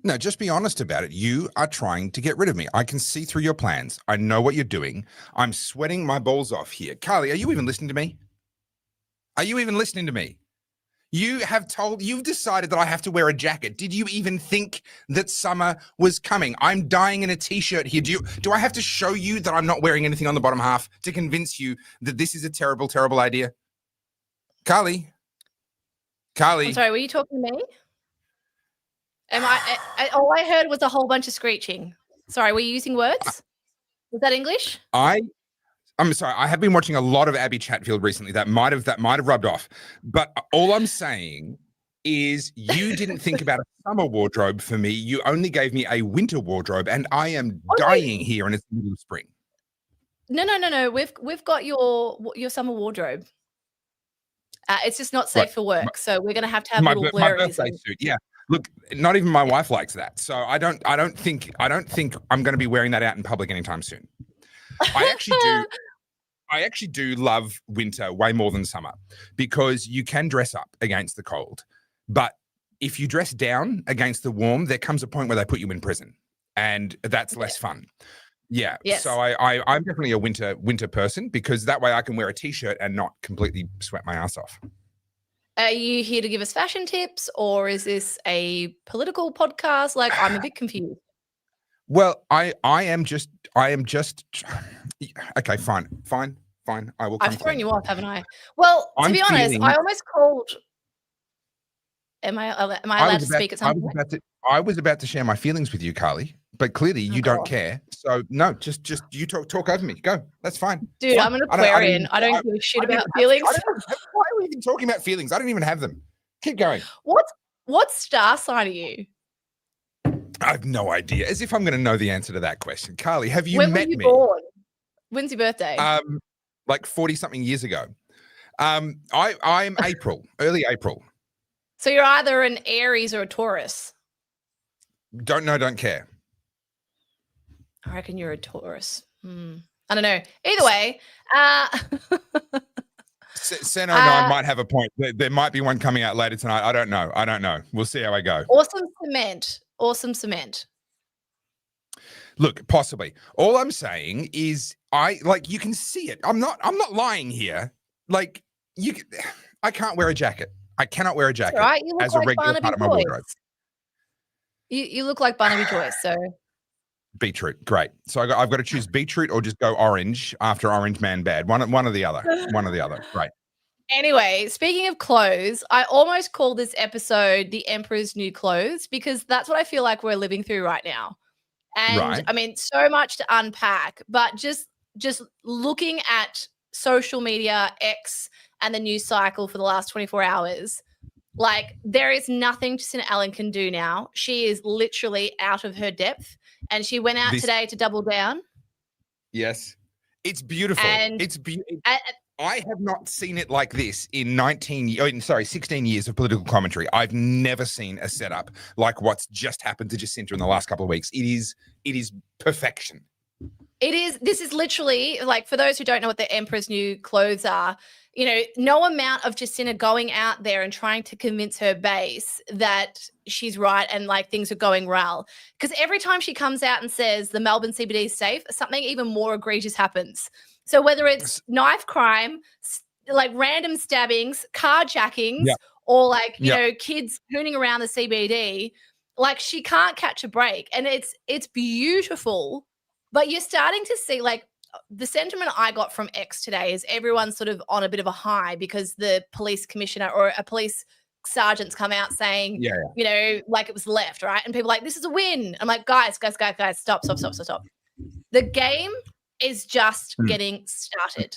No, just be honest about it. You are trying to get rid of me. I can see through your plans. I know what you're doing. I'm sweating my balls off here. Carly, are you even listening to me? Are you even listening to me? You've decided that I have to wear a jacket. Did you even think that summer was coming? I'm dying in a t-shirt here. Do I have to show you that I'm not wearing anything on the bottom half to convince you that this is a terrible, terrible idea? Carly? I'm sorry, were you talking to me? All I heard was a whole bunch of screeching. Sorry, were you using words? Was that English? I'm sorry. I have been watching a lot of Abby Chatfield recently. That might have rubbed off. But all I'm saying is you didn't think about a summer wardrobe for me. You only gave me a winter wardrobe, and I am dying here, and it's the middle of spring. No. We've got your summer wardrobe. It's just not safe for work, so we're going to have little blurries. My birthday suit, yeah. Look, not even my wife likes that, so I don't think I'm going to be wearing that out in public anytime soon. I actually do love winter way more than summer because you can dress up against the cold, but if you dress down against the warm, there comes a point where they put you in prison, and that's less fun. Yeah. Yes. So I'm definitely a winter person because that way I can wear a t-shirt and not completely sweat my ass off. Are you here to give us fashion tips, or is this a political podcast? Like, I'm a bit confused. Well, I am just okay, fine. I will. I've thrown you off, haven't I? Well, to be honest, I almost called. Am I allowed to speak at some point? I was about to share my feelings with you, Carly, but clearly you don't care. So no, just you talk over me. Go. That's fine. Dude, I'm an Aquarian. I don't give a shit about feelings. Why are we even talking about feelings? I don't even have them. Keep going. What star sign are you? I have no idea. As if I'm going to know the answer to that question. Carly, have you met me? When were you born? When's your birthday? Like 40-something years ago. I'm April, early April. So you're either an Aries or a Taurus. Don't know, don't care. I reckon you're a Taurus. I don't know. Either way. Sen 09 might have a point. There might be one coming out later tonight. I don't know. We'll see how I go. Awesome cement. Look, possibly. All I'm saying is you can see it. I'm not lying here. Like I can't wear a jacket. I cannot wear a jacket as a regular part of my wardrobe. You look like Barnaby Joyce, so beetroot, great. So I've got to choose beetroot or just go orange after Orange Man Bad. One or the other. Right. Anyway, speaking of clothes, I almost called this episode The Emperor's New Clothes because that's what I feel like we're living through right now. And I mean, so much to unpack, but just looking at social media, X, and the news cycle for the last 24 hours, like there is nothing Jacinta Allen can do now. She is literally out of her depth, and she went out today to double down. Yes, it's beautiful. It's beautiful. I have not seen it like this in 16 years of political commentary. I've never seen a setup like what's just happened to Jacinta in the last couple of weeks. It is perfection. It is. This is literally, like, for those who don't know what the Emperor's New Clothes are, no amount of Jacinta going out there and trying to convince her base that she's right and like things are going well. Because every time she comes out and says the Melbourne CBD is safe, something even more egregious happens. So whether it's knife crime, like random stabbings, carjackings, or like, kids hooning around the CBD, like she can't catch a break. And it's beautiful, but you're starting to see like the sentiment I got from X today is everyone's sort of on a bit of a high because the police commissioner or a police sergeant's come out saying, like it was left, right? And people are like, this is a win. I'm like, guys, stop. The game is just getting started.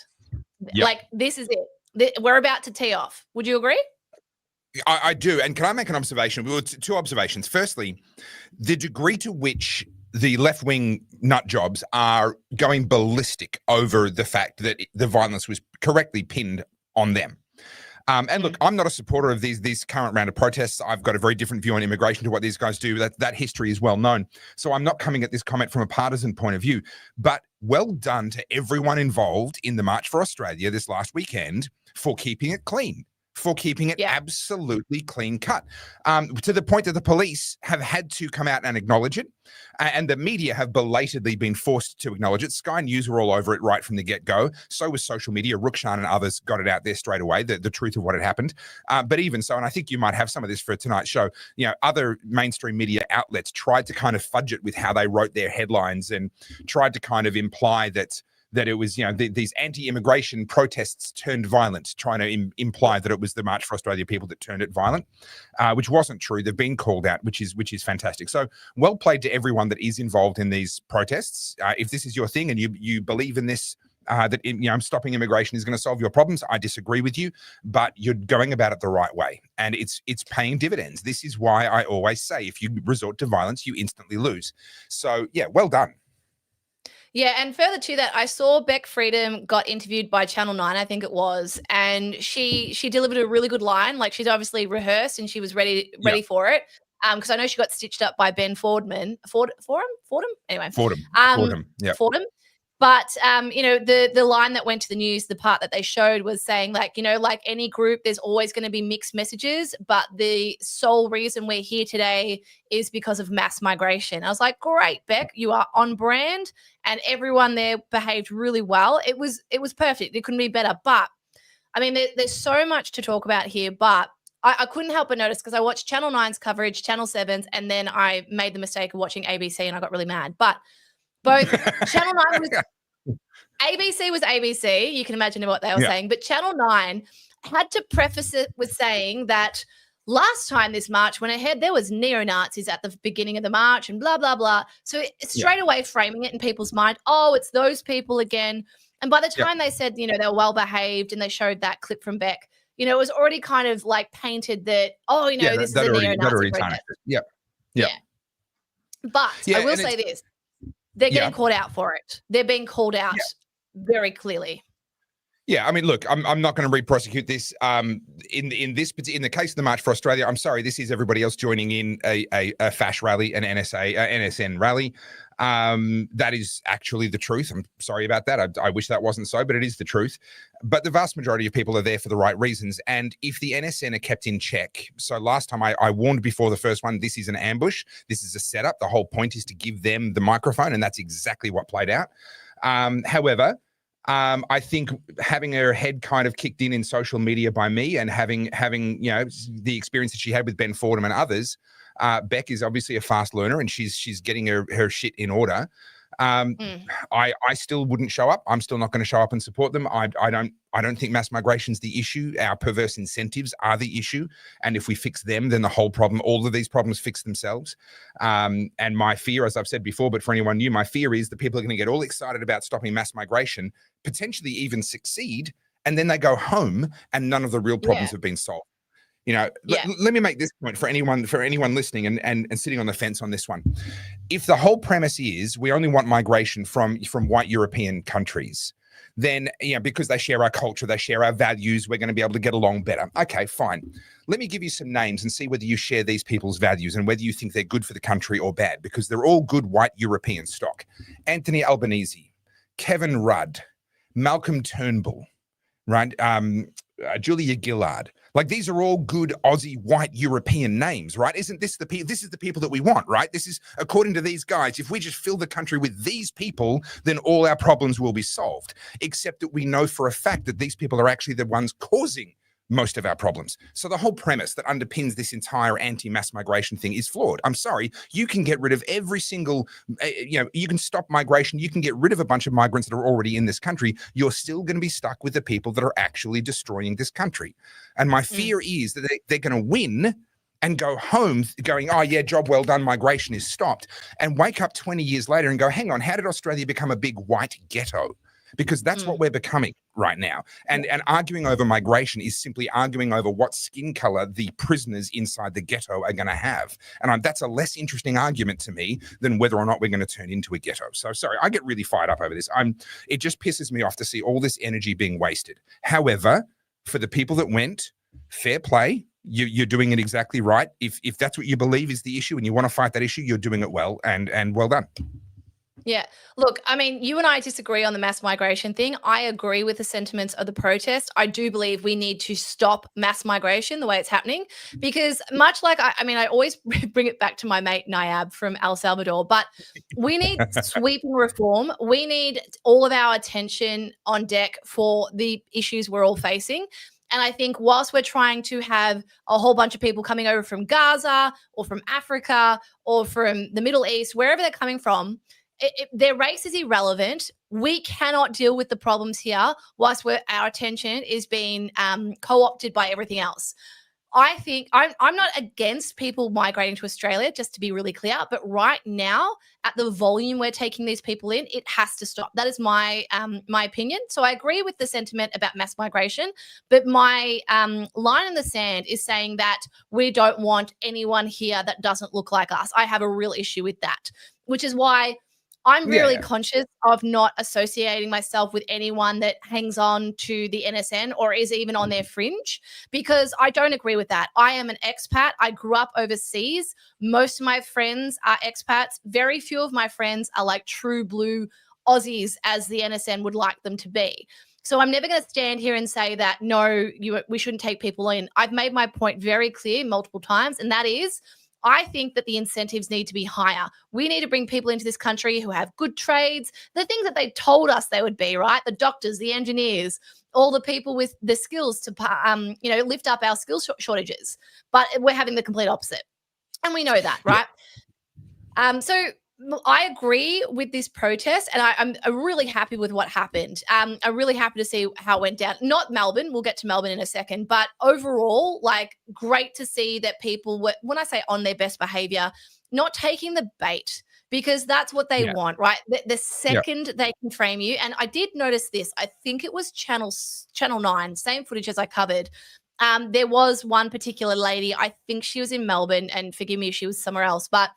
Like this is it. We're about to tee off. Would you agree? I do. And can I make an observation? Well, two observations. Firstly, the degree to which the left-wing nut jobs are going ballistic over the fact that the violence was correctly pinned on them. And look, I'm not a supporter of these current round of protests. I've got a very different view on immigration to what these guys do. That history is well known. So I'm not coming at this comment from a partisan point of view. But well done to everyone involved in the March for Australia this last weekend for keeping it clean, for keeping it Yeah. absolutely clean cut, to the point that the police have had to come out and acknowledge it, and the media have belatedly been forced to acknowledge it. Sky News were all over it right from the get-go. So was social media. Rukshan and others got it out there straight away, the truth of what had happened. But even so, and I think you might have some of this for tonight's show, other mainstream media outlets tried to kind of fudge it with how they wrote their headlines and tried to kind of imply that it was, these anti-immigration protests turned violent, trying to imply that it was the March for Australia people that turned it violent, which wasn't true. They've been called out, which is fantastic. So well played to everyone that is involved in these protests. If this is your thing and you believe in this, that stopping immigration is going to solve your problems, I disagree with you, but you're going about it the right way, and it's paying dividends. This is why I always say, if you resort to violence, you instantly lose. So yeah, well done. Yeah, and further to that, I saw Beck Freedom got interviewed by Channel 9, I think it was, and she delivered a really good line. Like, she's obviously rehearsed and she was ready for it. Because I know she got stitched up by Ben Fordham. Anyway. Fordham. Yeah. Fordham. But the line that went to the news, the part that they showed was saying, like, like any group, there's always going to be mixed messages, but the sole reason we're here today is because of mass migration. I was like, great, Beck, you are on brand, and everyone there behaved really well. It was perfect. It couldn't be better. But I mean, there's so much to talk about here, but I couldn't help but notice, because I watched Channel 9's coverage, Channel 7's, and then I made the mistake of watching ABC and I got really mad. But both Channel 9 was ABC was ABC. You can imagine what they were saying. But Channel 9 had to preface it with saying that last time this march went ahead, there was neo-Nazis at the beginning of the march and blah, blah, blah. So straight away framing it in people's mind, oh, it's those people again. And by the time they said, they were well-behaved and they showed that clip from Beck, it was already kind of like painted that, this is a neo-Nazi protest. Yeah. But I will say this. They're getting called out for it. They're being called out very clearly. Yeah, I mean, look, I'm not going to re-prosecute this. In the case of the March for Australia, I'm sorry, this is everybody else joining in a FASH rally, an NSN rally. That is actually the truth. I'm sorry about that. I wish that wasn't so, but it is the truth. But the vast majority of people are there for the right reasons. And if the NSN are kept in check, so last time I warned before the first one, this is an ambush. This is a setup. The whole point is to give them the microphone, and that's exactly what played out. However, I think having her head kind of kicked in social media by me, and having the experience that she had with Ben Fordham and others, Beck is obviously a fast learner, and she's getting her shit in order. I still wouldn't show up. I'm still not going to show up and support them. I don't think mass migration's the issue. Our perverse incentives are the issue. And if we fix them, then the whole problem, all of these problems fix themselves. And my fear, as I've said before, but for anyone new, my fear is that people are going to get all excited about stopping mass migration, potentially even succeed, and then they go home and none of the real problems have been solved. Let me make this point for anyone listening and sitting on the fence on this one. If the whole premise is we only want migration from white European countries, then, because they share our culture, they share our values, we're going to be able to get along better. Okay, fine. Let me give you some names and see whether you share these people's values and whether you think they're good for the country or bad, because they're all good white European stock. Anthony Albanese, Kevin Rudd, Malcolm Turnbull, right? Julia Gillard. Like, these are all good Aussie white European names, right? Isn't this this is the people that we want, right? This is, according to these guys, if we just fill the country with these people, then all our problems will be solved. Except that we know for a fact that these people are actually the ones causing most of our problems. So the whole premise that underpins this entire anti-mass migration thing is flawed. I'm sorry, you can get rid of every single, you can stop migration, you can get rid of a bunch of migrants that are already in this country. You're still going to be stuck with the people that are actually destroying this country. And my fear is that they're going to win and go home going, oh yeah, job well done, migration is stopped, and wake up 20 years later and go, hang on, how did Australia become a big white ghetto? Because that's what we're becoming right now. And arguing over migration is simply arguing over what skin color the prisoners inside the ghetto are going to have. And that's a less interesting argument to me than whether or not we're going to turn into a ghetto. So sorry, I get really fired up over this. It just pisses me off to see all this energy being wasted. However, for the people that went, fair play. You're doing it exactly right. If that's what you believe is the issue and you want to fight that issue, you're doing it well, and well done. Yeah. Look, I mean, you and I disagree on the mass migration thing. I agree with the sentiments of the protest. I do believe we need to stop mass migration the way it's happening because much like I mean, I always bring it back to my mate Niab from El Salvador, but we need sweeping reform. We need all of our attention on deck for the issues we're all facing. And I think whilst we're trying to have a whole bunch of people coming over from Gaza or from Africa or from the Middle East, wherever they're coming from, their race is irrelevant. We cannot deal with the problems here whilst our attention is being co-opted by everything else. I think I'm not against people migrating to Australia, just to be really clear. But right now, at the volume we're taking these people in, it has to stop. That is my opinion. So I agree with the sentiment about mass migration, but my line in the sand is saying that we don't want anyone here that doesn't look like us. I have a real issue with that, which is why I'm really Yeah. conscious of not associating myself with anyone that hangs on to the NSN or is even on their fringe because I don't agree with that. I am an expat. I grew up overseas. Most of my friends are expats. Very few of my friends are like true blue Aussies, as the NSN would like them to be. So I'm never going to stand here and say that, no, we shouldn't take people in. I've made my point very clear multiple times, and that is I think that the incentives need to be higher. We need to bring people into this country who have good trades, the things that they told us they would be, right? The doctors, the engineers, all the people with the skills to, lift up our skills shortages. But we're having the complete opposite. And we know that, right? So I agree with this protest, and I'm really happy with what happened. I'm really happy to see how it went down. Not Melbourne, we'll get to Melbourne in a second, but overall, like, great to see that people were, when I say on their best behavior, not taking the bait because that's what they Yeah. want, right? The second they can frame you, and I did notice this. I think it was Channel 9, same footage as I covered. There was one particular lady. I think she was in Melbourne, and forgive me if she was somewhere else, but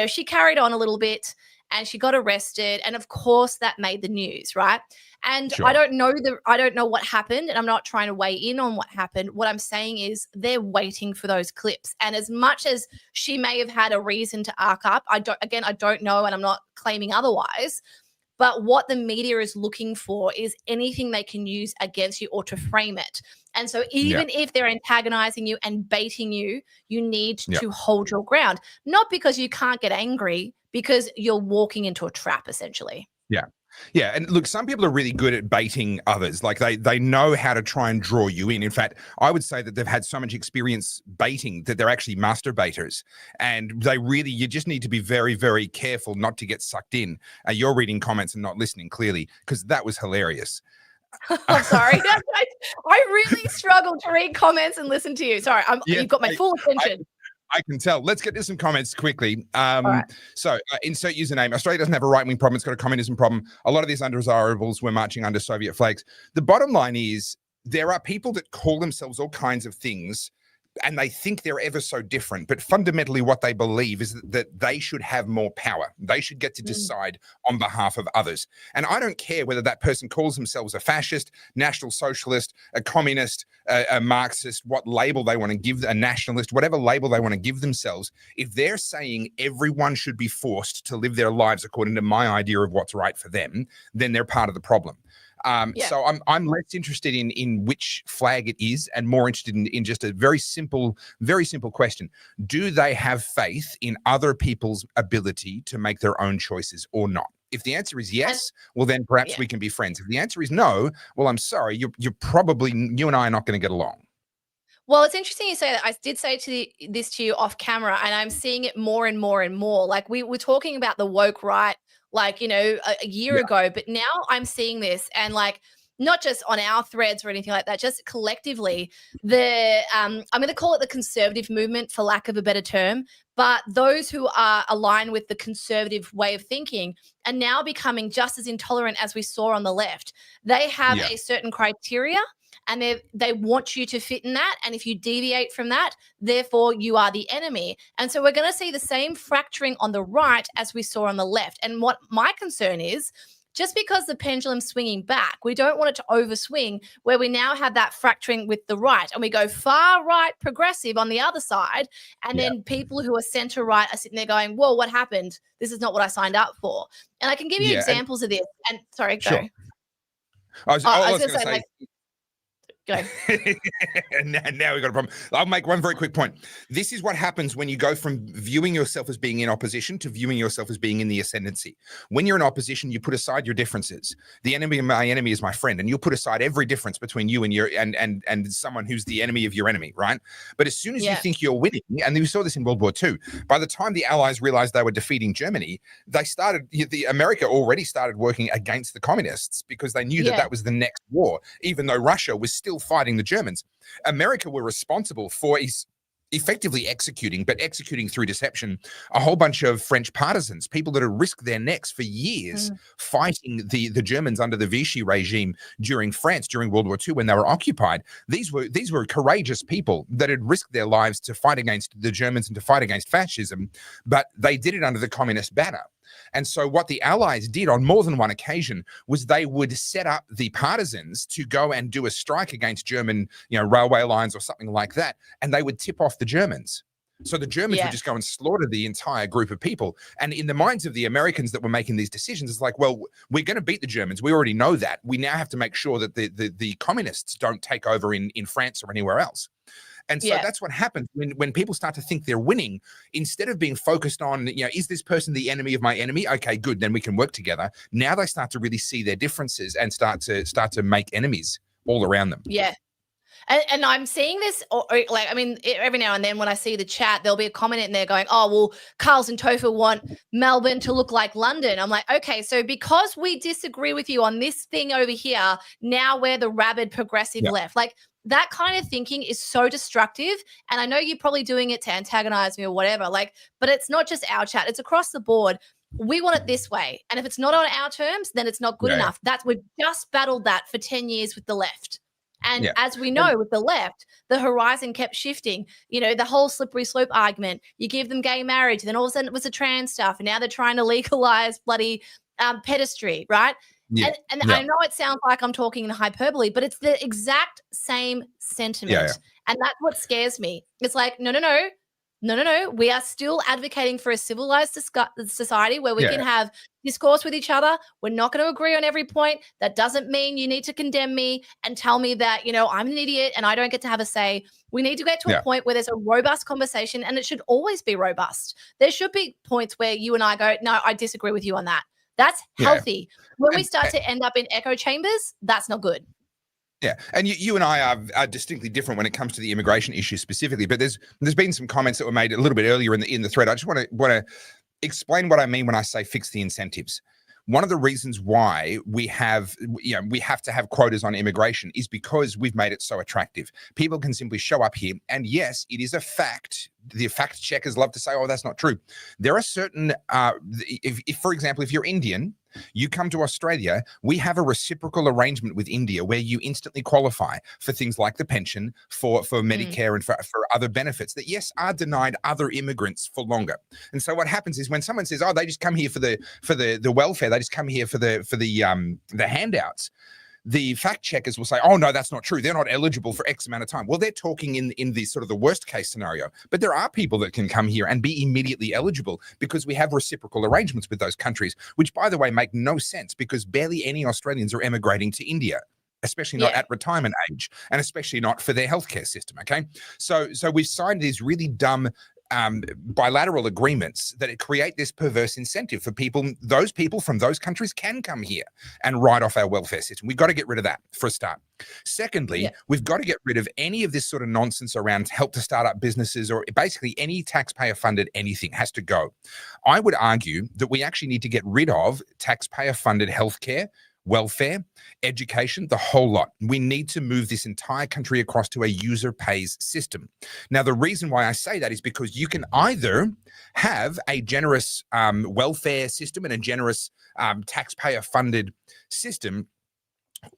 she carried on a little bit and she got arrested. And of course that made the news, right? And Sure. I don't know what happened, and I'm not trying to weigh in on what happened. What I'm saying is they're waiting for those clips. And as much as she may have had a reason to arc up, I don't know, and I'm not claiming otherwise. But what the media is looking for is anything they can use against you or to frame it. And so even if they're antagonizing you and baiting you, you need to hold your ground, not because you can't get angry, because you're walking into a trap, essentially. Yeah. Yeah. And look, some people are really good at baiting others. Like they know how to try and draw you in. In fact, I would say that they've had so much experience baiting that they're actually master baiters. And you just need to be very, very careful not to get sucked in. You're reading comments and not listening clearly, because that was hilarious. I'm sorry. I really struggle to read comments and listen to you. Sorry. You've got my full attention. I can tell. Let's get to some comments quickly. Right. So insert username. Australia doesn't have a right-wing problem. It's got a communism problem. A lot of these undesirables were marching under Soviet flags. The bottom line is there are people that call themselves all kinds of things, and they think they're ever so different. But fundamentally what they believe is that they should have more power. They should get to decide on behalf of others. And I don't care whether that person calls themselves a fascist, national socialist, a communist, a Marxist, what label they want to give, a nationalist, whatever label they want to give themselves. If they're saying everyone should be forced to live their lives according to my idea of what's right for them, then they're part of the problem. So I'm less interested in which flag it is, and more interested in just a very simple question. Do they have faith in other people's ability to make their own choices or not? If the answer is yes, well, then perhaps we can be friends. If the answer is no, well, I'm sorry, you and I are not going to get along. Well, it's interesting you say that. I did say this to you off camera, and I'm seeing it more and more and more. Like, we were talking about the woke right, like, a year ago, but now I'm seeing this, and like, not just on our threads or anything like that, just collectively, I'm going to call it the conservative movement, for lack of a better term, but those who are aligned with the conservative way of thinking are now becoming just as intolerant as we saw on the left. They have a certain criteria, and they want you to fit in that. And if you deviate from that, therefore you are the enemy. And so we're going to see the same fracturing on the right as we saw on the left. And what my concern is, just because the pendulum's swinging back, we don't want it to overswing where we now have that fracturing with the right and we go far right progressive on the other side. And then people who are center right are sitting there going, whoa, what happened? This is not what I signed up for. And I can give you examples of this. And sorry, go. Sure. I was going to say, go. Now we've got a problem. I'll make one very quick point. This is what happens when you go from viewing yourself as being in opposition to viewing yourself as being in the ascendancy. When you're in opposition, you put aside your differences. The enemy of my enemy is my friend, and you'll put aside every difference between you and your and someone who's the enemy of your enemy, right? But as soon as you think you're winning, and we saw this in World War II, by the time the Allies realized they were defeating Germany, America already started working against the communists because they knew that was the next war, even though Russia was still fighting the Germans. America were responsible for effectively executing through deception, a whole bunch of French partisans, people that had risked their necks for years fighting the Germans under the Vichy regime during World War II when they were occupied. These were courageous people that had risked their lives to fight against the Germans and to fight against fascism, but they did it under the communist banner. And so what the Allies did on more than one occasion was they would set up the partisans to go and do a strike against German, railway lines or something like that, and they would tip off the Germans. So the Germans would just go and slaughter the entire group of people. And in the minds of the Americans that were making these decisions, it's like, well, we're going to beat the Germans. We already know that. We now have to make sure that the communists don't take over in France or anywhere else. And so that's what happens when people start to think they're winning. Instead of being focused on, is this person the enemy of my enemy? Okay, good. Then we can work together. Now they start to really see their differences and start to make enemies all around them. Yeah. And I'm seeing this, every now and then when I see the chat, there'll be a comment in there going, oh, well, Carls and Topher want Melbourne to look like London. I'm like, okay, so because we disagree with you on this thing over here, now we're the rabid progressive left. Like, that kind of thinking is so destructive. And I know you're probably doing it to antagonize me or whatever, but it's not just our chat, it's across the board. We want it this way. And if it's not on our terms, then it's not good enough. We've just battled that for 10 years with the left. And as we know, with the left, the horizon kept shifting. The whole slippery slope argument. You give them gay marriage, then all of a sudden it was the trans stuff. And now they're trying to legalize bloody pedestry, right? And I know it sounds like I'm talking in hyperbole, but it's the exact same sentiment. And that's what scares me. It's like, no. We are still advocating for a civilized society where we can have discourse with each other. We're not going to agree on every point. That doesn't mean you need to condemn me and tell me that, I'm an idiot and I don't get to have a say. We need to get to a point where there's a robust conversation, and it should always be robust. There should be points where you and I go, no, I disagree with you on that. That's healthy. When we start to end up in echo chambers, that's not good. Yeah, and you and I are distinctly different when it comes to the immigration issue specifically. But there's been some comments that were made a little bit earlier in the thread. I just want to explain what I mean when I say fix the incentives. One of the reasons why we have to have quotas on immigration is because we've made it so attractive. People can simply show up here, and yes, it is a fact. The fact checkers love to say, oh, that's not true. There are certain, if for example, if you're Indian, you come to Australia, we have a reciprocal arrangement with India where you instantly qualify for things like the pension, for Medicare, and for other benefits that, yes, are denied other immigrants for longer. And so what happens is when someone says, oh, they just come here for the welfare, they just come here for the handouts, the fact checkers will say, oh, no, that's not true. They're not eligible for X amount of time. Well, they're talking in the sort of the worst case scenario, but there are people that can come here and be immediately eligible because we have reciprocal arrangements with those countries, which, by the way, make no sense because barely any Australians are emigrating to India, especially not at retirement age, and especially not for their healthcare system. Okay. So we've signed these really dumb bilateral agreements that create this perverse incentive for people. Those people from those countries can come here and write off our welfare system. We've got to get rid of that for a start. Secondly, we've got to get rid of any of this sort of nonsense around help to start up businesses, or basically any taxpayer funded anything has to go. I would argue that we actually need to get rid of taxpayer funded healthcare, welfare, education, the whole lot. We need to move this entire country across to a user pays system. Now, the reason why I say that is because you can either have a generous welfare system and a generous taxpayer funded system,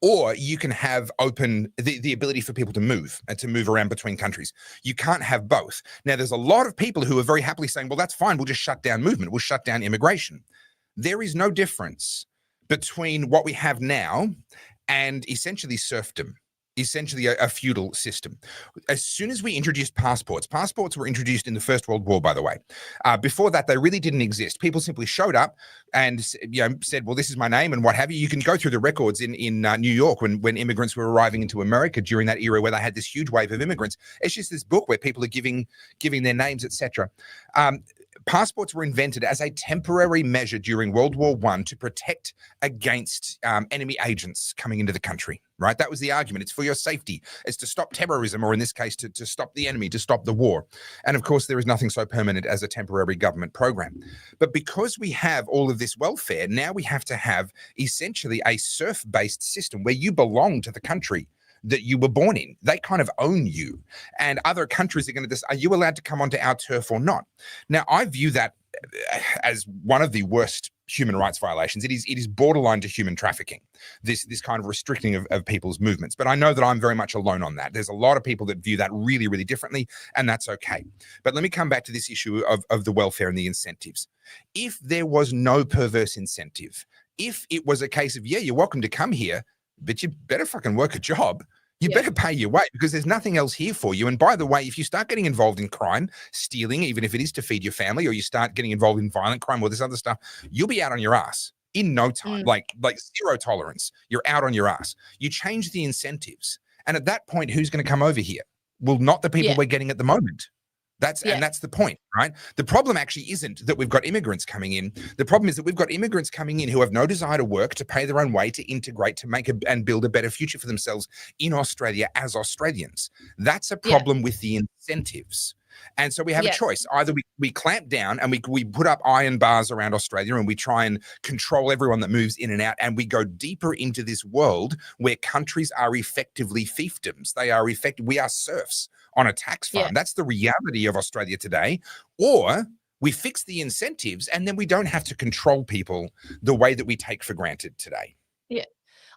or you can have open the ability for people to move and to move around between countries. You can't have both. Now, there's a lot of people who are very happily saying, well, that's fine. We'll just shut down movement. We'll shut down immigration. There is no difference between what we have now and essentially serfdom, essentially a feudal system. As soon as we introduced passports were introduced in the First World War, by the way. Before that, they really didn't exist. People simply showed up and said, well, this is my name and what have you. You can go through the records in New York when immigrants were arriving into America during that era where they had this huge wave of immigrants. It's just this book where people are giving their names, etc. Passports were invented as a temporary measure during World War I to protect against enemy agents coming into the country, right? That was the argument. It's for your safety. It's to stop terrorism, or in this case, to stop the enemy, to stop the war. And of course, there is nothing so permanent as a temporary government program. But because we have all of this welfare, now we have to have essentially a serf-based system where you belong to the country that you were born in. They kind of own you. And other countries are going to decide, are you allowed to come onto our turf or not? Now, I view that as one of the worst human rights violations. It is borderline to human trafficking, this kind of restricting of people's movements. But I know that I'm very much alone on that. There's a lot of people that view that really, really differently, and that's okay. But let me come back to this issue of the welfare and the incentives. If there was no perverse incentive, if it was a case of, yeah, you're welcome to come here, but you better fucking work a job. You better pay your way, because there's nothing else here for you. And by the way, if you start getting involved in crime, stealing, even if it is to feed your family, or you start getting involved in violent crime or this other stuff, you'll be out on your ass in no time, like zero tolerance. You're out on your ass. You change the incentives. And at that point, who's going to come over here? Well, not the people we're getting at the moment. And that's the point, right? The problem actually isn't that we've got immigrants coming in. The problem is that we've got immigrants coming in who have no desire to work, to pay their own way, to integrate, to make and build a better future for themselves in Australia as Australians. That's a problem with the incentives. And so we have a choice. Either we clamp down and we put up iron bars around Australia and we try and control everyone that moves in and out, and we go deeper into this world where countries are effectively fiefdoms. We are serfs on a tax farm. That's the reality of Australia today. Or we fix the incentives and then we don't have to control people the way that we take for granted today. Yeah.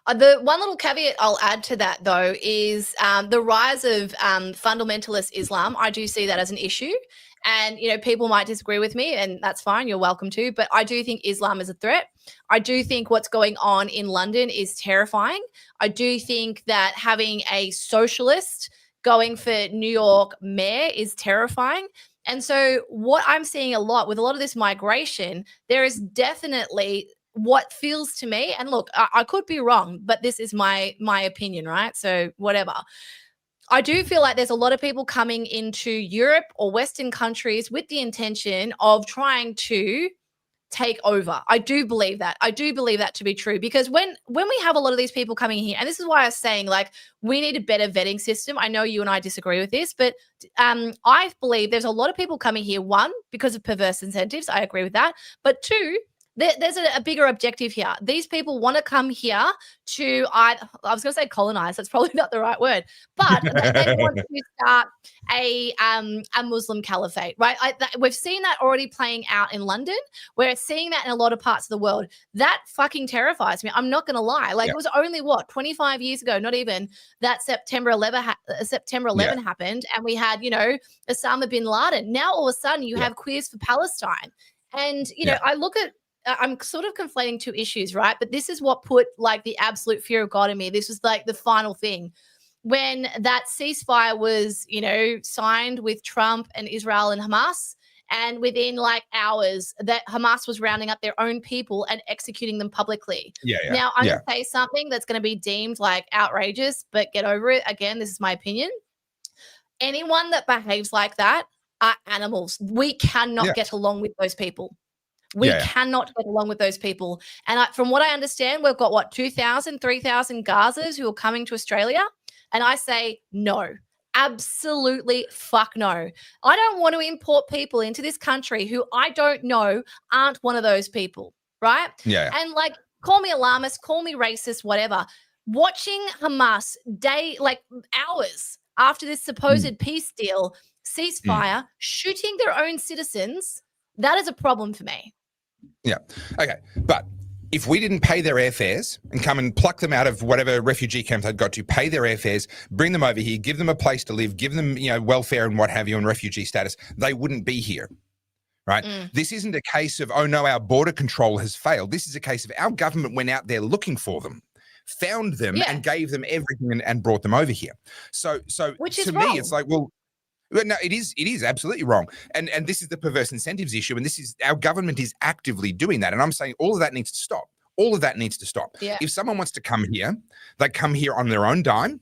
The one little caveat I'll add to that, though, is the rise of fundamentalist Islam. I do see that as an issue. And, people might disagree with me, and that's fine. You're welcome to. But I do think Islam is a threat. I do think what's going on in London is terrifying. I do think that having a socialist going for New York mayor is terrifying. And so what I'm seeing a lot of this migration, there is definitely what feels to me, and look, I could be wrong, but this is my opinion, right? So whatever. I do feel like there's a lot of people coming into Europe or Western countries with the intention of trying to take over. I do believe that. I do believe that to be true, because when we have a lot of these people coming here, and this is why I was saying, like, we need a better vetting system. I know you and I disagree with this, but I believe there's a lot of people coming here, one, because of perverse incentives. I agree with that. But two, there's a bigger objective here. These people want to come here to, I was going to say colonize. That's probably not the right word, but they want to start a Muslim caliphate, right? We've seen that already playing out in London. We're seeing that in a lot of parts of the world. That fucking terrifies me. I'm not going to lie. Like, it was only 25 years ago, not even, that September 11 happened, and we had, Osama bin Laden. Now all of a sudden you have Queers for Palestine. And, I look at, I'm sort of conflating two issues, right? But this is what put, like, the absolute fear of God in me. This was like the final thing. When that ceasefire was, signed with Trump and Israel and Hamas, and within like hours that Hamas was rounding up their own people and executing them publicly. Now I'm going to say something that's going to be deemed like outrageous, but get over it. Again, this is my opinion. Anyone that behaves like that are animals. We cannot get along with those people. We cannot get along with those people. And from what I understand, we've got, 2,000, 3,000 Gazas who are coming to Australia. And I say no, absolutely fuck no. I don't want to import people into this country who I don't know aren't one of those people, right? And like, call me alarmist, call me racist, whatever. Watching Hamas hours after this supposed peace deal, ceasefire, shooting their own citizens, that is a problem for me. Yeah. Okay. But if we didn't pay their airfares and come and pluck them out of whatever refugee camp they'd got to, pay their airfares, bring them over here, give them a place to live, give them, welfare and what have you, and refugee status, they wouldn't be here. right? This isn't a case of, oh no, our border control has failed. This is a case of our government went out there looking for them, found them, and gave them everything and brought them over here. So Which to is me, wrong. it's like, well, no, it is absolutely wrong. And this is the perverse incentives issue. And this is, our government is actively doing that. And I'm saying all of that needs to stop. All of that needs to stop. Yeah. If someone wants to come here, they come here on their own dime.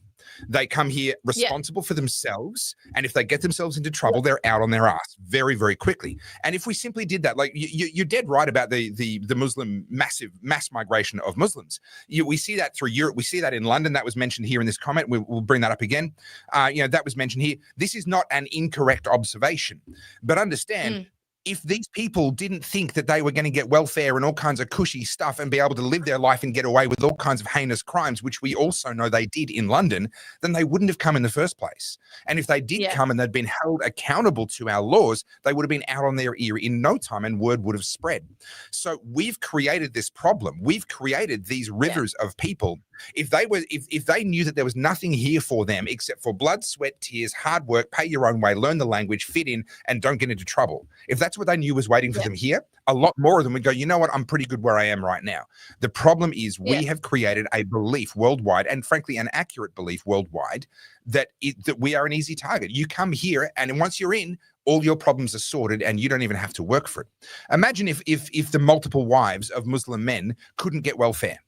They come here responsible for themselves. And if they get themselves into trouble, they're out on their ass very, very quickly. And if we simply did that, like you're dead right about the Muslim mass migration of Muslims. We see that through Europe. We see that in London. That was mentioned here in this comment. We'll bring that up again. That was mentioned here. This is not an incorrect observation, but understand, if these people didn't think that they were going to get welfare and all kinds of cushy stuff and be able to live their life and get away with all kinds of heinous crimes, which we also know they did in London, then they wouldn't have come in the first place. And if they did come and they'd been held accountable to our laws, they would have been out on their ear in no time and word would have spread. So we've created this problem. We've created these rivers of people. If they knew that there was nothing here for them except for blood, sweat, tears, hard work, pay your own way, learn the language, fit in, and don't get into trouble. If that's what they knew was waiting for them here, a lot more of them would go, you know what, I'm pretty good where I am right now. The problem is we have created a belief worldwide, and frankly, an accurate belief worldwide, that we are an easy target. You come here, and once you're in, all your problems are sorted and you don't even have to work for it. Imagine if the multiple wives of Muslim men couldn't get welfare.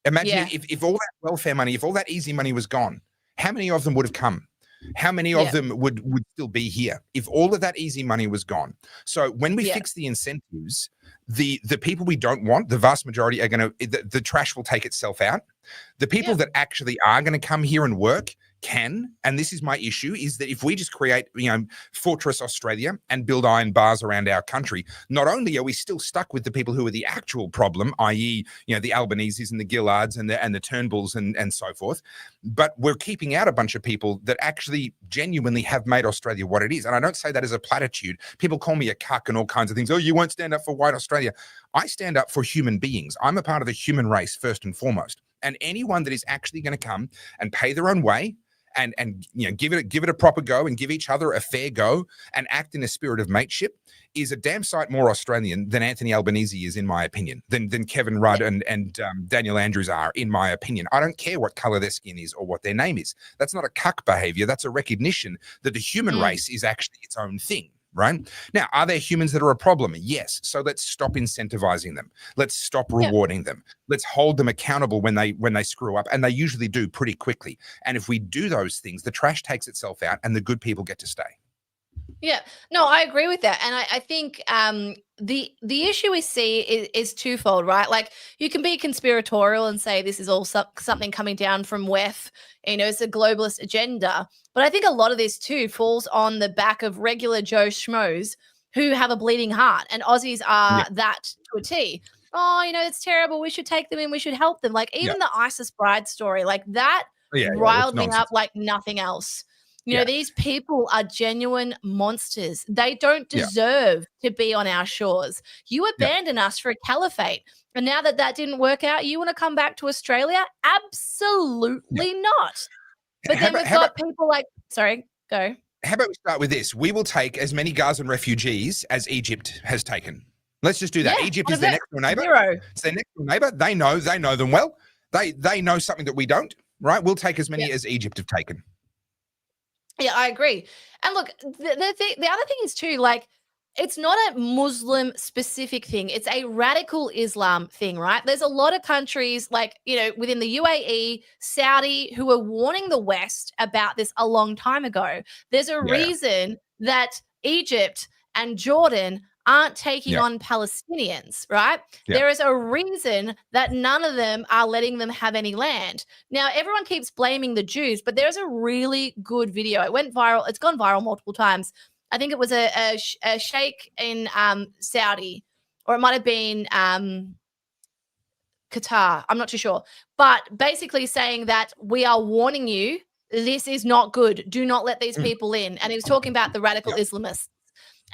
Imagine if all that welfare money, if all that easy money was gone, how many of them would have come? How many of them would still be here if all of that easy money was gone? So when we fix the incentives, the people we don't want, the vast majority are going to, the trash will take itself out. The people that actually are going to come here and work can, and this is my issue, is that if we just create, Fortress Australia and build iron bars around our country, not only are we still stuck with the people who are the actual problem, i.e., the Albaneses and the Gillards and the Turnbulls and so forth, but we're keeping out a bunch of people that actually genuinely have made Australia what it is. And I don't say that as a platitude. People call me a cuck and all kinds of things. Oh, you won't stand up for white Australia. I stand up for human beings. I'm a part of the human race first and foremost. And anyone that is actually going to come and pay their own way and give it a proper go and give each other a fair go and act in a spirit of mateship is a damn sight more Australian than Anthony Albanese is, in my opinion, than Kevin Rudd and Daniel Andrews are, in my opinion. I don't care what color their skin is or what their name is. That's not a cuck behavior. That's a recognition that the human race is actually its own thing. Right? Now, are there humans that are a problem? Yes. So let's stop incentivizing them. Let's stop rewarding them. Let's hold them accountable when they screw up, and they usually do pretty quickly. And if we do those things, the trash takes itself out and the good people get to stay. Yeah, no, I agree with that. And I think the issue we see is twofold, right? Like, you can be conspiratorial and say this is all something coming down from WEF, it's a globalist agenda. But I think a lot of this too falls on the back of regular Joe Schmoes who have a bleeding heart. And Aussies are that to a T. Oh, it's terrible. We should take them in. We should help them. Like, even the ISIS bride story, like that riled me up like nothing else. These people are genuine monsters. They don't deserve to be on our shores. You abandoned us for a caliphate. And now that didn't work out, you want to come back to Australia? Absolutely not. But then we've got people like, sorry, go. How about we start with this? We will take as many Gazan refugees as Egypt has taken. Let's just do that. Egypt is their next door neighbor. Zero. It's their next door neighbor. They know them well. They know something that we don't, right? We'll take as many as Egypt have taken. Yeah, I agree. And look, the other thing is too, like, it's not a Muslim specific thing. It's a radical Islam thing, right? There's a lot of countries like, within the UAE, Saudi, who are warning the West about this a long time ago. There's a reason that Egypt and Jordan aren't taking on Palestinians, right? There is a reason that none of them are letting them have any land. Now, everyone keeps blaming the Jews, but there's a really good video. It went viral. It's gone viral multiple times. I think it was a sheikh in Saudi, or it might have been Qatar. I'm not too sure. But basically saying that we are warning you, this is not good. Do not let these people in. And he was talking about the radical Islamists.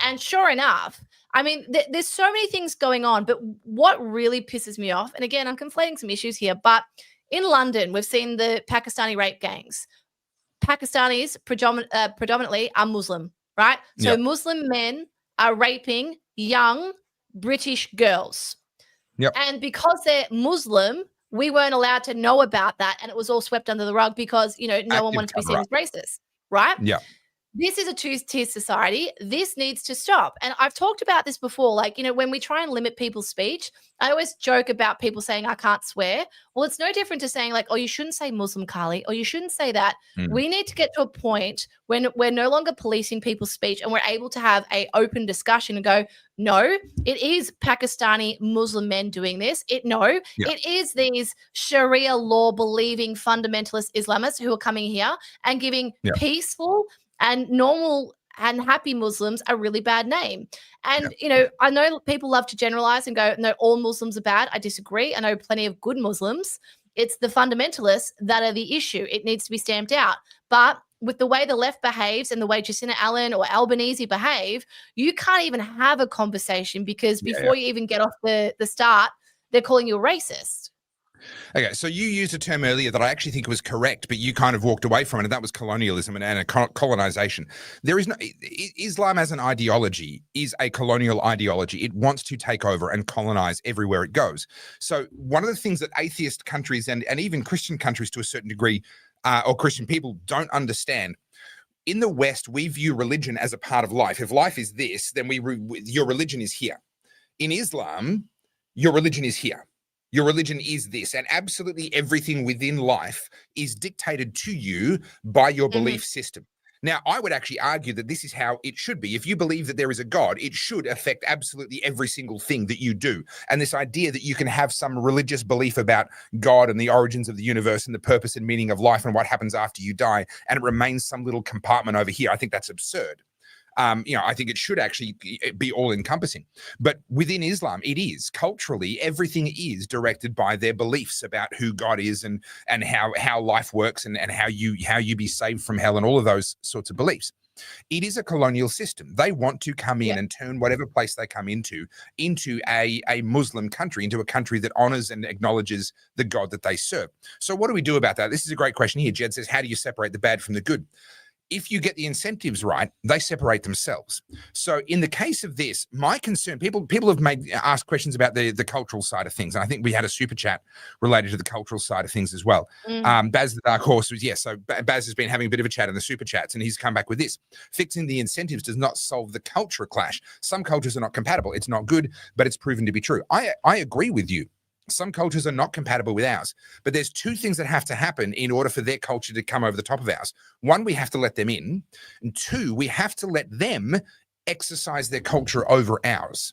And sure enough, I mean, there's so many things going on, but what really pisses me off, and again, I'm conflating some issues here, but in London, we've seen the Pakistani rape gangs. Pakistanis predominantly are Muslim, right? So Muslim men are raping young British girls. Yep. And because they're Muslim, we weren't allowed to know about that. And it was all swept under the rug because, no one Active wanted to be cover seen up. as racist, right? Yeah. This is a two-tier society. This needs to stop. And I've talked about this before. Like, when we try and limit people's speech, I always joke about people saying, I can't swear. Well, it's no different to saying, like, oh, you shouldn't say Muslim, Carly, or you shouldn't say that. We need to get to a point when we're no longer policing people's speech and we're able to have an open discussion and go, no, it is Pakistani Muslim men doing this. It is these Sharia law believing fundamentalist Islamists who are coming here and giving peaceful and normal and happy Muslims a really bad name. And, I know people love to generalize and go, no, all Muslims are bad. I disagree. I know plenty of good Muslims. It's the fundamentalists that are the issue. It needs to be stamped out. But with the way the left behaves and the way Jacinta Allen or Albanese behave, you can't even have a conversation because before you even get off the start, they're calling you a racist. Okay, so you used a term earlier that I actually think was correct, but you kind of walked away from it, and that was colonialism and a colonization. There is no Islam as an ideology is a colonial ideology. It wants to take over and colonize everywhere it goes. So one of the things that atheist countries and even Christian countries to a certain degree, or Christian people don't understand. In the West, we view religion as a part of life. If life is this, then your religion is here. In Islam, your religion is here. Your religion is this, and absolutely everything within life is dictated to you by your belief system. Now, I would actually argue that this is how it should be. If you believe that there is a God, it should affect absolutely every single thing that you do. And this idea that you can have some religious belief about God and the origins of the universe and the purpose and meaning of life and what happens after you die, and it remains some little compartment over here, I think that's absurd. I think it should actually be all encompassing. But within Islam, it is culturally, everything is directed by their beliefs about who God is and how life works and how you be saved from hell and all of those sorts of beliefs. It is a colonial system. They want to come in and turn whatever place they come into a Muslim country, into a country that honors and acknowledges the God that they serve. So what do we do about that? This is a great question here. Jed says, how do you separate the bad from the good? If you get the incentives right, they separate themselves. So in the case of this, my concern, people have asked questions about the cultural side of things. And I think we had a super chat related to the cultural side of things as well. Baz the Dark Horse was, so Baz has been having a bit of a chat in the super chats, and he's come back with this. Fixing the incentives does not solve the culture clash. Some cultures are not compatible. It's not good, but it's proven to be true. I agree with you. Some cultures are not compatible with ours, but there's two things that have to happen in order for their culture to come over the top of ours. One, we have to let them in, and two, we have to let them exercise their culture over ours.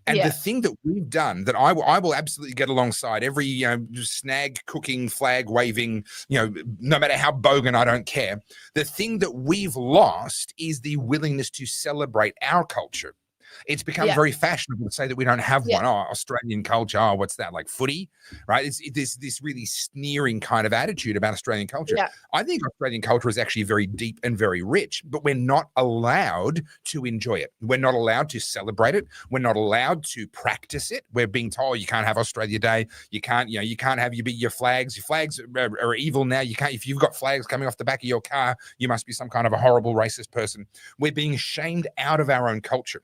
And the thing that we've done that I will absolutely get alongside every snag cooking, flag waving, no matter how bogan, I don't care. The thing that we've lost is the willingness to celebrate our culture. It's become very fashionable to say that we don't have one. Oh, Australian culture. Oh, what's that, like footy? Right? There's this really sneering kind of attitude about Australian culture. I think Australian culture is actually very deep and very rich, but we're not allowed to enjoy it. We're not allowed to celebrate it. We're not allowed to practice it. We're being told you can't have Australia Day. You can't have your flags. Your flags are evil now. You can't, if you've got flags coming off the back of your car, you must be some kind of a horrible racist person. We're being shamed out of our own culture.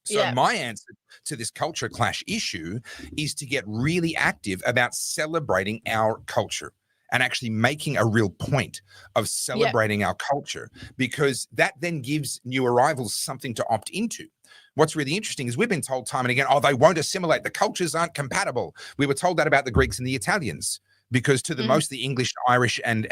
So my answer to this culture clash issue is to get really active about celebrating our culture and actually making a real point of celebrating our culture, because that then gives new arrivals something to opt into. What's really interesting is we've been told time and again, oh, they won't assimilate. The cultures aren't compatible. We were told that about the Greeks and the Italians, because to the most, the English, Irish, and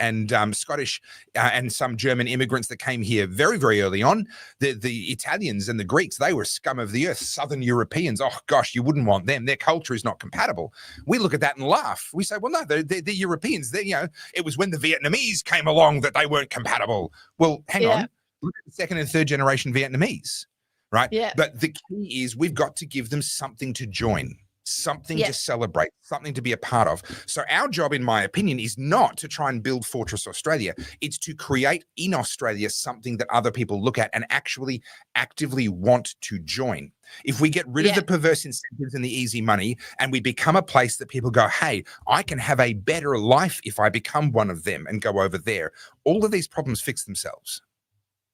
Scottish and some German immigrants that came here very, very early on, the Italians and the Greeks, they were scum of the earth. Southern Europeans, oh gosh, you wouldn't want them. Their culture is not compatible. We look at that and laugh. We say, well, no, they're Europeans. It was when the Vietnamese came along that they weren't compatible. Well, hang on. Look at the second and third generation Vietnamese, right? But the key is we've got to give them something to join. Something to celebrate, something to be a part of. So our job, in my opinion, is not to try and build Fortress Australia. It's to create in Australia something that other people look at and actually actively want to join. If we get rid of the perverse incentives and the easy money, and we become a place that people go, hey, I can have a better life if I become one of them and go over there, all of these problems fix themselves.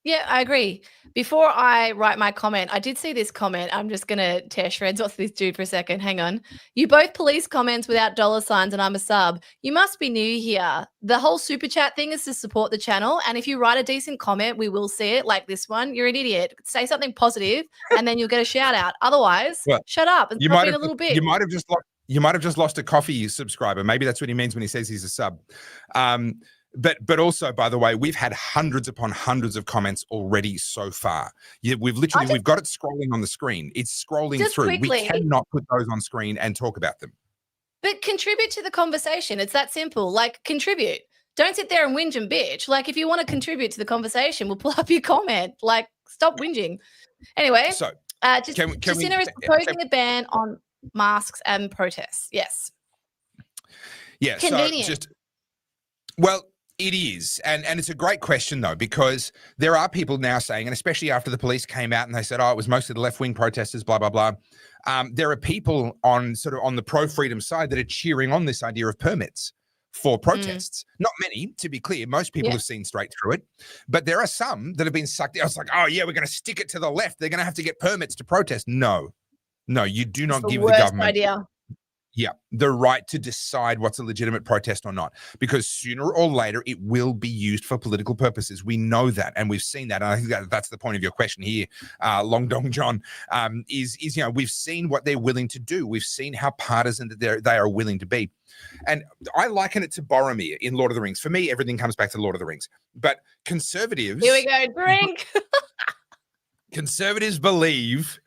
Yeah, I agree. Before I write my comment, I did see this comment. I'm just going to tear shreds off this dude for a second. Hang on. You both police comments without dollar signs and I'm a sub. You must be new here. The whole super chat thing is to support the channel. And if you write a decent comment, we will see it like this one. You're an idiot. Say something positive and then you'll get a shout out. Otherwise, Well, shut up and stop being a little bit. You might have just lost a coffee subscriber. Maybe that's what he means when he says he's a sub. But also, by the way, we've had hundreds upon hundreds of comments already so far. Yeah, we've got it scrolling on the screen. It's scrolling through. Quickly, we cannot put those on screen and talk about them. But contribute to the conversation. It's that simple. Like, contribute. Don't sit there and whinge and bitch. Like, if you want to contribute to the conversation, we'll pull up your comment. Like, stop whinging. Anyway, so Jacinta is proposing a ban on masks and protests. Yes. Yeah. Convenient. Well, it is. And it's a great question, though, because there are people now saying, and especially after the police came out and they said, oh, it was mostly the left-wing protesters, blah, blah, blah. There are people on the pro-freedom side that are cheering on this idea of permits for protests. Not many, to be clear. Most people have seen straight through it. But there are some that have been sucked in. I was like, oh, yeah, we're going to stick it to the left. They're going to have to get permits to protest. No, you do not give the government idea. Yeah, the right to decide what's a legitimate protest or not, because sooner or later it will be used for political purposes. We know that, and we've seen that. And I think that's the point of your question here, Long Dong John. Is we've seen what they're willing to do. We've seen how partisan that they are willing to be, and I liken it to Boromir in Lord of the Rings. For me, everything comes back to Lord of the Rings. But conservatives, here we go, drink. Conservatives believe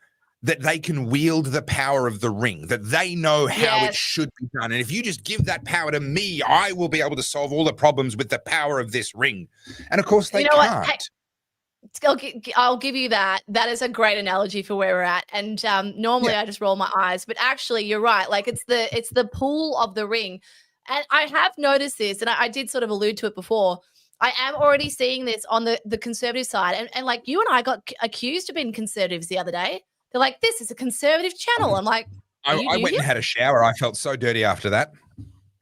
that they can wield the power of the ring, that they know how it should be done. And if you just give that power to me, I will be able to solve all the problems with the power of this ring. And of course they can't. Hey, I'll give you that. That is a great analogy for where we're at. And normally I just roll my eyes, but actually you're right. Like it's the pull of the ring. And I have noticed this, and I did sort of allude to it before. I am already seeing this on the conservative side. And like you and I got accused of being conservatives the other day. They're like, this is a conservative channel. I'm like, I went and had a shower. I felt so dirty after that.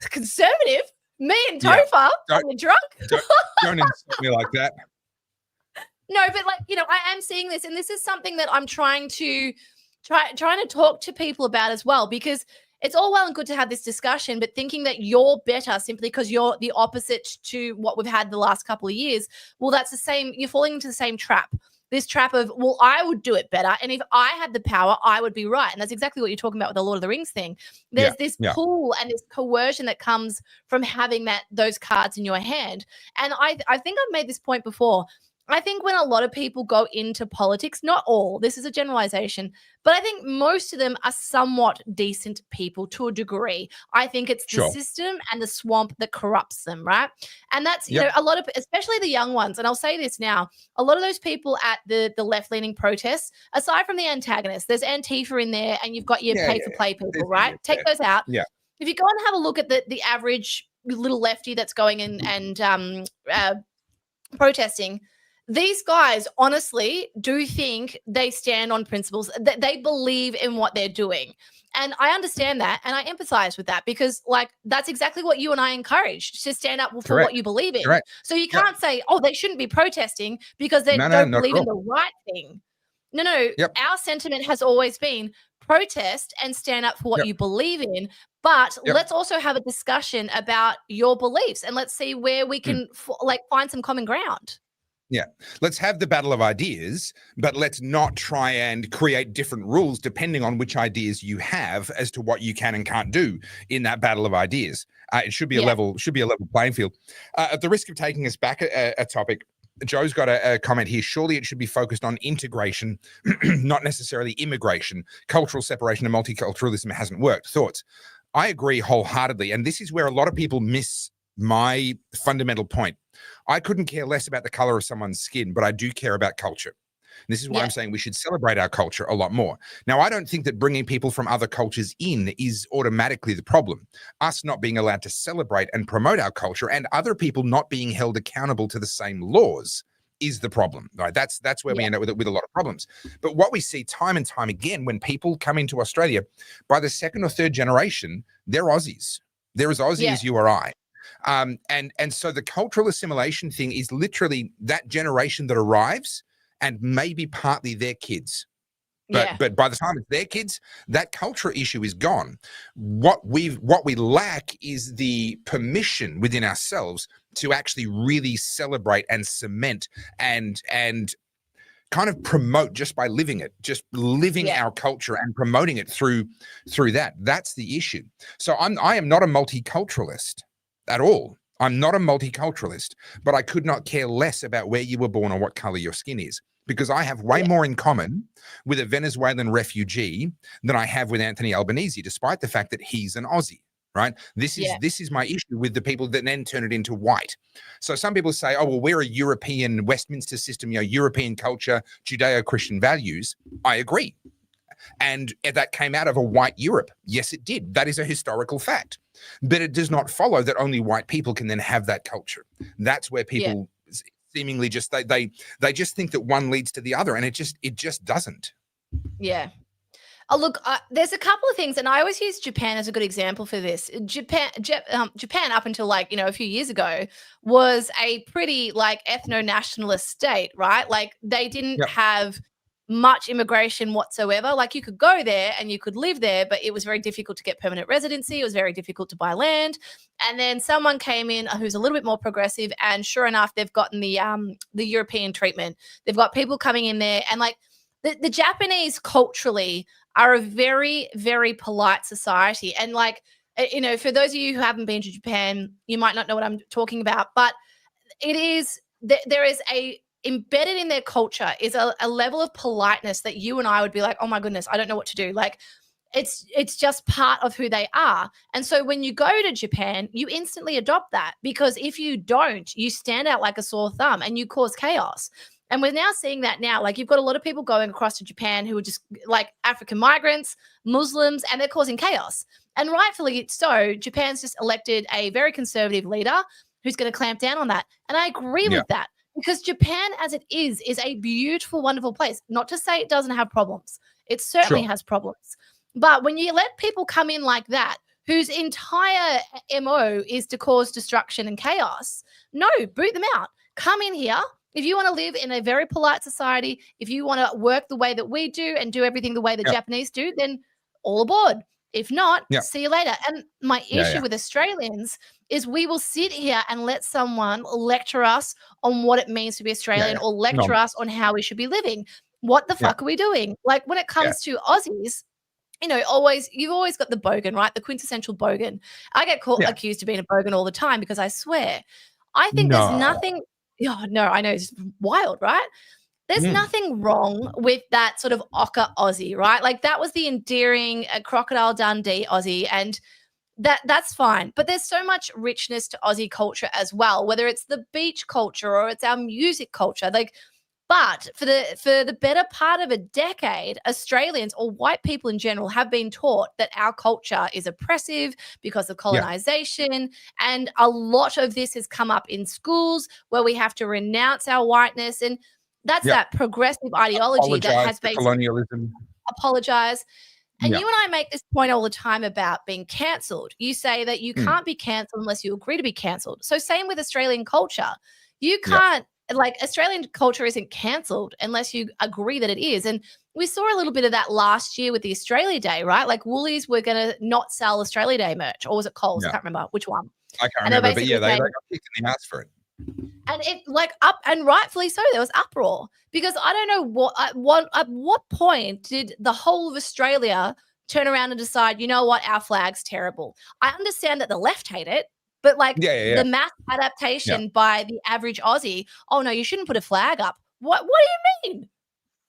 Conservative? Me and Topher? Are you drunk? Don't insult me like that. No, but like, I am seeing this, and this is something that I'm trying to talk to people about as well, because it's all well and good to have this discussion, but thinking that you're better simply because you're the opposite to what we've had the last couple of years, well, that's the same. You're falling into the same trap. This trap of, well, I would do it better. And if I had the power, I would be right. And that's exactly what you're talking about with the Lord of the Rings thing. There's this pull and this coercion that comes from having those cards in your hand. And I think I've made this point before. I think when a lot of people go into politics, not all, this is a generalization, but I think most of them are somewhat decent people to a degree. I think it's the system and the swamp that corrupts them, right? And that's, a lot of, especially the young ones, and I'll say this now, a lot of those people at the left-leaning protests, aside from the antagonists, there's Antifa in there and you've got your pay-for-play people, right? Take those out. Yeah. If you go and have a look at the average little lefty that's going in and protesting, these guys honestly do think they stand on principles, that they believe in what they're doing. And I understand that. And I empathize with that because that's exactly what you and I encourage, to stand up for what you believe in. Correct. So you can't say, oh, they shouldn't be protesting because they don't believe in the right thing. No. Our sentiment has always been protest and stand up for what you believe in. But let's also have a discussion about your beliefs and let's see where we can find some common ground. Yeah, let's have the battle of ideas, but let's not try and create different rules depending on which ideas you have as to what you can and can't do in that battle of ideas. It should be a level playing field. At the risk of taking us back a topic, Joe's got a comment here. Surely it should be focused on integration, not necessarily immigration. Cultural separation and multiculturalism hasn't worked. Thoughts? I agree wholeheartedly, and this is where a lot of people miss my fundamental point. I couldn't care less about the color of someone's skin, but I do care about culture. And this is why I'm saying we should celebrate our culture a lot more. Now, I don't think that bringing people from other cultures in is automatically the problem. Us not being allowed to celebrate and promote our culture and other people not being held accountable to the same laws is the problem, right? That's where we end up with a lot of problems. But what we see time and time again, when people come into Australia, by the second or third generation, they're Aussies. They're as Aussie as you or I. And so the cultural assimilation thing is literally that generation that arrives and maybe partly their kids. But by the time it's their kids, that culture issue is gone. What we lack is the permission within ourselves to actually really celebrate and cement and kind of promote just by living it, just living our culture and promoting it through that. That's the issue. So I am not a multiculturalist at all. I'm not a multiculturalist, but I could not care less about where you were born or what color your skin is, because I have way more in common with a Venezuelan refugee than I have with Anthony Albanese, despite the fact that he's an Aussie. Right. This is my issue with the people that then turn it into white. So some people say, oh, well, we're a European Westminster system, European culture, Judeo-Christian values. I agree. And that came out of a white Europe. Yes, it did. That is a historical fact. But it does not follow that only white people can then have that culture. That's where people seemingly just they just think that one leads to the other, and it just doesn't. Yeah. Oh, look, there's a couple of things, and I always use Japan as a good example for this. Japan up until like, a few years ago was a pretty like ethno-nationalist state, right? Like they didn't have much immigration whatsoever. Like you could go there and you could live there, but it was very difficult to get permanent residency. It was very difficult to buy land. And then someone came in who's a little bit more progressive, and sure enough, they've gotten the European treatment. They've got people coming in there, and like the Japanese culturally are a very, very polite society. And like, for those of you who haven't been to Japan, you might not know what I'm talking about, but it is, there is embedded in their culture is a level of politeness that you and I would be like, oh my goodness, I don't know what to do. Like it's just part of who they are. And so when you go to Japan, you instantly adopt that, because if you don't, you stand out like a sore thumb and you cause chaos. And we're now seeing that now. Like you've got a lot of people going across to Japan who are just like African migrants, Muslims, and they're causing chaos. And rightfully so. Japan's just elected a very conservative leader who's going to clamp down on that. And I agree with that, because Japan as it is a beautiful, wonderful place. Not to say it doesn't have problems. It certainly has problems. But when you let people come in like that, whose entire MO is to cause destruction and chaos, no, boot them out. Come in here. If you want to live in a very polite society, if you want to work the way that we do and do everything the way the Japanese do, then all aboard. If not, see you later. And my issue with Australians is we will sit here and let someone lecture us on what it means to be Australian or lecture us on how we should be living. What the fuck are we doing? Like when it comes to Aussies, you've always got the bogan, right? The quintessential bogan. I get accused of being a bogan all the time because I swear. I think there's nothing. Oh, no, I know, it's wild, right? There's nothing wrong with that sort of ochre Aussie, right? Like that was the endearing Crocodile Dundee Aussie, and that's fine. But there's so much richness to Aussie culture as well, whether it's the beach culture or it's our music culture. Like, but for the better part of a decade, Australians or white people in general have been taught that our culture is oppressive because of colonization. And a lot of this has come up in schools where we have to renounce our whiteness. And that's that progressive ideology that has been colonialism. Apologize. And you and I make this point all the time about being cancelled. You say that you can't be cancelled unless you agree to be cancelled. So same with Australian culture. You can't, like Australian culture isn't cancelled unless you agree that it is. And we saw a little bit of that last year with the Australia Day, right? Like Woolies were going to not sell Australia Day merch, or was it Coles? I can't remember which one. I can't remember, but they got kicked in the ass for it. And it and rightfully so, there was uproar, because I don't know at what point did the whole of Australia turn around and decide, you know what, our flag's terrible. I understand that the left hate it, but like the mass adaptation by the average Aussie, oh no, you shouldn't put a flag up. What do you mean?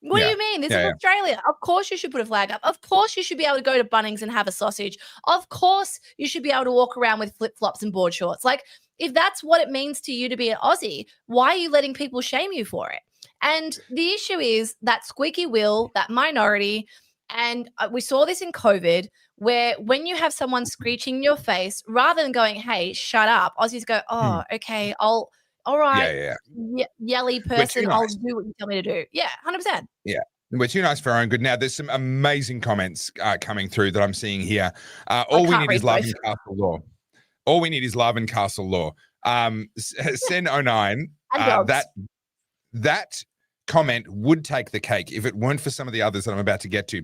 What do you mean? This is Australia. Of course you should put a flag up. Of course you should be able to go to Bunnings and have a sausage. Of course you should be able to walk around with flip-flops and board shorts. Like, if that's what it means to you to be an Aussie, why are you letting people shame you for it? And the issue is that squeaky wheel, that minority, and we saw this in COVID, where when you have someone screeching in your face, rather than going, hey, shut up, Aussies go, oh, okay, all right, yelly person, I'll do what you tell me to do. Yeah, 100%. Yeah. We're too nice for our own good. Now, there's some amazing comments coming through that I'm seeing here. All we need is love and castle law. All we need is love and castle law. Sen09, And dogs. that comment would take the cake if it weren't for some of the others that I'm about to get to.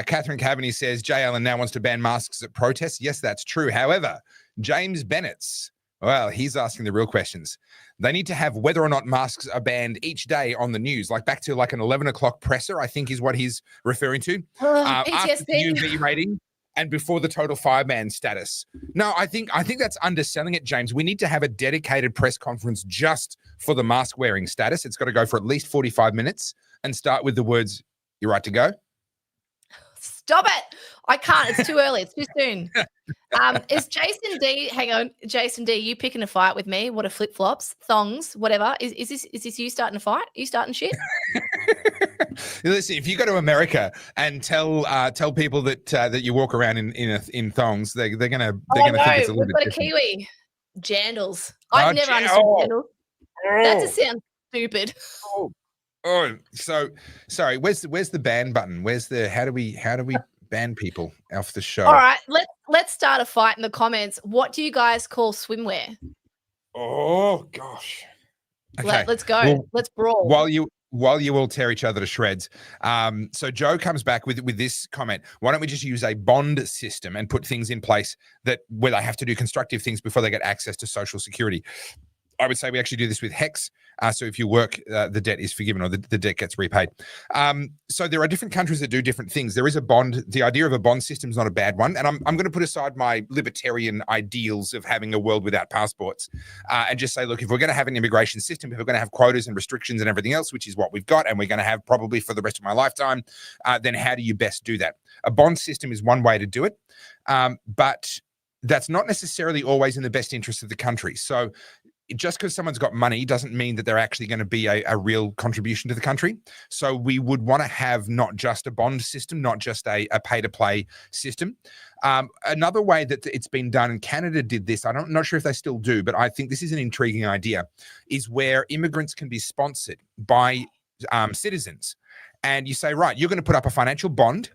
Catherine Cavaney says, Jay Allen now wants to ban masks at protests. Yes, that's true. However, James Bennett's, well, he's asking the real questions. They need to have whether or not masks are banned each day on the news, like back to like an 11 o'clock presser, I think is what he's referring to. After the UV rating and before the total fireman status. No, I think that's underselling it, James. We need to have a dedicated press conference just for the mask wearing status. It's got to go for at least 45 minutes and start with the words, "You right to go?" Stop it. I can't. It's too early. It's too soon. Is Jason D, hang on, Jason D, you picking a fight with me? What are flip-flops, thongs, whatever? Is this you starting a fight? Are you starting shit? Listen, if you go to America and tell people that you walk around in thongs, they're gonna think it's a little bit different. We've got a Kiwi. Jandals. I've never understood jandals. That just sounds stupid. So sorry. Where's the ban button? How do we ban people off the show? All right, let's start a fight in the comments. What do you guys call swimwear? Oh gosh. Okay. Let's go. Well, let's brawl. While you all tear each other to shreds. So Joe comes back with this comment. Why don't we just use a bond system and put things in place where they have to do constructive things before they get access to Social Security? I would say we actually do this with HEX. So if you work, the debt is forgiven or the debt gets repaid. So there are different countries that do different things. There is a bond. The idea of a bond system is not a bad one. And I'm going to put aside my libertarian ideals of having a world without passports and just say, look, if we're going to have an immigration system, if we're going to have quotas and restrictions and everything else, which is what we've got and we're going to have probably for the rest of my lifetime, then how do you best do that? A bond system is one way to do it. But that's not necessarily always in the best interest of the country. So just because someone's got money doesn't mean that they're actually going to be a real contribution to the country. So we would want to have not just a bond system, not just a pay-to-play system. Another way that it's been done, and Canada did this, I'm not sure if they still do, but I think this is an intriguing idea, is where immigrants can be sponsored by citizens. And you say, right, you're going to put up a financial bond,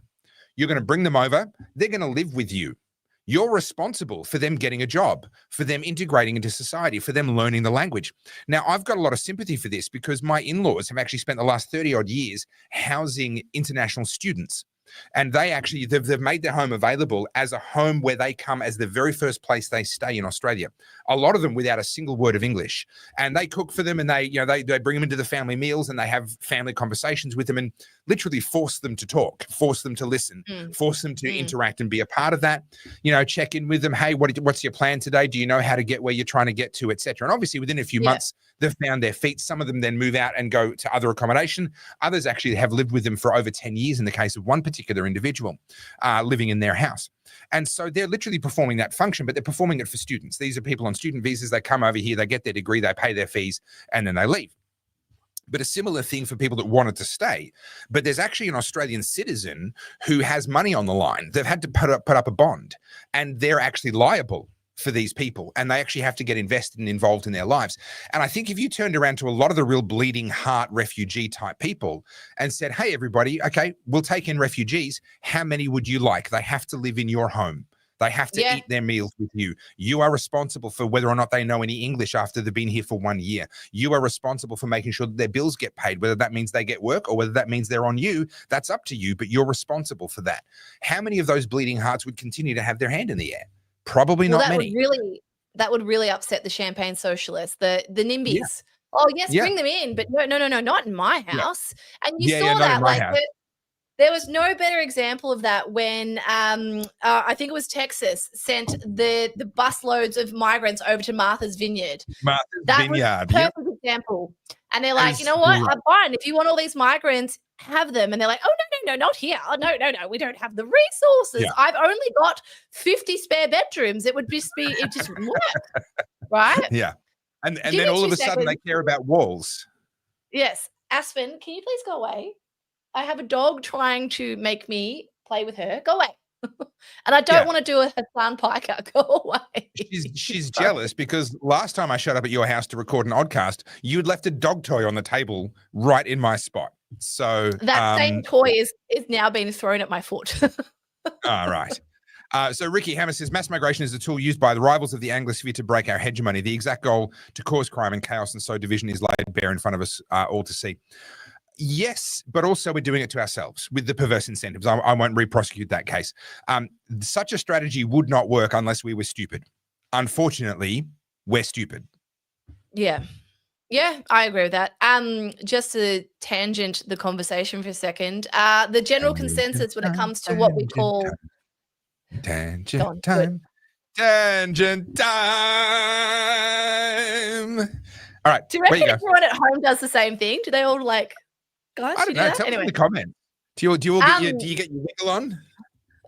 you're going to bring them over, they're going to live with you. You're responsible for them getting a job, for them integrating into society, for them learning the language. Now, I've got a lot of sympathy for this because my in-laws have actually spent the last 30 odd years housing international students. And they've made their home available as a home where they come as the very first place they stay in Australia. A lot of them without a single word of English. And they cook for them and they bring them into the family meals and they have family conversations with them and literally force them to talk, force them to listen, force them to interact and be a part of that. Check in with them. Hey, what's your plan today? Do you know how to get where you're trying to get to, etc. And obviously within a few months, they've found their feet. Some of them then move out and go to other accommodation. Others actually have lived with them for over 10 years in the case of one particular individual living in their house. And so they're literally performing that function, but they're performing it for students. These are people on student visas. They come over here, they get their degree, they pay their fees, and then they leave. But a similar thing for people that wanted to stay. But there's actually an Australian citizen who has money on the line. They've had to put up a bond, and they're actually liable for these people, and they actually have to get invested and involved in their lives. And I think if you turned around to a lot of the real bleeding heart refugee type people and said, hey, everybody, okay, we'll take in refugees. How many would you like? They have to live in your home. They have to eat their meals with you. You are responsible for whether or not they know any English after they've been here for 1 year. You are responsible for making sure that their bills get paid, whether that means they get work or whether that means they're on you. That's up to you, but you're responsible for that. How many of those bleeding hearts would continue to have their hand in the air? Probably not many. That would really upset the champagne socialists, the NIMBYs. Yeah. Oh, yes, bring them in, but no, not in my house. Yeah. And you saw that, there was no better example of that when I think it was Texas sent the busloads of migrants over to Martha's Vineyard. Martha's Vineyard, was a perfect example. And they're like, you know what? I'm fine. If you want all these migrants, have them. And they're like, oh, no, not here. Oh, no, we don't have the resources. Yeah. I've only got 50 spare bedrooms. It just wouldn't work. Right? Yeah. And then all of a sudden they care about walls. Yes. Aspen, can you please go away? I have a dog trying to make me play with her. Go away. And I don't want to do a Hassan Piker. Go away. She's jealous because last time I showed up at your house to record an oddcast, you'd left a dog toy on the table right in my spot. So that same toy is now being thrown at my foot. All right. So Ricky Hammer says mass migration is a tool used by the rivals of the Anglosphere to break our hegemony. The exact goal to cause crime and chaos and sow division is laid bare in front of us all to see. Yes, but also we're doing it to ourselves with the perverse incentives. I won't re-prosecute that case. Such a strategy would not work unless we were stupid. Unfortunately, we're stupid. Yeah. Yeah, I agree with that. Just to tangent the conversation for a second, the general consensus when it comes to what we call tangent time. Tangent time. All right. Do you reckon everyone at home does the same thing? Do they all like, guys? I don't know. Tell me in the comments. Do you all get do you get your wiggle on?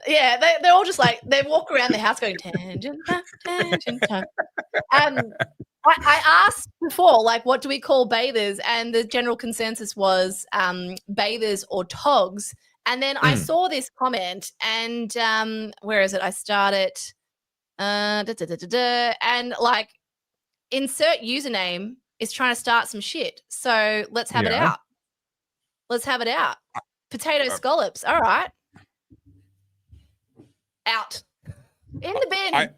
Yeah, they're all just like they walk around the house going tangent time, tangent time. I asked before, like, what do we call bathers? And the general consensus was bathers or togs. And then I saw this comment, and where is it? I started, and like, insert username is trying to start some shit. So let's have it out. Let's have it out. Potato scallops. All right. Out. In the bin.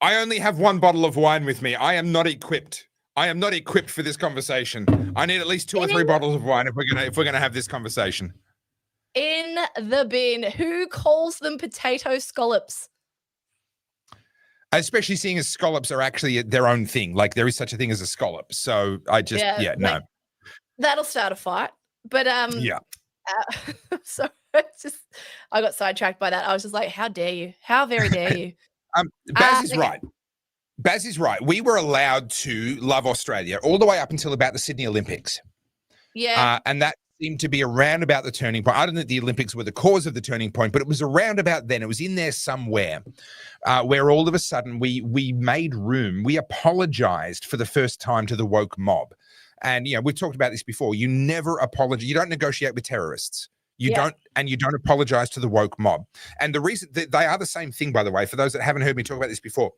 I only have one bottle of wine with me. I am not equipped. I am not equipped for this conversation. I need at least 2 or 3 bottles of wine if we're gonna have this conversation. In the bin. Who calls them potato scallops? Especially seeing as scallops are actually their own thing. Like there is such a thing as a scallop. So I just no. That'll start a fight. But so I got sidetracked by that. I was just like, how dare you? How very dare you? Baz is right. Baz is right. We were allowed to love Australia all the way up until about the Sydney Olympics. Yeah. And that seemed to be around about the turning point. I don't think the Olympics were the cause of the turning point, but it was around about then. It was in there somewhere where all of a sudden we made room. We apologized for the first time to the woke mob. And, you know, we've talked about this before. You never apologize. You don't negotiate with terrorists. You don't apologize to the woke mob. And the reason they are the same thing, by the way, for those that haven't heard me talk about this before,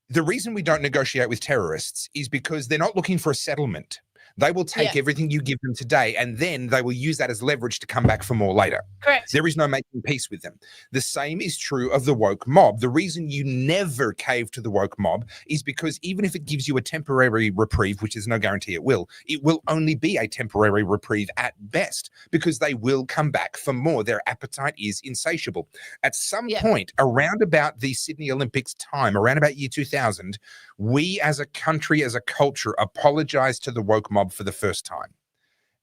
the reason we don't negotiate with terrorists is because they're not looking for a settlement. They will take everything you give them today, and then they will use that as leverage to come back for more later. Correct. There is no making peace with them. The same is true of the woke mob. The reason you never cave to the woke mob is because even if it gives you a temporary reprieve, which is no guarantee it will only be a temporary reprieve at best, because they will come back for more. Their appetite is insatiable. At some point around about the Sydney Olympics time, around about year 2000, we as a country, as a culture, apologized to the woke mob for the first time.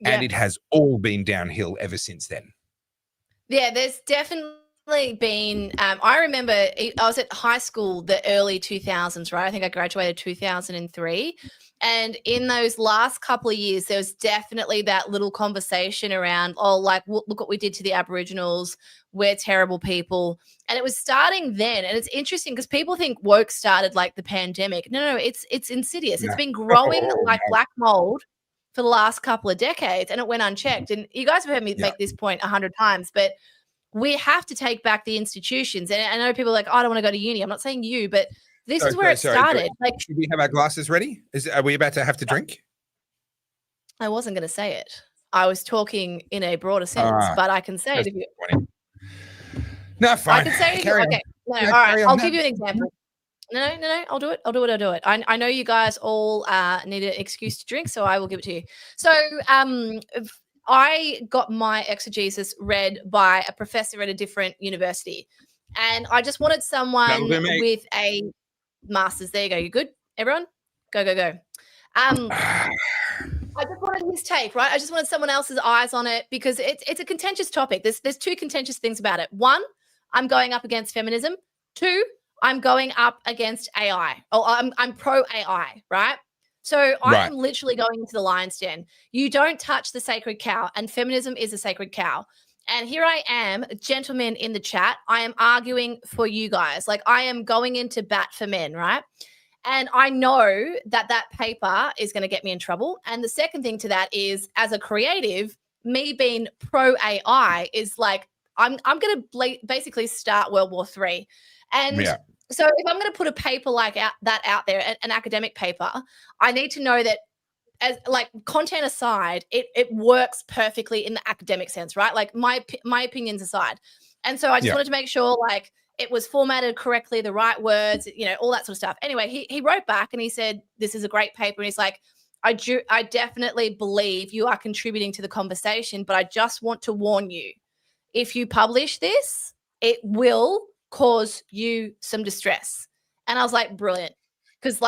And it has all been downhill ever since then. Yeah, there's definitely been, I remember I was at high school, the early 2000s, right? I think I graduated 2003. And in those last couple of years, there was definitely that little conversation around, oh, like, look what we did to the Aboriginals. We're terrible people. And it was starting then. And it's interesting because people think woke started like the pandemic. No, it's insidious. It's been growing like black mold for the last couple of decades, and it went unchecked. And you guys have heard me make this point 100 times, but we have to take back the institutions. And I know people are like, oh, I don't want to go to uni. I'm not saying you, but this is where it started. Like, should we have our glasses ready? Are we about to have to drink? I wasn't going to say it. I was talking in a broader sense, but I can say it if you. No, fine. I can say it if you. Okay. No, all right. I'll give you an example. No. I'll do it. I know you guys all need an excuse to drink, so I will give it to you. So I got my exegesis read by a professor at a different university, and I just wanted someone with a master's. There you go. You good? Everyone? Go. I just wanted his take, right? I just wanted someone else's eyes on it because it's a contentious topic. There's 2 contentious things about it. 1, I'm going up against feminism. 2, I'm going up against AI. Oh, I'm pro AI, right? So I'm literally going into the lion's den. You don't touch the sacred cow, and feminism is a sacred cow. And here I am, gentlemen in the chat. I am arguing for you guys. Like, I am going into bat for men, right? And I know that paper is going to get me in trouble. And the second thing to that is, as a creative, me being pro AI is like, I'm going to basically start World War III. And so if I'm going to put a paper like that out there, an academic paper, I need to know that, as like content aside, it works perfectly in the academic sense, right? Like my opinions aside. And so I just wanted to make sure, like, it was formatted correctly, the right words, all that sort of stuff. Anyway, he wrote back and he said, this is a great paper. And he's like, I definitely believe you are contributing to the conversation, but I just want to warn you, if you publish this, it will cause you some distress. And I was like, brilliant. Because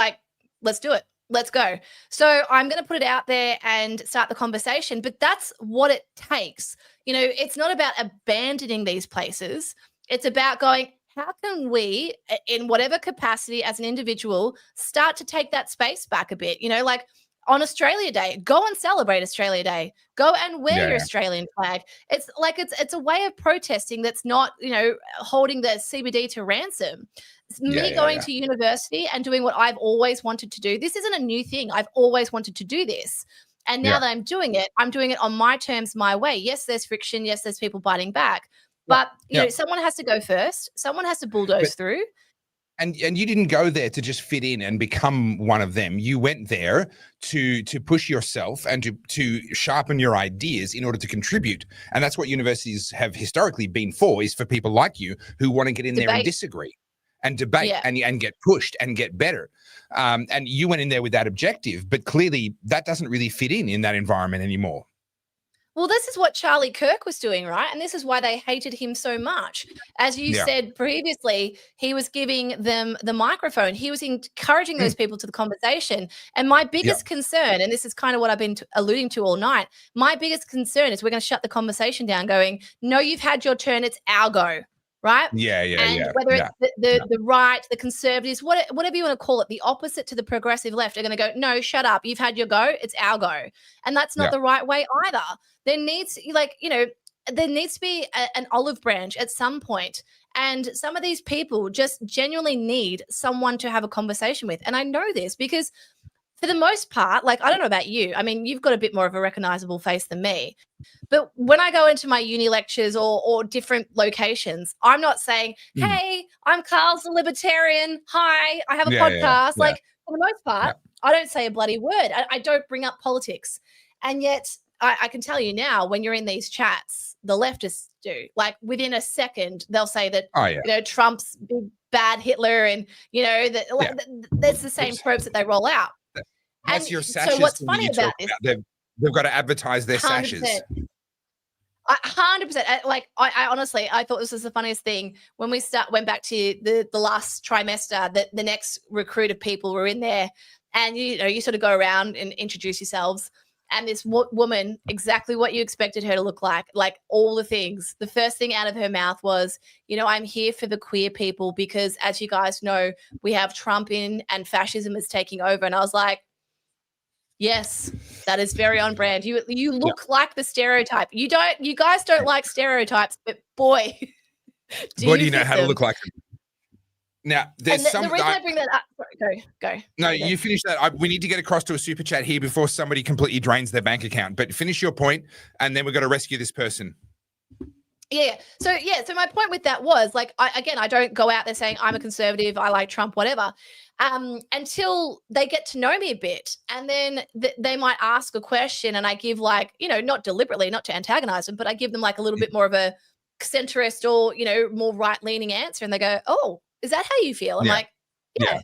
let's do it. Let's go. So I'm going to put it out there and start the conversation, but that's what it takes. It's not about abandoning these places. It's about going, how can we, in whatever capacity as an individual, start to take that space back a bit? On Australia Day, go and celebrate Australia Day. Go and wear your Australian flag. It's it's a way of protesting that's not, holding the CBD to ransom. Me going to university and doing what I've always wanted to do. This isn't a new thing. I've always wanted to do this. And now that I'm doing it on my terms, my way. Yes, there's friction. Yes, there's people biting back. But, someone has to go first. Someone has to bulldoze through. And you didn't go there to just fit in and become one of them. You went there to push yourself and to sharpen your ideas in order to contribute. And that's what universities have historically been for, is for people like you who want to get in there and disagree and debate and get pushed and get better. And you went in there with that objective, but clearly that doesn't really fit in that environment anymore. Well, this is what Charlie Kirk was doing, right? And this is why they hated him so much. As you said previously, he was giving them the microphone. He was encouraging those people to the conversation. And my biggest concern, and this is kind of what I've been alluding to all night, my biggest concern is we're going to shut the conversation down going, no, you've had your turn. It's our go. Right? And whether it's the right, the conservatives, whatever you want to call it, the opposite to the progressive left are going to go, no, shut up. You've had your go. It's our go. And that's not the right way either. There needs to be an olive branch at some point. And some of these people just genuinely need someone to have a conversation with. And I know this because for the most part, I don't know about you. I mean, you've got a bit more of a recognizable face than me. But when I go into my uni lectures or different locations, I'm not saying, hey, I'm Carl's the libertarian. Hi, I have a podcast. For the most part, I don't say a bloody word. I don't bring up politics. And yet I can tell you now, when you're in these chats, the leftists do. Within a second, they'll say that, Trump's big bad Hitler and, that's the same tropes that they roll out. That's your sashes. So what's funny about this? They've got to advertise their 100%. Sashes. 100%. I honestly, I thought this was the funniest thing when we went back to the last trimester. That the next recruit of people were in there, and you sort of go around and introduce yourselves. And this woman, exactly what you expected her to look like all the things. The first thing out of her mouth was, I'm here for the queer people because, as you guys know, we have Trump in and fascism is taking over. And I was like, yes, that is very on brand. You look like the stereotype. You guys don't like stereotypes, but boy, do you know how to look like them. Now, there's the reason I bring that up. Sorry, go. No, you finish that. We need to get across to a super chat here before somebody completely drains their bank account. But finish your point, and then we've got to rescue this person. Yeah. So my point with that was I don't go out there saying I'm a conservative, I like Trump, whatever. Until they get to know me a bit, and then they might ask a question, and I give not deliberately, not to antagonize them, but I give them a little bit more of a centrist or more right-leaning answer, and they go, "Oh, is that how you feel?" I'm like, "Yeah."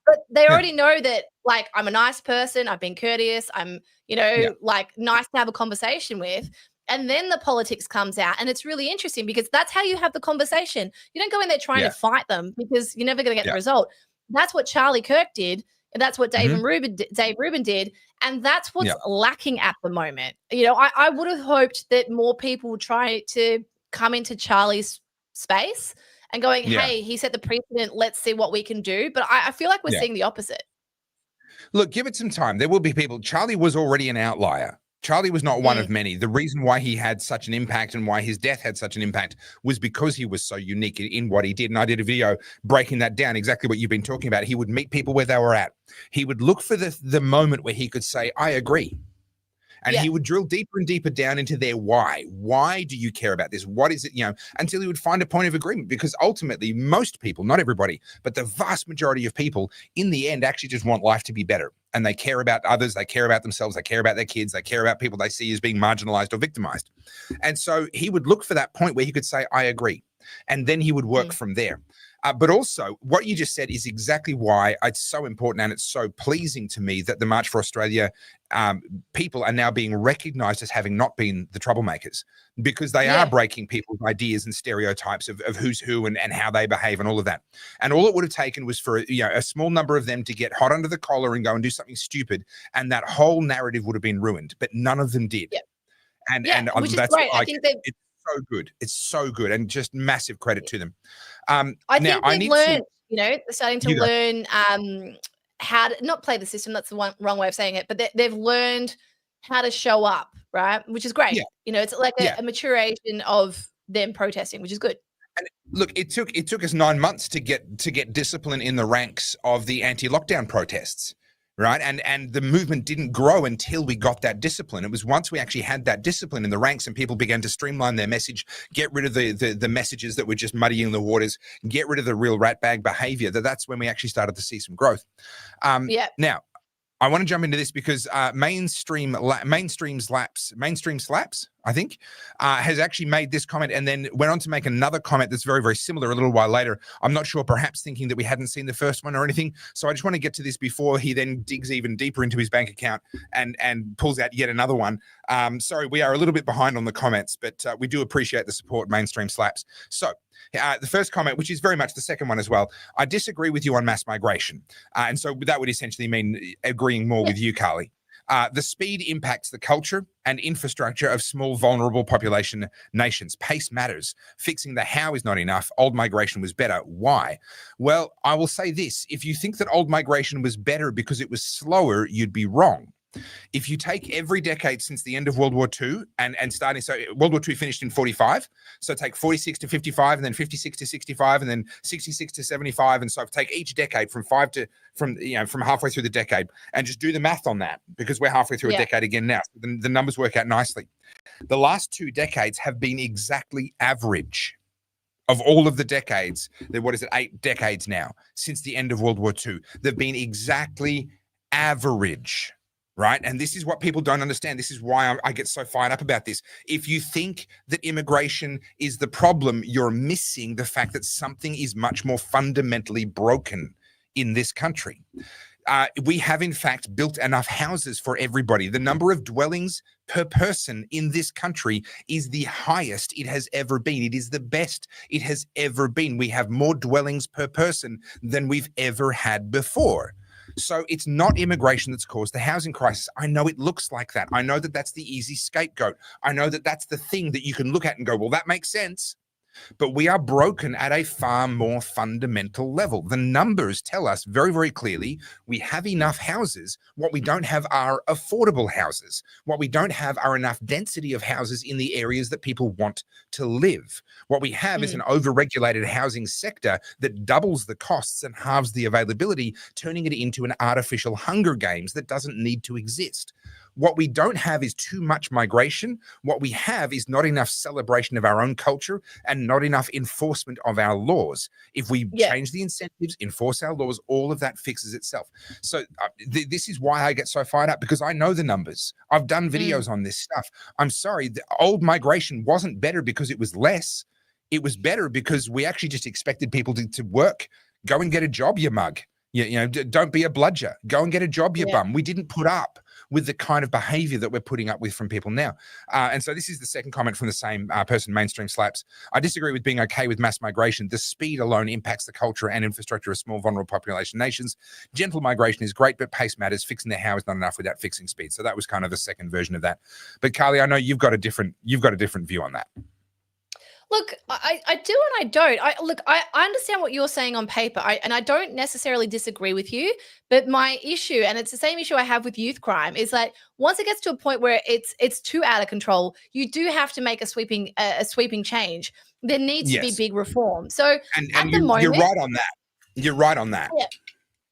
But they already know that I'm a nice person, I've been courteous, I'm nice to have a conversation with. And then the politics comes out, and it's really interesting because that's how you have the conversation. You don't go in there trying to fight them because you're never going to get the result. That's what Charlie Kirk did, and that's what Dave Rubin did, and that's what's lacking at the moment. I would have hoped that more people would try to come into Charlie's space and going, hey, he set the precedent, let's see what we can do. But I feel like we're seeing the opposite. Look, give it some time. There will be people. Charlie was already an outlier. Charlie was not one of many. The reason why he had such an impact and why his death had such an impact was because he was so unique in what he did. And I did a video breaking that down, exactly what you've been talking about. He would meet people where they were at. He would look for the moment where he could say, I agree. And he would drill deeper and deeper down into their why. Why do you care about this? What is it, until he would find a point of agreement? Because ultimately, most people, not everybody, but the vast majority of people in the end actually just want life to be better. And they care about others. They care about themselves. They care about their kids. They care about people they see as being marginalized or victimized. And so he would look for that point where he could say, I agree. and then he would work from there. But also, what you just said is exactly why it's so important, and it's so pleasing to me that the March for Australia people are now being recognised as having not been the troublemakers, because they are breaking people's ideas and stereotypes of who's who and how they behave and all of that. And all it would have taken was for a small number of them to get hot under the collar and go and do something stupid, and that whole narrative would have been ruined. But none of them did. And which is that's great. what I think that it's so good. It's so good, and just massive credit to them. I now think I they've need learned, to. they're starting to You go. learn how to not play the system. That's the wrong way of saying it, but they've learned how to show up, right? Which is great. Yeah, It's like yeah. a maturation of them protesting, which is good. And look, it took us 9 months to get discipline in the ranks of the anti-lockdown protests, right? And the movement didn't grow until we got that discipline. It was once we actually had that discipline in the ranks and people began to streamline their message, get rid of the messages that were just muddying the waters, get rid of the real ratbag behavior, that's when we actually started to see some growth. Now, I want to jump into this because Mainstream Slaps, I think, has actually made this comment and then went on to make another comment that's very, very similar a little while later. I'm not sure, perhaps thinking that we hadn't seen the first one or anything. So I just want to get to this before he then digs even deeper into his bank account and pulls out yet another one. Sorry, we are a little bit behind on the comments, but we do appreciate the support, Mainstream Slaps. So the first comment, which is very much the second one as well, I disagree with you on mass migration. And so that would essentially mean agreeing more with you, Carly. The speed impacts the culture and infrastructure of small, vulnerable population nations. Pace matters. Fixing the how is not enough. Old migration was better. Why? Well, I will say this. If you think that old migration was better because it was slower, you'd be wrong. If you take every decade since the end of World War II and starting, so World War II finished in 45, so take 46 to 55 and then 56 to 65 and then 66 to 75, and so take each decade from halfway through the decade and just do the math on that, because we're halfway through a decade again now. So the numbers work out nicely. The last 2 decades have been exactly average. Of all of the decades, 8 decades now since the end of World War II, they've been exactly average. Right. And this is what people don't understand. This is why I get so fired up about this. If you think that immigration is the problem, you're missing the fact that something is much more fundamentally broken in this country. We have, in fact, built enough houses for everybody. The number of dwellings per person in this country is the highest it has ever been. It is the best it has ever been. We have more dwellings per person than we've ever had before. So it's not immigration that's caused the housing crisis. I know it looks like that. I know that that's the easy scapegoat. I know that that's the thing that you can look at and go, well, that makes sense. But we are broken at a far more fundamental level. The numbers tell us very, very clearly we have enough houses. What we don't have are affordable houses. What we don't have are enough density of houses in the areas that people want to live. What we have is an overregulated housing sector that doubles the costs and halves the availability, turning it into an artificial Hunger Games that doesn't need to exist. What we don't have is too much migration. What we have is not enough celebration of our own culture and not enough enforcement of our laws. If we change the incentives, enforce our laws, all of that fixes itself. So this is why I get so fired up, because I know the numbers. I've done videos on this stuff. I'm sorry, the old migration wasn't better because it was less. It was better because we actually just expected people to work. Go and get a job, you mug. Don't be a bludger. Go and get a job, you bum. We didn't put up with the kind of behavior that we're putting up with from people now. And so this is the second comment from the same person, Mainstream Slaps. I disagree with being okay with mass migration. The speed alone impacts the culture and infrastructure of small, vulnerable population nations. Gentle migration is great, but pace matters. Fixing the how is not enough without fixing speed. So that was kind of the second version of that. But Carly, I know you've got a different view on that. Look, I do and I don't. I understand what you're saying on paper, and I don't necessarily disagree with you. But my issue, and it's the same issue I have with youth crime, is that once it gets to a point where it's too out of control, you do have to make a sweeping change. There needs to be big reform. So at the moment, you're right on that. You're right on that. Yeah.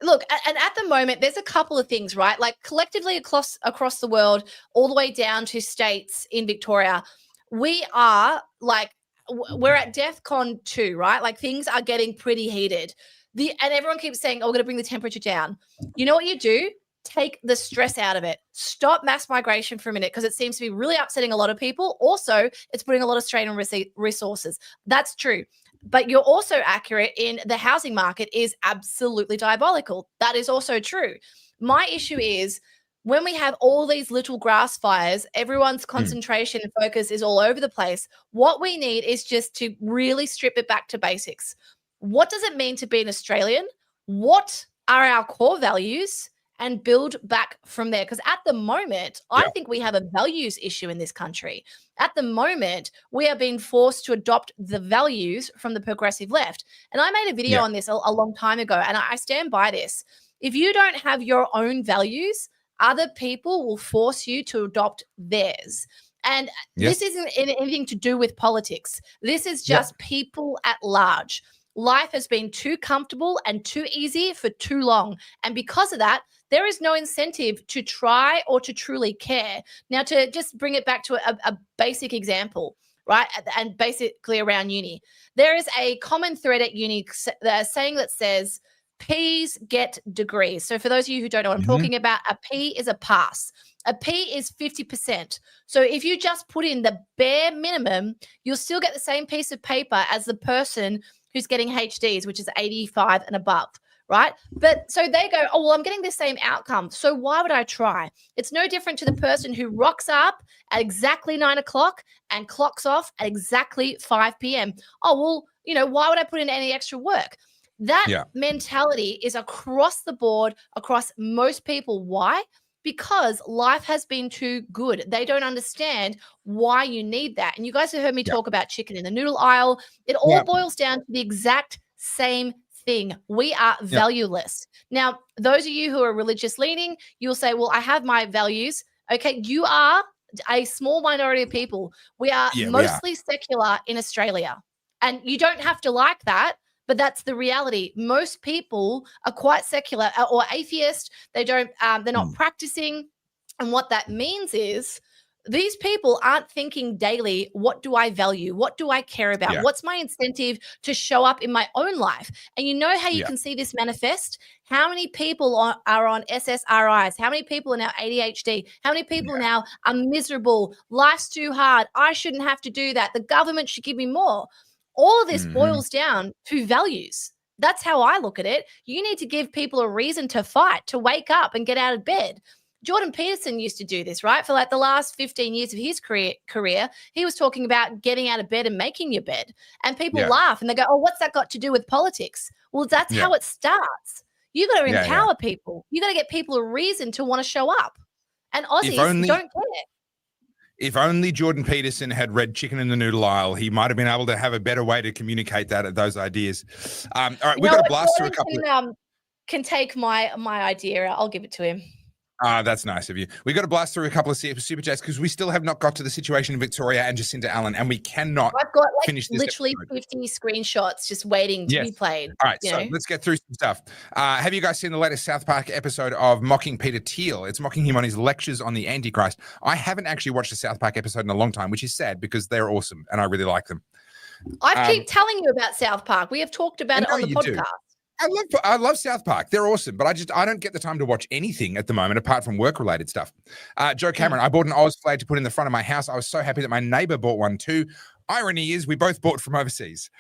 Look, and at the moment, there's a couple of things, right? Like collectively across the world, all the way down to states in Victoria, we are like, we're at DEFCON 2, right? Like things are getting pretty heated. And everyone keeps saying, oh, we're going to bring the temperature down. You know what you do? take the stress out of it. Stop mass migration for a minute because it seems to be really upsetting a lot of people. Also, it's putting a lot of strain on resources. That's true. But you're also accurate in the housing market is absolutely diabolical. That is also true. My issue is when we have all these little grass fires, everyone's concentration and focus is all over the place. What we need is just to really strip it back to basics. What does it mean to be an Australian? What are our core values? And build back from there. Because at the moment, I think we have a values issue in this country. At the moment, we are being forced to adopt the values from the progressive left. And I made a video on this a long time ago, and I stand by this. If you don't have your own values, other people will force you to adopt theirs. And this isn't anything to do with politics. This is just people at large. Life has been too comfortable and too easy for too long. And because of that, there is no incentive to try or to truly care. Now, to just bring it back to a basic example, right? And basically around uni, there is a common thread at uni saying that says, P's get degrees. So for those of you who don't know what I'm talking about, a P is a pass. A P is 50%. So if you just put in the bare minimum, you'll still get the same piece of paper as the person who's getting HDs, which is 85 and above, right? But so they go, oh, well, I'm getting the same outcome. So why would I try? It's no different to the person who rocks up at exactly 9 o'clock and clocks off at exactly 5 p.m. Oh, well, you know, why would I put in any extra work? That mentality is across the board, across most people. Why? Because life has been too good. They don't understand why you need that. And you guys have heard me talk about chicken in the noodle aisle. It all boils down to the exact same thing. We are valueless. Now, those of you who are religious leaning, you'll say, well, I have my values. Okay, you are a small minority of people. We are mostly secular in Australia. And you don't have to like that. But that's the reality. Most people are quite secular or atheist. They don't, they're not practicing. And what that means is these people aren't thinking daily, what do I value? What do I care about? What's my incentive to show up in my own life? And you know how you can see this manifest? How many people are on SSRIs? How many people are now ADHD? How many people now are miserable? Life's too hard. I shouldn't have to do that. The government should give me more. All of this boils down to values. That's how I look at it. You need to give people a reason to fight, to wake up and get out of bed. Jordan Peterson used to do this, right? For like the last 15 years of his career, he was talking about getting out of bed and making your bed. And people laugh and they go, oh, what's that got to do with politics? Well, that's how it starts. You got to empower people. You got to get people a reason to want to show up. And Aussies don't get it. If only Jordan Peterson had read Chicken in the Noodle Aisle, he might have been able to have a better way to communicate those ideas. All right, we've got to blast through a couple. Can take my idea. I'll give it to him. That's nice of you. We've got to blast through a couple of super chats because we still have not got to the situation in Victoria and Jacinta Allen, and we cannot finish this literally episode. 50 screenshots just waiting to be played. All right, so let's get through some stuff. Have you guys seen the latest South Park episode of Mocking Peter Thiel? It's mocking him on his lectures on the Antichrist. I haven't actually watched a South Park episode in a long time, which is sad because they're awesome and I really like them. I keep telling you about South Park. We have talked about it on the podcast. I love South Park. They're awesome, but I don't get the time to watch anything at the moment apart from work-related stuff. Joe Cameron, I bought an Oz flag to put in the front of my house. I was so happy that my neighbor bought one too. Irony is we both bought from overseas.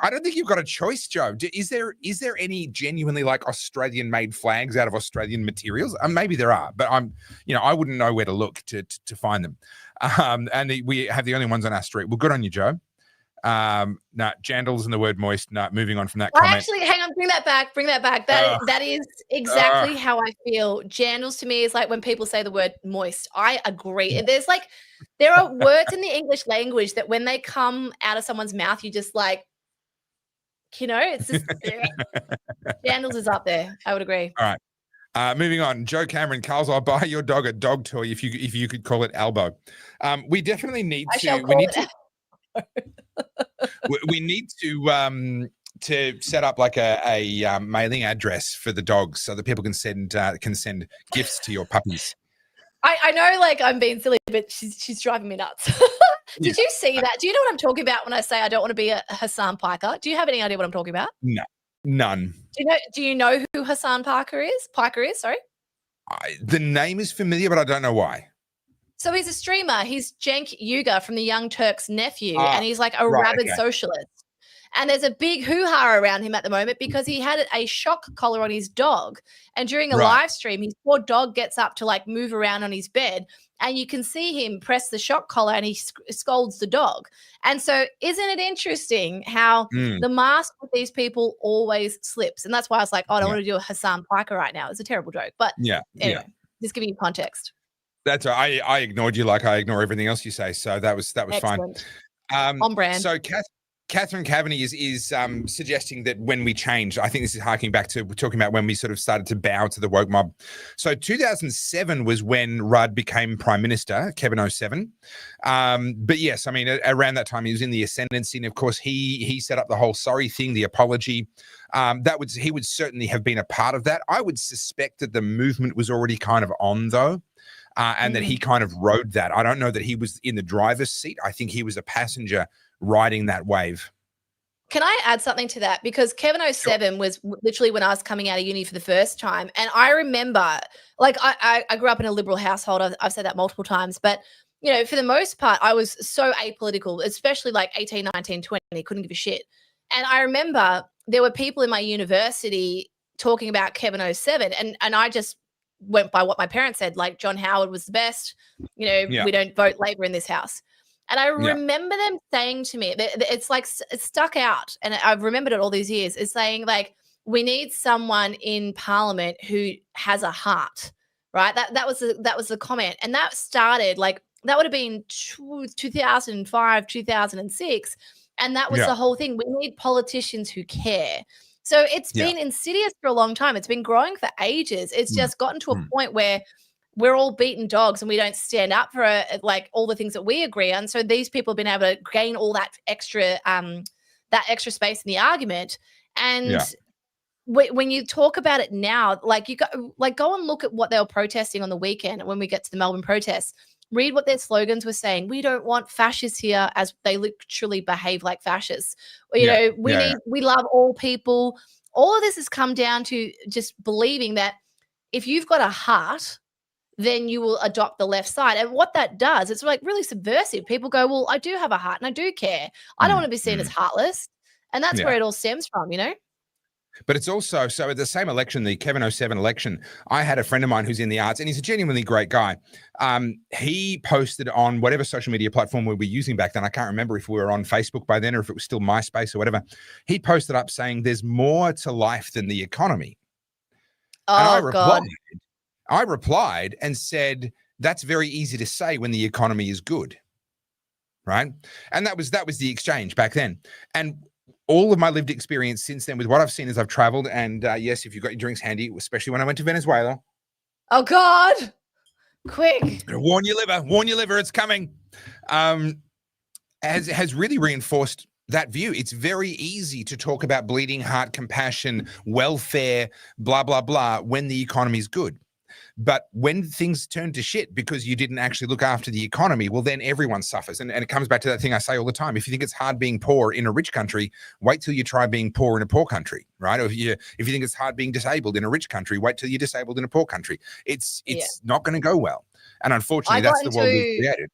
I don't think you've got a choice, Joe. Is there any genuinely like Australian-made flags out of Australian materials? Maybe there are, but I wouldn't know where to look to find them. And we have the only ones on our street. Well, good on you, Joe. Jandals and the word moist. Moving on from that comment. Actually, hang on, bring that back. That is exactly how I feel. Jandals to me is like when people say the word moist. I agree. There are words in the English language that when they come out of someone's mouth, you just like, it's just Jandals is up there. I would agree. All right. Moving on, Joe Cameron, Carl's, I'll buy your dog a dog toy if you could call it Elbow. We definitely need we need to set up like a mailing address for the dogs so that people can send gifts to your puppies. I know, like I'm being silly, but she's driving me nuts. Did you see that? Do you know what I'm talking about when I say I don't want to be a Hassan Piker? Do you have any idea what I'm talking about? No, none. Do you know who Hassan Piker is? Sorry. The name is familiar, but I don't know why. So he's a streamer. He's Cenk Uygur from the Young Turks' nephew, and he's like a Right, rabid okay. socialist. And there's a big hoo-ha around him at the moment because he had a shock collar on his dog. And during a Right. live stream, his poor dog gets up to like move around on his bed. And you can see him press the shock collar and he scolds the dog. And so isn't it interesting how the mask with these people always slips? And that's why I was like, oh, I don't want to do a Hassan Piker right now. It's a terrible joke. But anyway, just giving you context. That's right. I ignored you like I ignore everything else you say. So that was Excellent. fine. On brand. So Catherine Cavaney is suggesting that when we changed, I think this is harking back to talking about when we sort of started to bow to the woke mob. So 2007 was when Rudd became Prime Minister, Kevin 07. But yes, I mean, around that time he was in the ascendancy. And of course, he set up the whole sorry thing, the apology. He would certainly have been a part of that. I would suspect that the movement was already kind of on, though. And that he kind of rode that. I don't know that he was in the driver's seat. I think he was a passenger riding that wave. Can I add something to that? Because Kevin 07 was literally when I was coming out of uni for the first time. And I remember, like, I grew up in a liberal household. I've said that multiple times. But, you know, for the most part, I was so apolitical, especially like 18, 19, 20, couldn't give a shit. And I remember there were people in my university talking about Kevin 07. And I just went by what my parents said, like John Howard was the best. You know, we don't vote Labor in this house. And I remember them saying to me, it's like it's stuck out, and I've remembered it all these years. It's saying like, we need someone in Parliament who has a heart, right? That was the comment, and that started like that would have been 2005, 2006, and that was the whole thing. We need politicians who care. So it's been insidious for a long time. It's been growing for ages. It's just gotten to a point where we're all beaten dogs and we don't stand up for like all the things that we agree on. So these people have been able to gain all that extra space in the argument. And when you talk about it now, like go and look at what they were protesting on the weekend when we get to the Melbourne protests. Read what their slogans were saying. We don't want fascists here, as they literally behave like fascists. You know, we love all people. All of this has come down to just believing that if you've got a heart, then you will adopt the left side. And what that does, it's like really subversive. People go, well, I do have a heart and I do care. I don't want to be seen as heartless. And that's where it all stems from, you know? But it's also, so at the same election, the Kevin 07 election, I had a friend of mine who's in the arts and he's a genuinely great guy. He posted on whatever social media platform we were using back then. I can't remember if we were on Facebook by then or if it was still MySpace or whatever. He posted up saying there's more to life than the economy. Oh, and I replied and said, that's very easy to say when the economy is good. Right. And that was the exchange back then. And all of my lived experience since then with what I've seen as I've traveled. And yes, if you've got your drinks handy, especially when I went to Venezuela. Oh, God. Quick. Warn your liver, it's coming. Has really reinforced that view. It's very easy to talk about bleeding heart, compassion, welfare, blah, blah, blah, when the economy is good. But when things turn to shit because you didn't actually look after the economy, well, then everyone suffers. And it comes back to that thing I say all the time. If you think it's hard being poor in a rich country, wait till you try being poor in a poor country, right? Or if you think it's hard being disabled in a rich country, wait till you're disabled in a poor country. It's not going to go well. And unfortunately, that's the world we've created.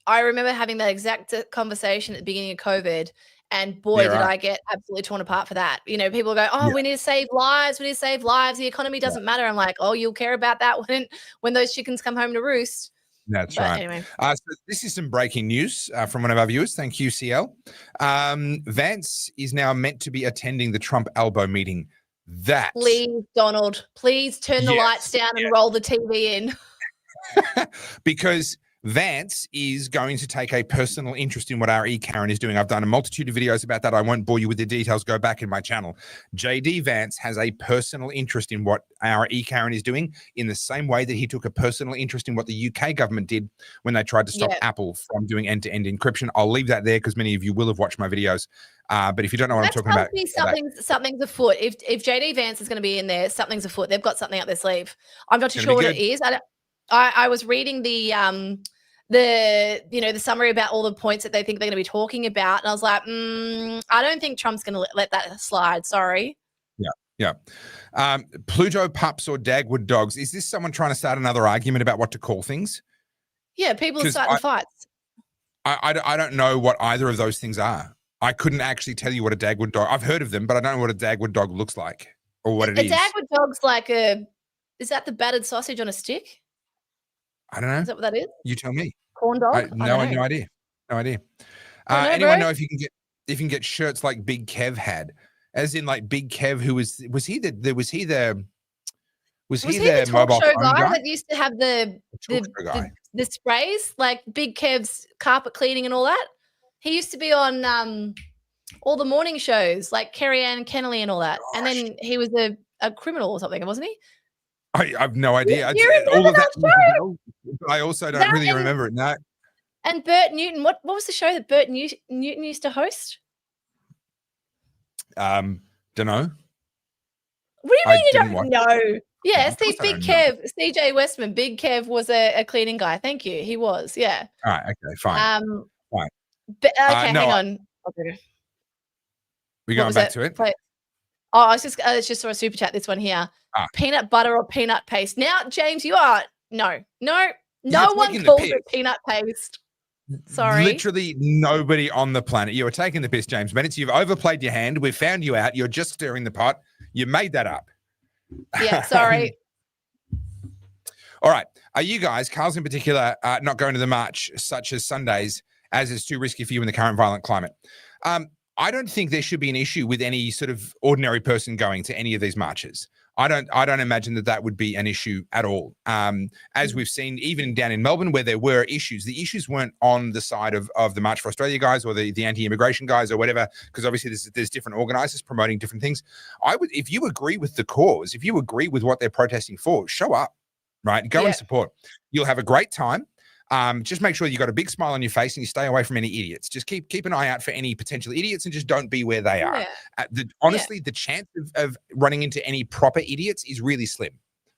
I remember having that exact conversation at the beginning of COVID. And boy, did I get absolutely torn apart for that. You know, people go, oh, we need to save lives. We need to save lives. The economy doesn't matter. I'm like, oh, you'll care about that when those chickens come home to roost. That's right. Anyway. So this is some breaking news from one of our viewers. Thank you, CL. Vance is now meant to be attending the Trump elbow meeting. Please, Donald, please turn the lights down and roll the TV in. Because Vance is going to take a personal interest in what our Karen is doing. I've done a multitude of videos about that. I won't bore you with the details. Go back in my channel. JD Vance has a personal interest in what our Karen is doing in the same way that he took a personal interest in what the UK government did when they tried to stop Apple from doing end-to-end encryption. I'll leave that there because many of you will have watched my videos. But if you don't know what I'm talking about, something's afoot. If JD Vance is going to be in there, something's afoot. They've got something up their sleeve. I'm not too sure what it is. I was reading the summary about all the points that they think they're going to be talking about, and I was like, I don't think Trump's going to let that slide. Sorry. Yeah. Pluto pups or Dagwood dogs. Is this someone trying to start another argument about what to call things? Yeah, people are starting fights. I don't know what either of those things are. I couldn't actually tell you what a Dagwood dog. I've heard of them, but I don't know what a Dagwood dog looks like or what it is. A Dagwood dog's like is that the battered sausage on a stick? I don't know. Is that what that is? You tell me. Corn dog? No idea. No idea. Anyone know if you can get shirts like Big Kev had, as in like Big Kev, who was he the mobile show guy that used to have the sprays, like Big Kev's carpet cleaning and all that? He used to be on all the morning shows like Kerry Ann Kennelly and all that. Gosh. And then he was a criminal or something, wasn't he? I have no idea. You remember all of that show? I also don't really remember it. No. And Bert Newton, what was the show that Bert Newton used to host? Don't know. What do you mean you don't know? Yeah, see, Big Kev, CJ Westman, Big Kev was a cleaning guy. Thank you. He was, yeah. All right, okay, fine. Fine. But, okay, hang on. Okay. We're going back to it? Oh, I just saw a super chat, this one here. Peanut butter or peanut paste. Now, James, you are, no one calls it peanut paste. Sorry. Literally nobody on the planet. You are taking the piss, James Bennett. You've overplayed your hand. We've found you out. You're just stirring the pot. You made that up. Yeah, sorry. All right. Are you guys, Carl's in particular, not going to the march, such as Sundays, as it's too risky for you in the current violent climate? I don't think there should be an issue with any sort of ordinary person going to any of these marches. I don't imagine that would be an issue at all. As we've seen, even down in Melbourne, where there were issues, the issues weren't on the side of the March for Australia guys or the anti-immigration guys or whatever, because obviously there's different organisers promoting different things. If you agree with the cause, if you agree with what they're protesting for, show up, right? Go and support. You'll have a great time. Just make sure you got a big smile on your face and you stay away from any idiots. Just keep an eye out for any potential idiots and just don't be where they are. Honestly, the chance of running into any proper idiots is really slim,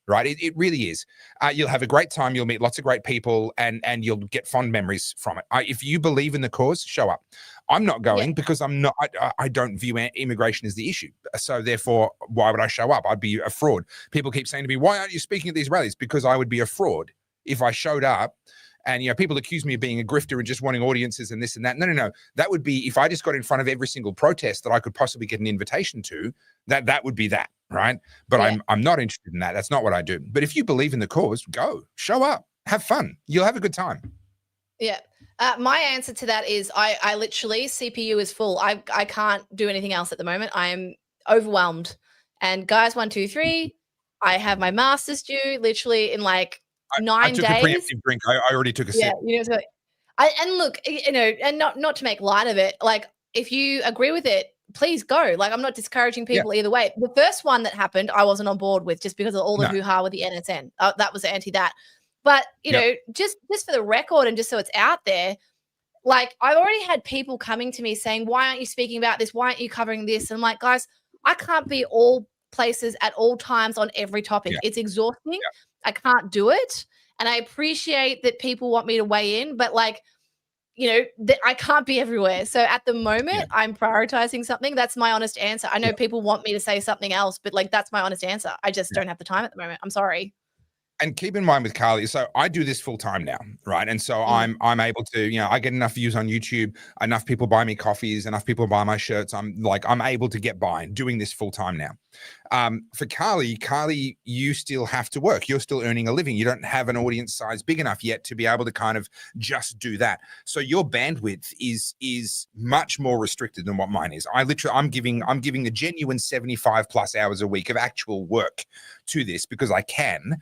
right? It really is. You'll have a great time. You'll meet lots of great people and you'll get fond memories from it. If you believe in the cause, show up. I'm not going because I don't view immigration as the issue. So therefore, why would I show up? I'd be a fraud. People keep saying to me, why aren't you speaking at these rallies? Because I would be a fraud if I showed up. And, people accuse me of being a grifter and just wanting audiences and this and that. No. That would be if I just got in front of every single protest that I could possibly get an invitation to, that would be that, right? But I'm not interested in that. That's not what I do. But if you believe in the cause, go, show up, have fun. You'll have a good time. Yeah. My answer to that is I literally, CPU is full. I can't do anything else at the moment. I am overwhelmed. And guys, 1, 2, 3, I have my master's due literally in like 9 days. I took a preemptive drink. I already took a sip. And look, and not to make light of it, like if you agree with it, please go. Like I'm not discouraging people either way. The first one that happened, I wasn't on board with just because of all the hoo-ha with the NSN. That was anti that. But just for the record and just so it's out there, like I've already had people coming to me saying, why aren't you speaking about this? Why aren't you covering this? And I'm like, guys, I can't be all places at all times on every topic. It's exhausting. I can't do it. And I appreciate that people want me to weigh in, but like, I can't be everywhere. So at the moment, I'm prioritizing something. That's my honest answer. I know people want me to say something else, but like, that's my honest answer. I just don't have the time at the moment. I'm sorry. And keep in mind with Carly, so I do this full time now, right? And so I'm able to, I get enough views on YouTube, enough people buy me coffees, enough people buy my shirts. I'm able to get by doing this full time now. For Carly, you still have to work. You're still earning a living. You don't have an audience size big enough yet to be able to kind of just do that. So your bandwidth is much more restricted than what mine is. I'm giving a genuine 75 plus hours a week of actual work to this because I can.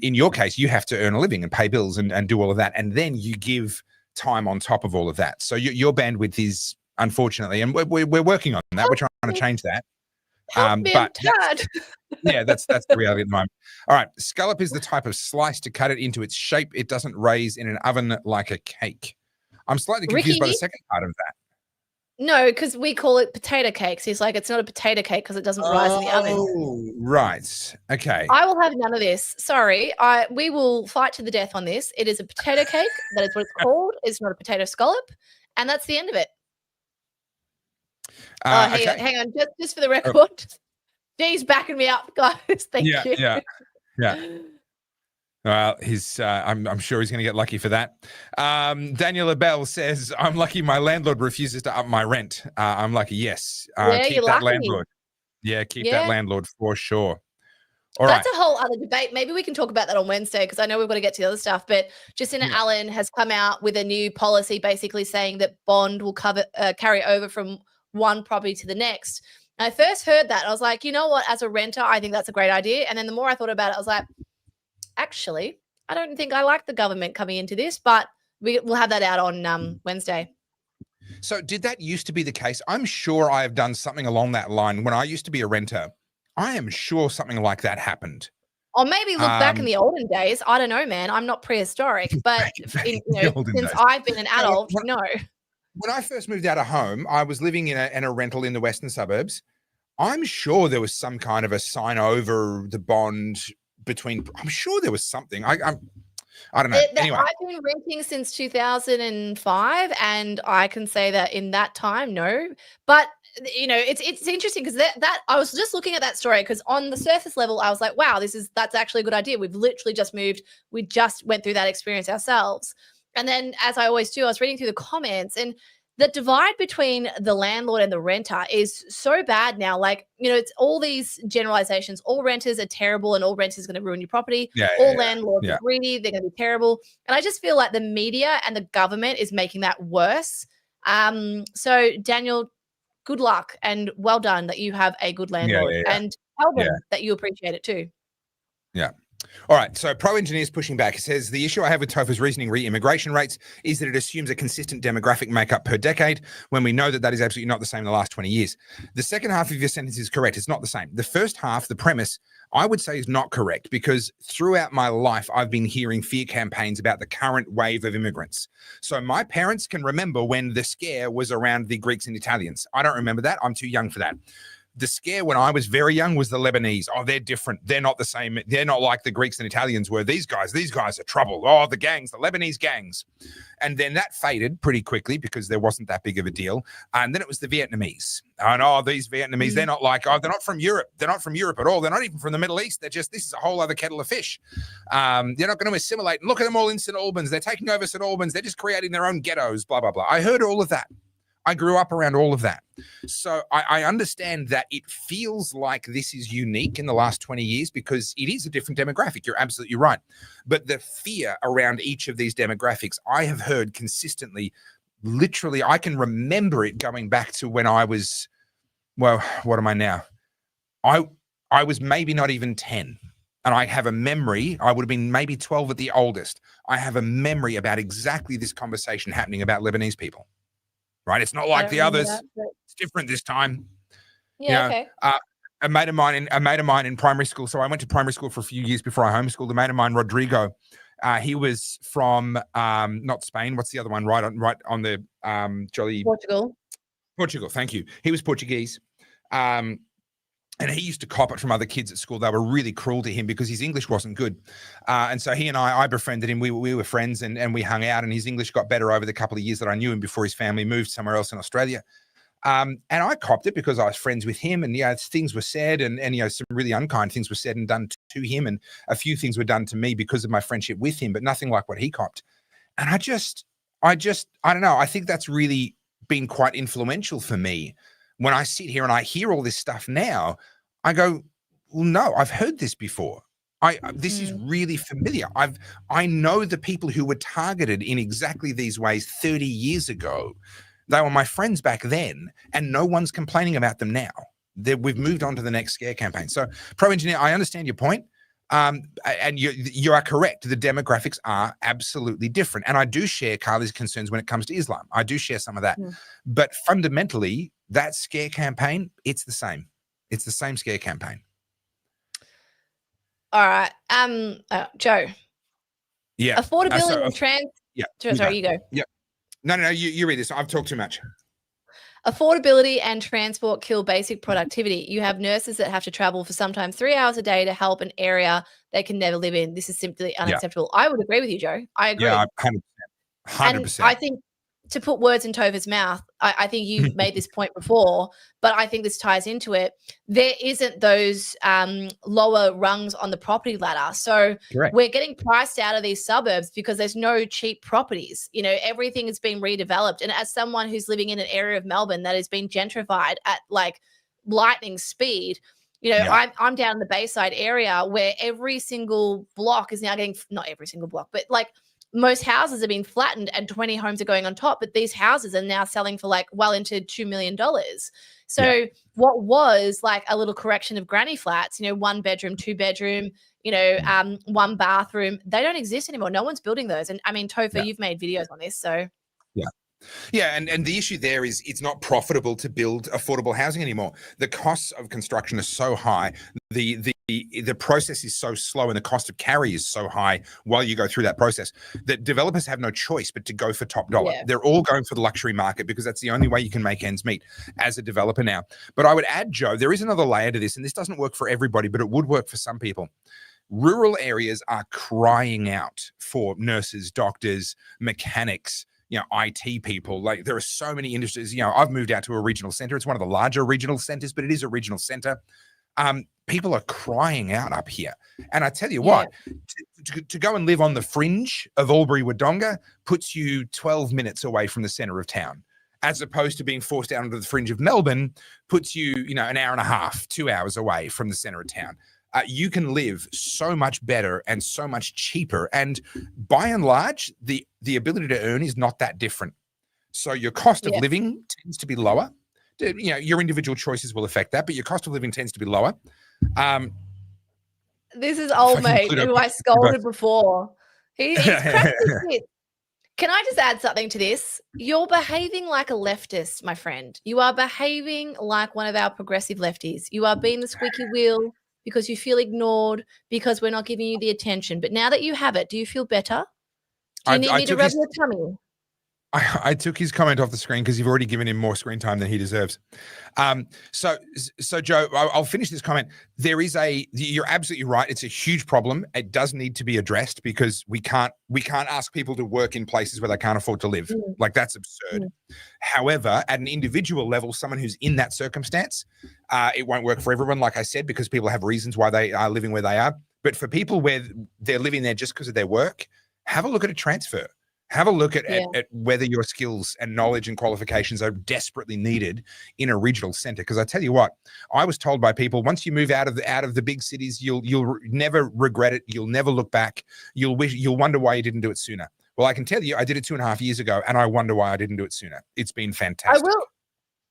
In your case, you have to earn a living and pay bills and do all of that. And then you give time on top of all of that. So your bandwidth is, unfortunately, and we're working on that. We're trying to change that. But that's the reality at the moment. All right. Scallop is the type of slice to cut it into its shape. It doesn't raise in an oven like a cake. I'm slightly confused by the second part of that. No, because we call it potato cakes. He's like, it's not a potato cake because it doesn't rise in the oven. Oh, right. Okay. I will have none of this. Sorry. We will fight to the death on this. It is a potato cake. That is what it's called. It's not a potato scallop. And that's the end of it. Hang on. Just for the record, He's backing me up, guys. Thank you. Yeah. Well, I'm sure he's going to get lucky for that. Daniel Abel says, I'm lucky my landlord refuses to up my rent. I'm lucky. Yes. Yeah, Keep you're that lucky. landlord. Yeah, keep that landlord for sure. All That's right. a whole other debate. Maybe we can talk about that on Wednesday because I know we've got to get to the other stuff. But Jacinta Allen has come out with a new policy basically saying that bond will carry over from one property to the next. And I first heard that. I was like, you know what? As a renter, I think that's a great idea. And then the more I thought about it, I was like, actually, I don't think I like the government coming into this, but we'll have that out on Wednesday. So did that used to be the case? I'm sure I have done something along that line. When I used to be a renter, I am sure something like that happened. Or maybe look back in the olden days. I don't know, man. I'm not prehistoric, but since I've been an adult, no. When I first moved out of home, I was living in a rental in the western suburbs. I'm sure there was some kind of a sign over the bond between. I'm sure there was something. I don't know. Anyway, I've been renting since 2005, and I can say that in that time, no. But it's interesting because that I was just looking at that story because on the surface level, I was like, wow, that's actually a good idea. We've literally just moved. We just went through that experience ourselves. And then, as I always do, I was reading through the comments, and the divide between the landlord and the renter is so bad now. Like, it's all these generalizations. All renters are terrible and all renters are going to ruin your property. All landlords are greedy. They're going to be terrible. And I just feel like the media and the government is making that worse. So, Daniel, good luck and well done that you have a good landlord. And tell them that you appreciate it too. Yeah. All right. So Pro Engineer's pushing back. It says the issue I have with TOFA's reasoning re-immigration rates is that it assumes a consistent demographic makeup per decade when we know that that is absolutely not the same in the last 20 years. The second half of your sentence is correct. It's not the same. The first half, the premise, I would say is not correct because throughout my life, I've been hearing fear campaigns about the current wave of immigrants. So my parents can remember when the scare was around the Greeks and Italians. I don't remember that. I'm too young for that. The scare when I was very young was the Lebanese. Oh, they're different. They're not the same. They're not like the Greeks and Italians were. These guys are trouble. Oh, the gangs, the Lebanese gangs. And then that faded pretty quickly because there wasn't that big of a deal. And then it was the Vietnamese. And these Vietnamese, they're not like, they're not from Europe. They're not from Europe at all. They're not even from the Middle East. This is a whole other kettle of fish. They're not going to assimilate. And look at them all in St. Albans. They're taking over St. Albans. They're just creating their own ghettos, blah, blah, blah. I heard all of that. I grew up around all of that. So I understand that it feels like this is unique in the last 20 years because it is a different demographic. You're absolutely right. But the fear around each of these demographics, I have heard consistently, literally, I can remember it going back to when I was, well, what am I now? I was maybe not even 10. And I have a memory, I would have been maybe 12 at the oldest. I have a memory about exactly this conversation happening about Lebanese people. Right, it's not like the others. It's different this time. Yeah, okay. A mate of mine in primary school. So I went to primary school for a few years before I homeschooled. A mate of mine, Rodrigo. He was from not Spain. What's the other one? Right on the jolly Portugal. Thank you. He was Portuguese. And he used to cop it from other kids at school. They were really cruel to him because his English wasn't good. And so he and I befriended him. We were friends and we hung out and his English got better over the couple of years that I knew him before his family moved somewhere else in Australia. And I copped it because I was friends with him and, things were said and some really unkind things were said and done to him. And a few things were done to me because of my friendship with him, but nothing like what he copped. And I don't know. I think that's really been quite influential for me. When I sit here and I hear all this stuff now, I go, well, no, I've heard this before. This is really familiar. I know the people who were targeted in exactly these ways 30 years ago. They were my friends back then, and no one's complaining about them now. We've moved on to the next scare campaign. So, Pro Engineer, I understand your point. And you are correct. The demographics are absolutely different. And I do share Carly's concerns when it comes to Islam. I do share some of that. But fundamentally, that scare campaign, it's the same. It's the same scare campaign. All right. Joe. Yeah. Affordability and trans. Yeah. Sorry, you go. Yeah. No, you read this. I've talked too much. Affordability and transport kill basic productivity. You have nurses that have to travel for sometimes 3 hours a day to help an area they can never live in. This is simply unacceptable. I would agree with you, Joe. I agree. Yeah, 100%. And I think to put words in Tova's mouth, I think you made this point before, but I think this ties into it. There isn't those lower rungs on the property ladder. So Correct. we're getting priced out of these suburbs because there's no cheap properties. You know, everything is being redeveloped. And as someone who's living in an area of Melbourne that has been gentrified at like lightning speed, you know, I'm down in the Bayside area where every single block is now getting, not every single block, but like most houses have been flattened and 20 homes are going on top, but these houses are now selling for like well into $2 million. So what was like a little correction of granny flats, you know, 1 bedroom, 2 bedroom, you know, 1 bathroom, they don't exist anymore. No one's building those. And I mean, Topher, you've made videos on this, so. Yeah, and the issue there is it's not profitable to build affordable housing anymore. The costs of construction are so high. The process is so slow, and the cost of carry is so high while you go through that process that developers have no choice but to go for top dollar. They're all going for the luxury market because that's the only way you can make ends meet as a developer now. But I would add, Joe, there is another layer to this, and this doesn't work for everybody, but it would work for some people. Rural areas are crying out for nurses, doctors, mechanics, you know, IT people. Like, there are so many industries. You know, I've moved out to a regional center. It's one of the larger regional centers, but it is a regional center. People are crying out up here. And I tell you what, to go and live on the fringe of Albury-Wodonga puts you 12 minutes away from the center of town, as opposed to being forced down to the fringe of Melbourne puts you, you know, an hour and a half, 2 hours away from the center of town. You can live so much better and so much cheaper. And by and large, the ability to earn is not that different. So your cost of living tends to be lower. You know, your individual choices will affect that, but your cost of living tends to be lower. This is old mate who I scolded before. He's cracked his shit. Can I just add something to this? You're behaving like a leftist, my friend. You are behaving like one of our progressive lefties. You are being the squeaky wheel because you feel ignored, because we're not giving you the attention. But now that you have it, do you feel better? Do you need me to rub your tummy? I took his comment off the screen because you've already given him more screen time than he deserves. So Joe, I'll finish this comment. You're absolutely right. It's a huge problem. It does need to be addressed because we can't ask people to work in places where they can't afford to live. Like, that's absurd. However, at an individual level, someone who's in that circumstance, it won't work for everyone, like I said, because people have reasons why they are living where they are. But for people where they're living there just because of their work, have a look at a transfer. Have a look at whether your skills and knowledge and qualifications are desperately needed in a regional center. Because I tell you what, I was told by people, once you move out of the big cities, you'll never regret it. You'll never look back. You'll wonder why you didn't do it sooner. Well, I can tell you, I did it 2.5 years ago, and I wonder why I didn't do it sooner. It's been fantastic.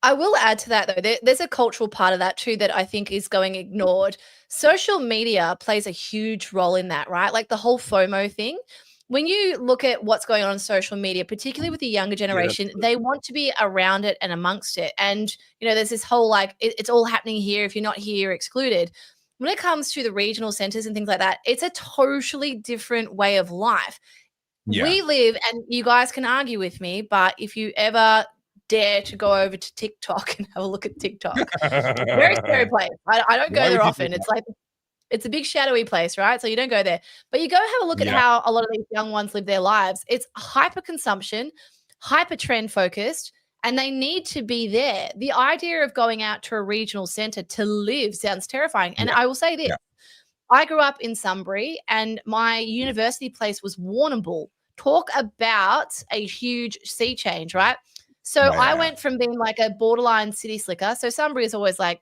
I will add to that, though. There's a cultural part of that too that I think is going ignored. Social media plays a huge role in that, right? Like the whole FOMO thing. When you look at what's going on social media, particularly with the younger generation, they want to be around it and amongst it. And, you know, there's this whole like, it's all happening here. If you're not here, you're excluded. When it comes to the regional centers and things like that, it's a totally different way of life. We live, and you guys can argue with me, but if you ever dare to go over to TikTok and have a look at TikTok, very scary place. I don't go there often. It's like, it's a big shadowy place, right? So you don't go there. But you go have a look at how a lot of these young ones live their lives. It's hyper consumption, hyper trend focused, and they need to be there. The idea of going out to a regional center to live sounds terrifying. And I will say this. I grew up in Sunbury, and my university place was Warrnambool. Talk about a huge sea change, right? So I went from being like a borderline city slicker. So Sunbury is always like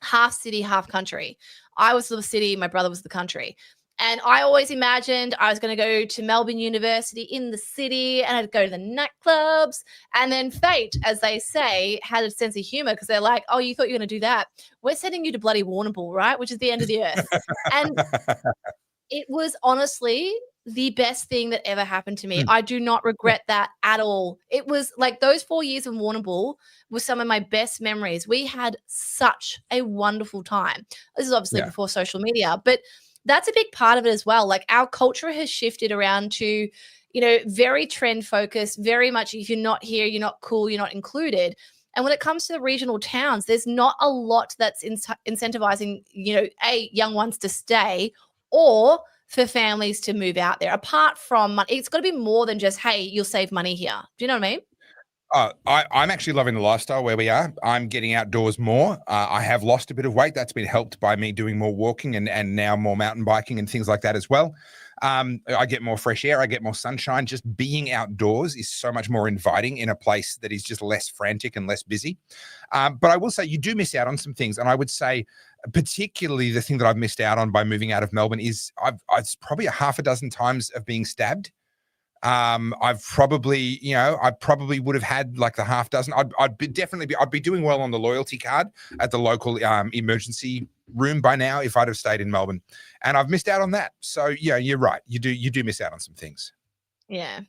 half city, half country. I was the city, my brother was the country. And I always imagined I was going to go to Melbourne University in the city, and I'd go to the nightclubs. And then fate, as they say, had a sense of humor because they're like, oh, you thought you were going to do that? We're sending you to bloody Warrnambool, right? Which is the end of the earth. And it was honestly the best thing that ever happened to me. I do not regret that at all. It was like those 4 years in Warrnambool were some of my best memories. We had such a wonderful time. This is obviously before social media, but that's a big part of it as well. Like, our culture has shifted around to, you know, very trend focused, very much if you're not here, you're not cool, you're not included. And when it comes to the regional towns, there's not a lot that's incentivizing, you know, young ones to stay or for families to move out there. Apart from money, it's got to be more than just, hey, you'll save money here. Do you know what I mean? I'm actually loving the lifestyle where we are. I'm getting outdoors more. I have lost a bit of weight. That's been helped by me doing more walking and now more mountain biking and things like that as well. I get more fresh air. I get more sunshine. Just being outdoors is so much more inviting in a place that is just less frantic and less busy. But I will say you do miss out on some things. And I would say particularly the thing that I've missed out on by moving out of Melbourne is it's probably a half a dozen times of being stabbed. I probably would have had like the half dozen. I'd be doing well on the loyalty card at the local emergency room by now if I'd have stayed in Melbourne, and I've missed out on that. So yeah, you're right. You do miss out on some things. Yeah.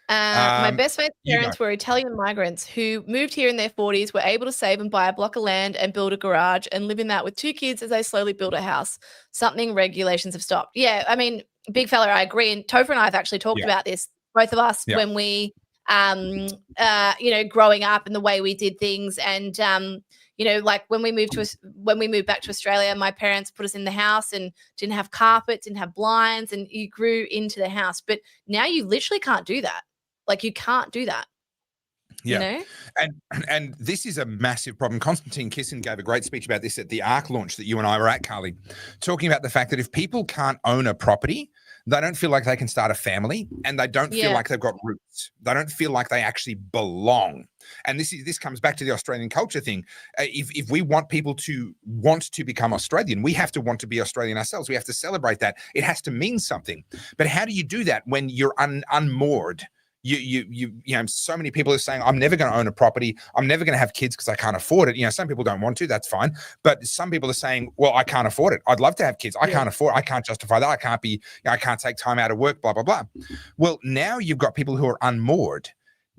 My best mate's you parents were Italian migrants who moved here in their 40s, were able to save and buy a block of land and build a garage and live in that with 2 kids as they slowly build a house. Something regulations have stopped. Yeah, I mean, big fella, I agree. And Topher and I have actually talked about this, both of us, when we, growing up and the way we did things. And, like when we moved back to Australia, my parents put us in the house and didn't have carpet, didn't have blinds, and you grew into the house. But now you literally can't do that. Like you can't do that. Yeah. You know? And this is a massive problem. Constantine Kissin gave a great speech about this at the ARC launch that you and I were at, Carly, talking about the fact that if people can't own a property, they don't feel like they can start a family, and they don't feel like they've got roots. They don't feel like they actually belong. And this comes back to the Australian culture thing. If we want people to want to become Australian, we have to want to be Australian ourselves. We have to celebrate that. It has to mean something. But how do you do that when you're unmoored? So many people are saying, I'm never going to own a property. I'm never going to have kids because I can't afford it. Some people don't want to, that's fine. But some people are saying, well, I can't afford it. I'd love to have kids. I can't afford it. I can't justify that. I can't take time out of work, blah, blah, blah. Well, now you've got people who are unmoored.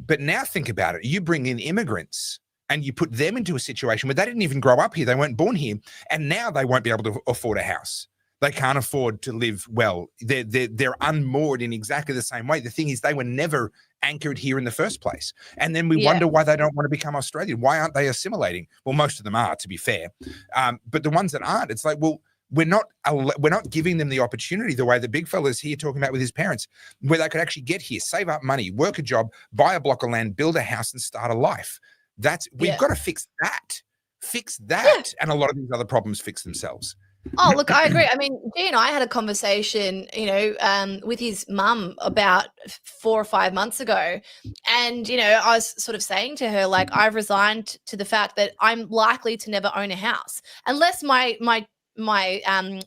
But now think about it. You bring in immigrants and you put them into a situation where they didn't even grow up here. They weren't born here. And now they won't be able to afford a house. They can't afford to live well. They're unmoored in exactly the same way. The thing is, they were never anchored here in the first place. And then we wonder why they don't want to become Australian. Why aren't they assimilating? Well, most of them are, to be fair. But the ones that aren't, it's like, well, we're not giving them the opportunity the way the big fella's here talking about with his parents, where they could actually get here, save up money, work a job, buy a block of land, build a house, and start a life. We've got to fix that. And a lot of these other problems fix themselves. Oh, look, I agree. I mean, G and I had a conversation, with his mum about 4 or 5 months ago. And, I was sort of saying to her, like, I've resigned to the fact that I'm likely to never own a house unless my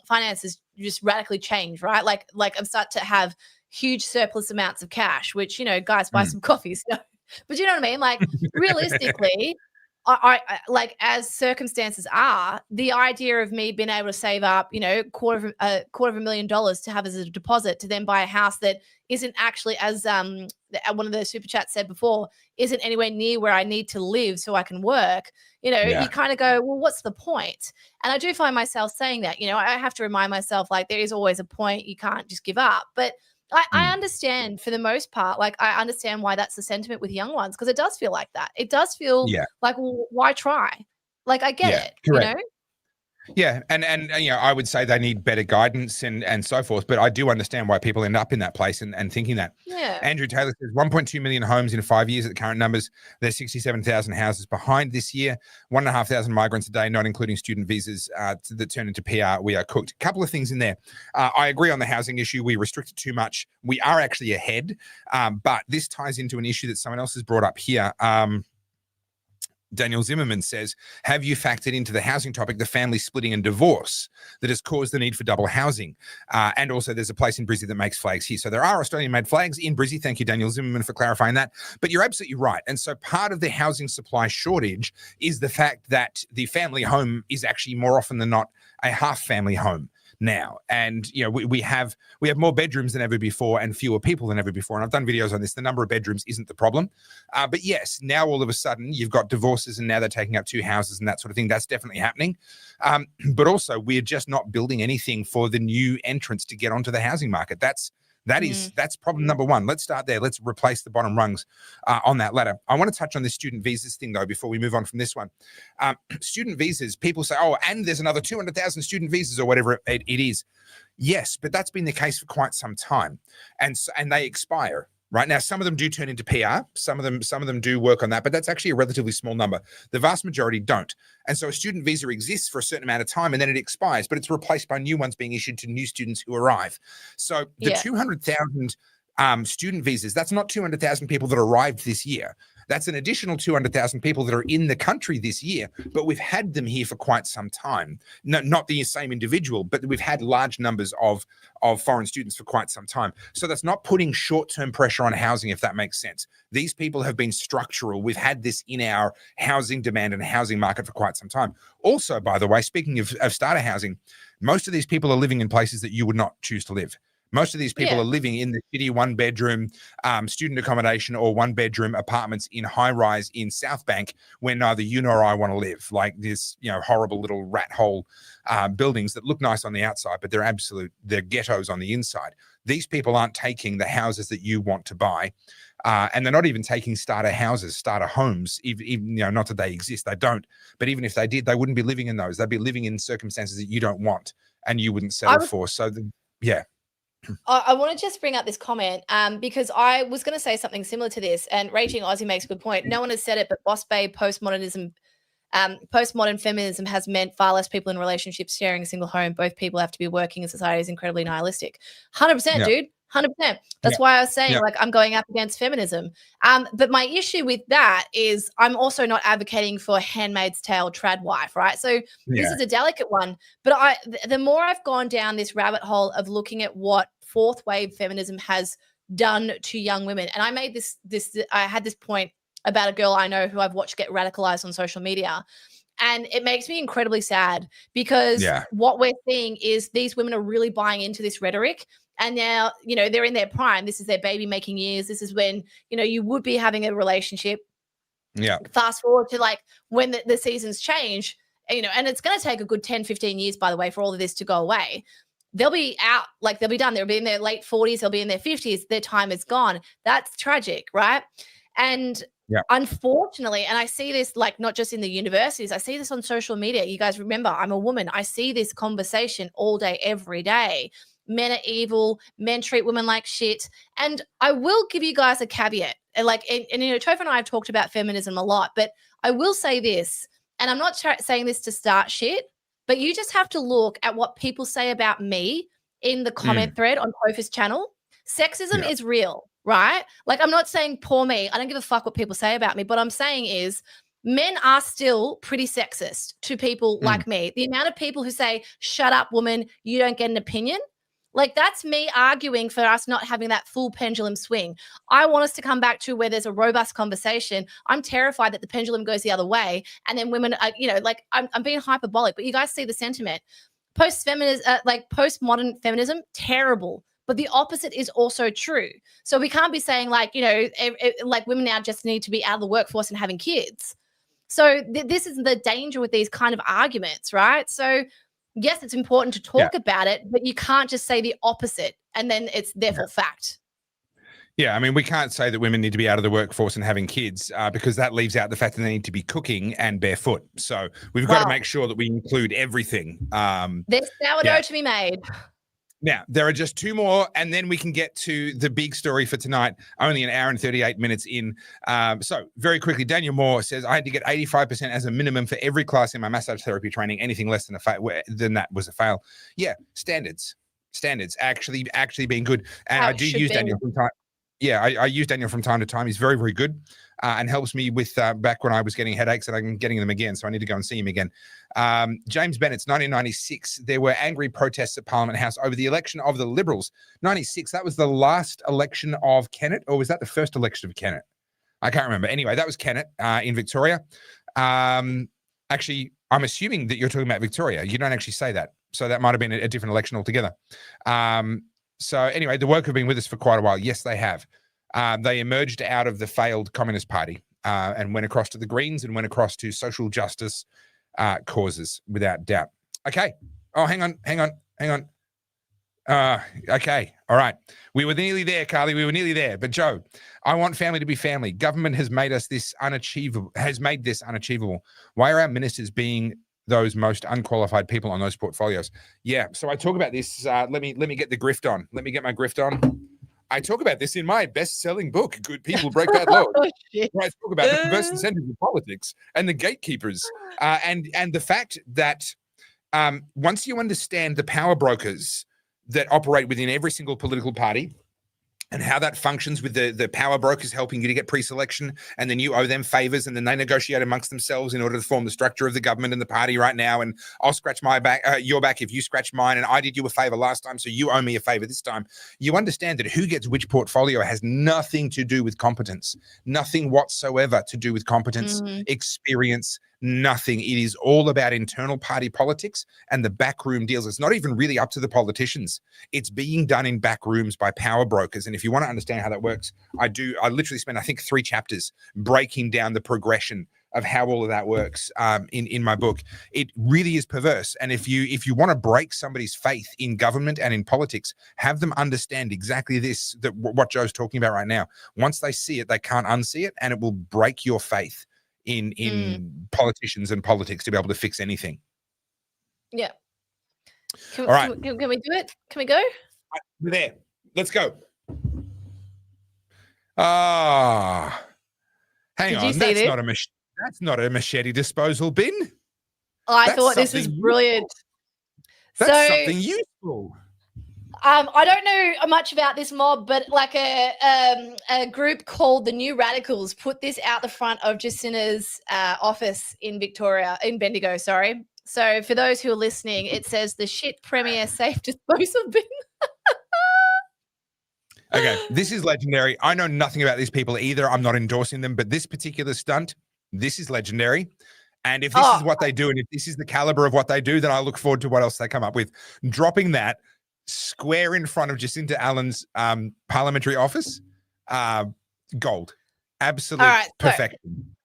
finances just radically change, right? Like I'm start to have huge surplus amounts of cash, which, guys, buy some coffees. But you know what I mean? Like, realistically, I like, as circumstances are, the idea of me being able to save up, $250,000 to have as a deposit to then buy a house that isn't actually, as one of the super chats said before, isn't anywhere near where I need to live so I can work. You kind of go, well, what's the point? And I do find myself saying that, I have to remind myself, like, there is always a point. You can't just give up. But I understand, for the most part, like, I understand why that's the sentiment with young ones, because it does feel like that. It does feel like, well, why try? Like, I get it, correct. Yeah, and I would say they need better guidance and so forth, but I do understand why people end up in that place and thinking that. Yeah. Andrew Taylor says 1.2 million homes in 5 years at the current numbers. There's 67,000 houses behind this year. 1,500 migrants a day, not including student visas that turn into PR. We are cooked. A couple of things in there. I agree on the housing issue. We restrict it too much. We are actually ahead, but this ties into an issue that someone else has brought up here. Daniel Zimmerman says, have you factored into the housing topic the family splitting and divorce that has caused the need for double housing? And also there's a place in Brizzy that makes flags here. So there are Australian-made flags in Brizzy. Thank you, Daniel Zimmerman, for clarifying that. But you're absolutely right. And so part of the housing supply shortage is the fact that the family home is actually more often than not a half-family home now. And we have more bedrooms than ever before and fewer people than ever before. And I've done videos on this. The number of bedrooms isn't the problem. But yes, now all of a sudden you've got divorces and now they're taking up 2 houses and that sort of thing. That's definitely happening. But also we're just not building anything for the new entrants to get onto the housing market. That's problem number one. Let's start there. Let's replace the bottom rungs on that ladder. I want to touch on this student visas thing, though, before we move on from this one. Student visas, people say, oh, and there's another 200,000 student visas or whatever it is. Yes, but that's been the case for quite some time. And they expire. Right now, some of them do turn into PR. Some of them do work on that, but that's actually a relatively small number. The vast majority don't. And so a student visa exists for a certain amount of time and then it expires, but it's replaced by new ones being issued to new students who arrive. So the 200,000 student visas, that's not 200,000 people that arrived this year. That's an additional 200,000 people that are in the country this year, but we've had them here for quite some time. No, not the same individual, but we've had large numbers of foreign students for quite some time. So that's not putting short-term pressure on housing, if that makes sense. These people have been structural. We've had this in our housing demand and housing market for quite some time. Also, by the way, speaking of starter housing, most of these people are living in places that you would not choose to live. Most of these people are living in the shitty one-bedroom student accommodation or one-bedroom apartments in high-rise in South Bank where neither you nor I want to live, like this, horrible little rat hole buildings that look nice on the outside, but they're ghettos on the inside. These people aren't taking the houses that you want to buy, and they're not even taking starter houses, starter homes, even not that they exist, they don't. But even if they did, they wouldn't be living in those. They'd be living in circumstances that you don't want and you wouldn't settle for. So, I want to just bring up this comment because I was going to say something similar to this, and Raging Aussie makes a good point. No one has said it, but Boss Babe postmodern feminism has meant far less people in relationships sharing a single home. Both people have to be working, and society is incredibly nihilistic. 100%, dude. 100%. That's why I was saying, I'm going up against feminism. But my issue with that is I'm also not advocating for Handmaid's Tale trad wife, right? So this is a delicate one. But the more I've gone down this rabbit hole of looking at what fourth wave feminism has done to young women, and I made I had this point about a girl I know who I've watched get radicalized on social media. And it makes me incredibly sad because what we're seeing is these women are really buying into this rhetoric. And now, they're in their prime. This is their baby making years. This is when, you would be having a relationship. Yeah. Fast forward to when the seasons change, and it's going to take a good 10, 15 years, by the way, for all of this to go away. They'll be out, they'll be done. They'll be in their late 40s. They'll be in their 50s. Their time is gone. That's tragic, right? And unfortunately, and I see this not just in the universities, I see this on social media. You guys remember, I'm a woman. I see this conversation all day, every day. Men are evil. Men treat women like shit. And I will give you guys a caveat. And Toph and I have talked about feminism a lot, but I will say this, and I'm not saying this to start shit, but you just have to look at what people say about me in the comment thread on Toph's channel. Sexism is real, right? I'm not saying poor me. I don't give a fuck what people say about me. What I'm saying is men are still pretty sexist to people like me. The amount of people who say, shut up, woman, you don't get an opinion. That's me arguing for us not having that full pendulum swing. I want us to come back to where there's a robust conversation. I'm terrified that the pendulum goes the other way. And then women are, I'm being hyperbolic, but you guys see the sentiment. Postmodern feminism, terrible. But the opposite is also true. So we can't be saying women now just need to be out of the workforce and having kids. So this is the danger with these kind of arguments, right? So yes, it's important to talk about it, but you can't just say the opposite and then it's therefore fact. Yeah, I mean, we can't say that women need to be out of the workforce and having kids because that leaves out the fact that they need to be cooking and barefoot. So we've got to make sure that we include everything. There's sourdough to be made. Now, there are just two more, and then we can get to the big story for tonight, only an hour and 38 minutes in. So very quickly, Daniel Moore says, I had to get 85% as a minimum for every class in my massage therapy training. Anything less than that was a fail. Yeah, standards actually being good. And I do use Daniel from time. Yeah, I use Daniel from time to time. He's very, very good and helps me with back when I was getting headaches and I'm getting them again. So I need to go and see him again. James Bennett's 1996. There were angry protests at Parliament House over the election of the Liberals. 96, that was the last election of Kennett, or was that the first election of Kennett? I can't remember. Anyway, that was Kennett in Victoria. Actually, I'm assuming that you're talking about Victoria. You don't actually say that. So that might have been a different election altogether. So anyway, the woke have been with us for quite a while. Yes, they have. They emerged out of the failed Communist Party and went across to the Greens and went across to social justice causes, without doubt. Okay. Oh, hang on. Okay. All right. We were nearly there, Carly. We were nearly there. But Joe, I want family to be family. Government has made this unachievable. Why are our ministers being those most unqualified people on those portfolios? Yeah. So I talk about this. Let me get the grift on. Let me get my grift on. I talk about this in my best-selling book, Good People Break Bad Laws. Oh, shit. Where I talk about the perverse incentives of politics and the gatekeepers, and the fact that once you understand the power brokers that operate within every single political party, and how that functions with the power brokers helping you to get pre-selection, and then you owe them favors, and then they negotiate amongst themselves in order to form the structure of the government and the party right now. And I'll scratch my back, your back if you scratch mine, and I did you a favor last time, so you owe me a favor this time. You understand that who gets which portfolio has nothing to do with competence, nothing whatsoever to do with competence, experience, nothing. It is all about internal party politics and the backroom deals. It's not even really up to the politicians. It's being done in back rooms by power brokers. And if you want to understand how that works, I literally spent, I think, 3 chapters breaking down the progression of how all of that works in my book. It really is perverse. And if you want to break somebody's faith in government and in politics, have them understand exactly this, that what Joe's talking about right now. Once they see it, they can't unsee it, and it will break your faith in politicians and politics to be able to fix anything. Yeah. All right. Can we do it? Can we go? We're there. Let's go. Ah, hang on. That's not a machete disposal bin. I thought this was brilliant. That's something useful. I don't know much about this mob, but like a group called the New Radicals put this out the front of Jacinta's office in Bendigo, sorry. So for those who are listening, it says the shit premier safe disposal bin. Okay, this is legendary. I know nothing about these people either. I'm not endorsing them, but this particular stunt, this is legendary. And if this is what they do, and if this is the caliber of what they do, then I look forward to what else they come up with. Dropping that square in front of Jacinta Allen's parliamentary office, gold. Absolute perfection.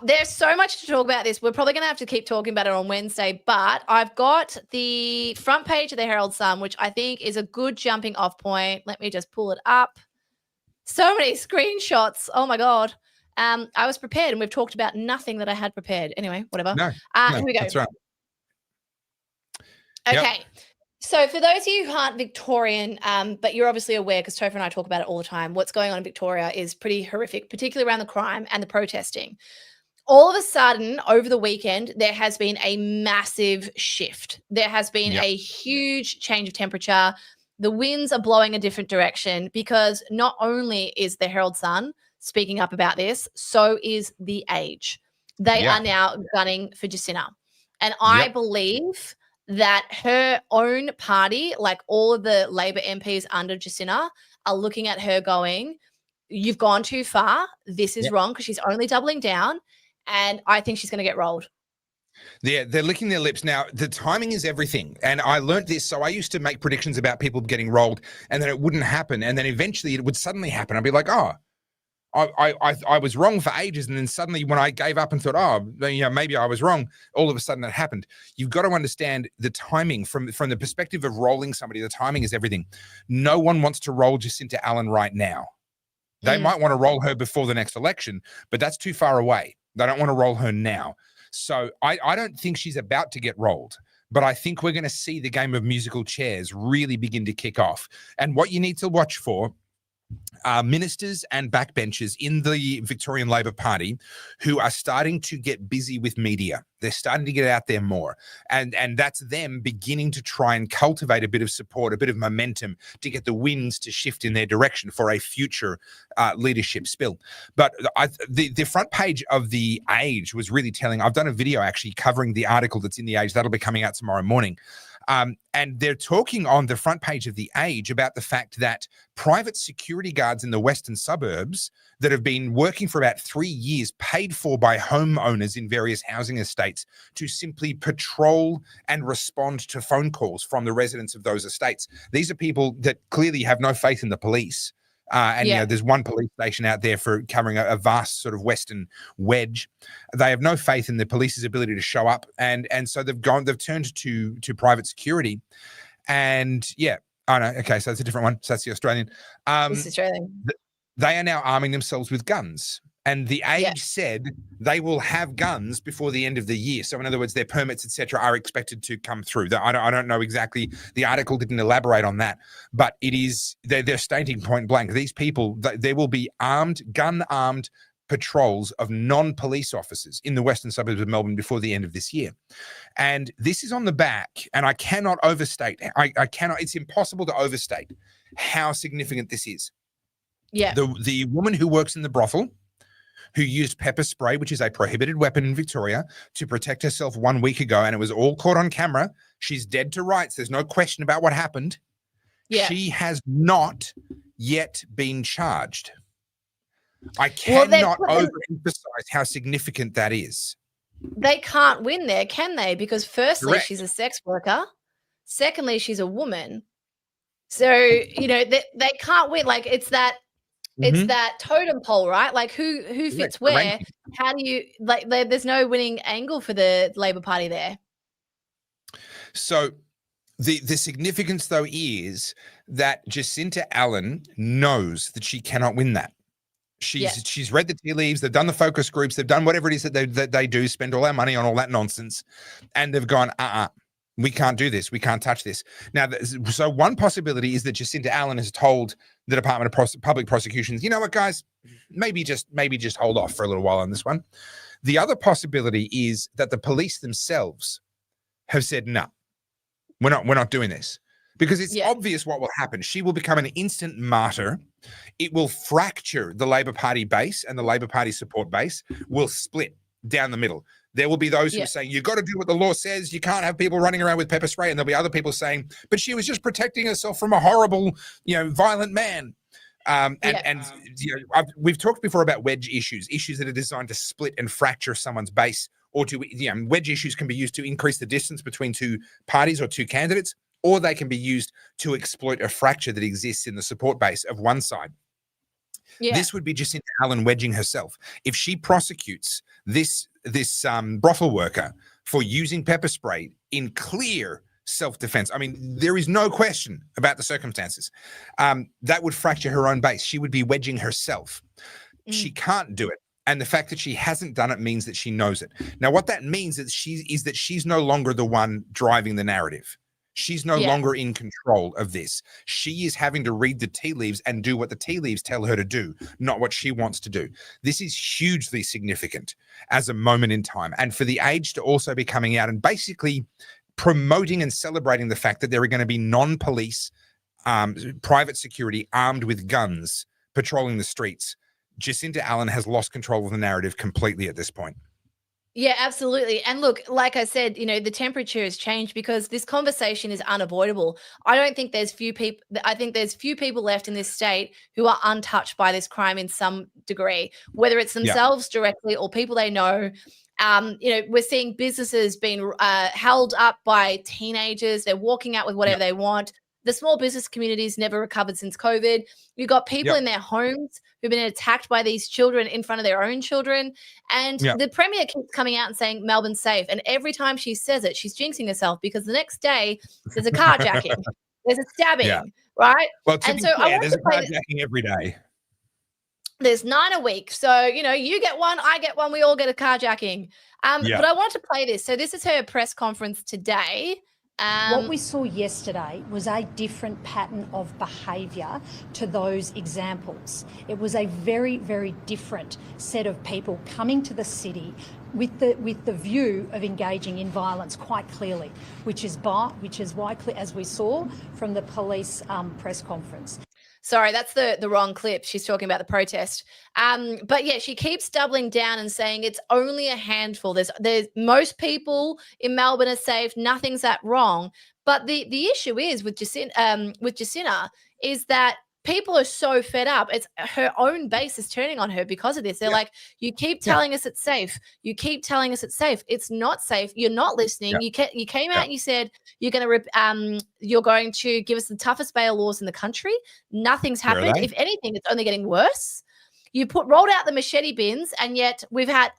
There's so much to talk about this. We're probably going to have to keep talking about it on Wednesday, but I've got the front page of the Herald Sun, which I think is a good jumping off point. Let me just pull it up. So many screenshots. Oh, my God. I was prepared, and we've talked about nothing that I had prepared. Anyway, whatever. No, here we go. That's right. Okay. Yep. So for those of you who aren't Victorian, but you're obviously aware because Topher and I talk about it all the time, what's going on in Victoria is pretty horrific, particularly around the crime and the protesting. All of a sudden, over the weekend, there has been a massive shift. There has been a huge change of temperature. The winds are blowing a different direction because not only is the Herald Sun speaking up about this, so is The Age. They are now gunning for Jacinta. And I believe that her own party, like all of the Labor MPs under Jacinta, are looking at her going, you've gone too far. This is wrong, because she's only doubling down. And I think she's going to get rolled. Yeah, they're licking their lips. Now, the timing is everything. And I learned this. So I used to make predictions about people getting rolled, and then it wouldn't happen. And then eventually it would suddenly happen. I'd be like, oh, I was wrong for ages. And then suddenly when I gave up and thought, oh, you know, maybe I was wrong, all of a sudden it happened. You've got to understand the timing from the perspective of rolling somebody. The timing is everything. No one wants to roll Jacinta Allen right now. They might want to roll her before the next election, but that's too far away. They don't want to roll her now. So I don't think she's about to get rolled, but I think we're going to see the game of musical chairs really begin to kick off. And what you need to watch for are ministers and backbenchers in the Victorian Labor Party who are starting to get busy with media. They're starting to get out there more. And that's them beginning to try and cultivate a bit of support, a bit of momentum to get the winds to shift in their direction for a future leadership spill. But the front page of The Age was really telling. I've done a video actually covering the article that's in The Age. That'll be coming out tomorrow morning. And they're talking on the front page of The Age about the fact that private security guards in the western suburbs that have been working for about 3 years, paid for by homeowners in various housing estates to simply patrol and respond to phone calls from the residents of those estates. These are people that clearly have no faith in the police. You know, there's one police station out there for covering a vast sort of western wedge. They have no faith in the police's ability to show up, and so they've turned to private security. And okay, so that's a different one. So that's the Australian. This is Australian. They are now arming themselves with guns. And the Age said they will have guns before the end of the year. So in other words, their permits, etc., are expected to come through. I don't know exactly. The article didn't elaborate on that, but it is they're stating point blank. These people, there will be gun-armed patrols of non-police officers in the western suburbs of Melbourne before the end of this year. And this is on the back, and I cannot overstate. I cannot. It's impossible to overstate how significant this is. Yeah. The woman who works in the brothel, who used pepper spray, which is a prohibited weapon in Victoria, to protect herself 1 week ago, and it was all caught on camera. She's dead to rights. There's no question about what happened. Yeah. She has not yet been charged. I cannot overemphasize how significant that is. They can't win there, can they? Because firstly, she's a sex worker. Secondly, she's a woman. So, you know, they can't win. Like, it's that totem pole, right? Like, who fits where? How do you, like, there's no winning angle for the Labor Party there. So the significance, though, is that Jacinta Allen knows that she cannot win that. She's read the tea leaves. They've done the focus groups. They've done whatever it is that they do, spend all our money on all that nonsense. And they've gone, we can't do this. We can't touch this. Now, so one possibility is that Jacinta Allen has told the Department of Public Prosecutions, you know what, guys, maybe just hold off for a little while on this one. The other possibility is that the police themselves have said, no, we're not doing this. Because it's obvious what will happen. She will become an instant martyr. It will fracture the Labor Party base, and the Labor Party support base will split down the middle. There will be those who are saying, you've got to do what the law says. You can't have people running around with pepper spray. And there'll be other people saying, but she was just protecting herself from a horrible, violent man. We've talked before about wedge issues that are designed to split and fracture someone's base, or to, wedge issues can be used to increase the distance between two parties or two candidates, or they can be used to exploit a fracture that exists in the support base of one side. Yeah. This would be Jacinta Allen wedging herself. If she prosecutes this brothel worker for using pepper spray in clear self-defense, I mean, there is no question about the circumstances, that would fracture her own base. She would be wedging herself. She can't do it. And the fact that she hasn't done it means that she knows it. Now, what that means is that she's no longer the one driving the narrative. She's no longer in control of this. She is having to read the tea leaves and do what the tea leaves tell her to do, not what she wants to do. This is hugely significant as a moment in time. And for the Age to also be coming out and basically promoting and celebrating the fact that there are going to be non-police private security armed with guns patrolling the streets, Jacinta Allen has lost control of the narrative completely at this point. Yeah, absolutely. And look, like I said, the temperature has changed because this conversation is unavoidable. I don't think there's few people. I think there's few people left in this state who are untouched by this crime in some degree, whether it's themselves directly or people they know. We're seeing businesses being held up by teenagers. They're walking out with whatever they want. The small business community's never recovered since COVID. You've got people in their homes who've been attacked by these children in front of their own children. And the Premier keeps coming out and saying Melbourne's safe. And every time she says it, she's jinxing herself because the next day there's a carjacking, there's a stabbing, right? Well, to be fair, there's a carjacking every day. There's 9 a week. So, you get one, I get one, we all get a carjacking. But I want to play this. So this is her press conference today. What we saw yesterday was a different pattern of behaviour to those examples. It was a very, very different set of people coming to the city with the view of engaging in violence quite clearly, which is why, as we saw from the police press conference. Sorry, that's the wrong clip. She's talking about the protest. But yeah, she keeps doubling down and saying it's only a handful. There's most people in Melbourne are safe. Nothing's that wrong. But the issue is with Jacinta is that people are so fed up. It's her own base is turning on her because of this. They're like, you keep telling us it's safe. You keep telling us it's safe. It's not safe. You're not listening. You came out and you said you're going to give us the toughest bail laws in the country. Nothing's happened. If anything, it's only getting worse. You rolled out the machete bins, and yet we've had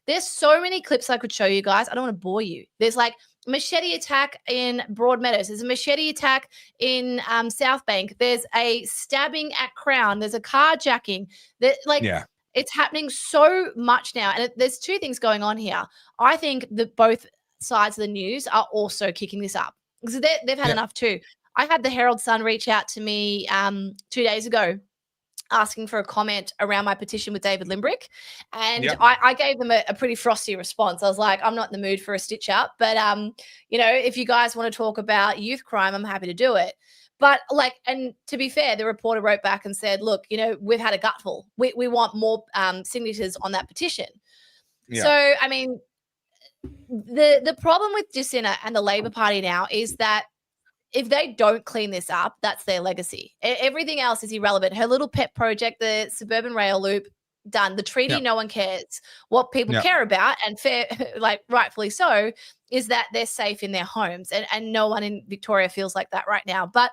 there's so many clips I could show you guys. I don't want to bore you. There's machete attack in Broadmeadows. There's a machete attack in South Bank. There's a stabbing at Crown. There's a carjacking. It's happening so much now. And there's two things going on here. I think that both sides of the news are also kicking this up because they've had Yeah. enough too. I had the Herald Sun reach out to me 2 days ago asking for a comment around my petition with David Limbrick. And Yep. I gave them a pretty frosty response. I was like, I'm not in the mood for a stitch up, but if you guys want to talk about youth crime, I'm happy to do it. But and to be fair, the reporter wrote back and said, look, we've had a gutful. We want more signatures on that petition. Yeah. So, I mean, the problem with Jacinta and the Labor Party now is that if they don't clean this up, that's their legacy. Everything else is irrelevant. Her little pet project, the suburban rail loop, done. The treaty, no one cares. What people care about, and fair, rightfully so, is that they're safe in their homes. And no one in Victoria feels like that right now. But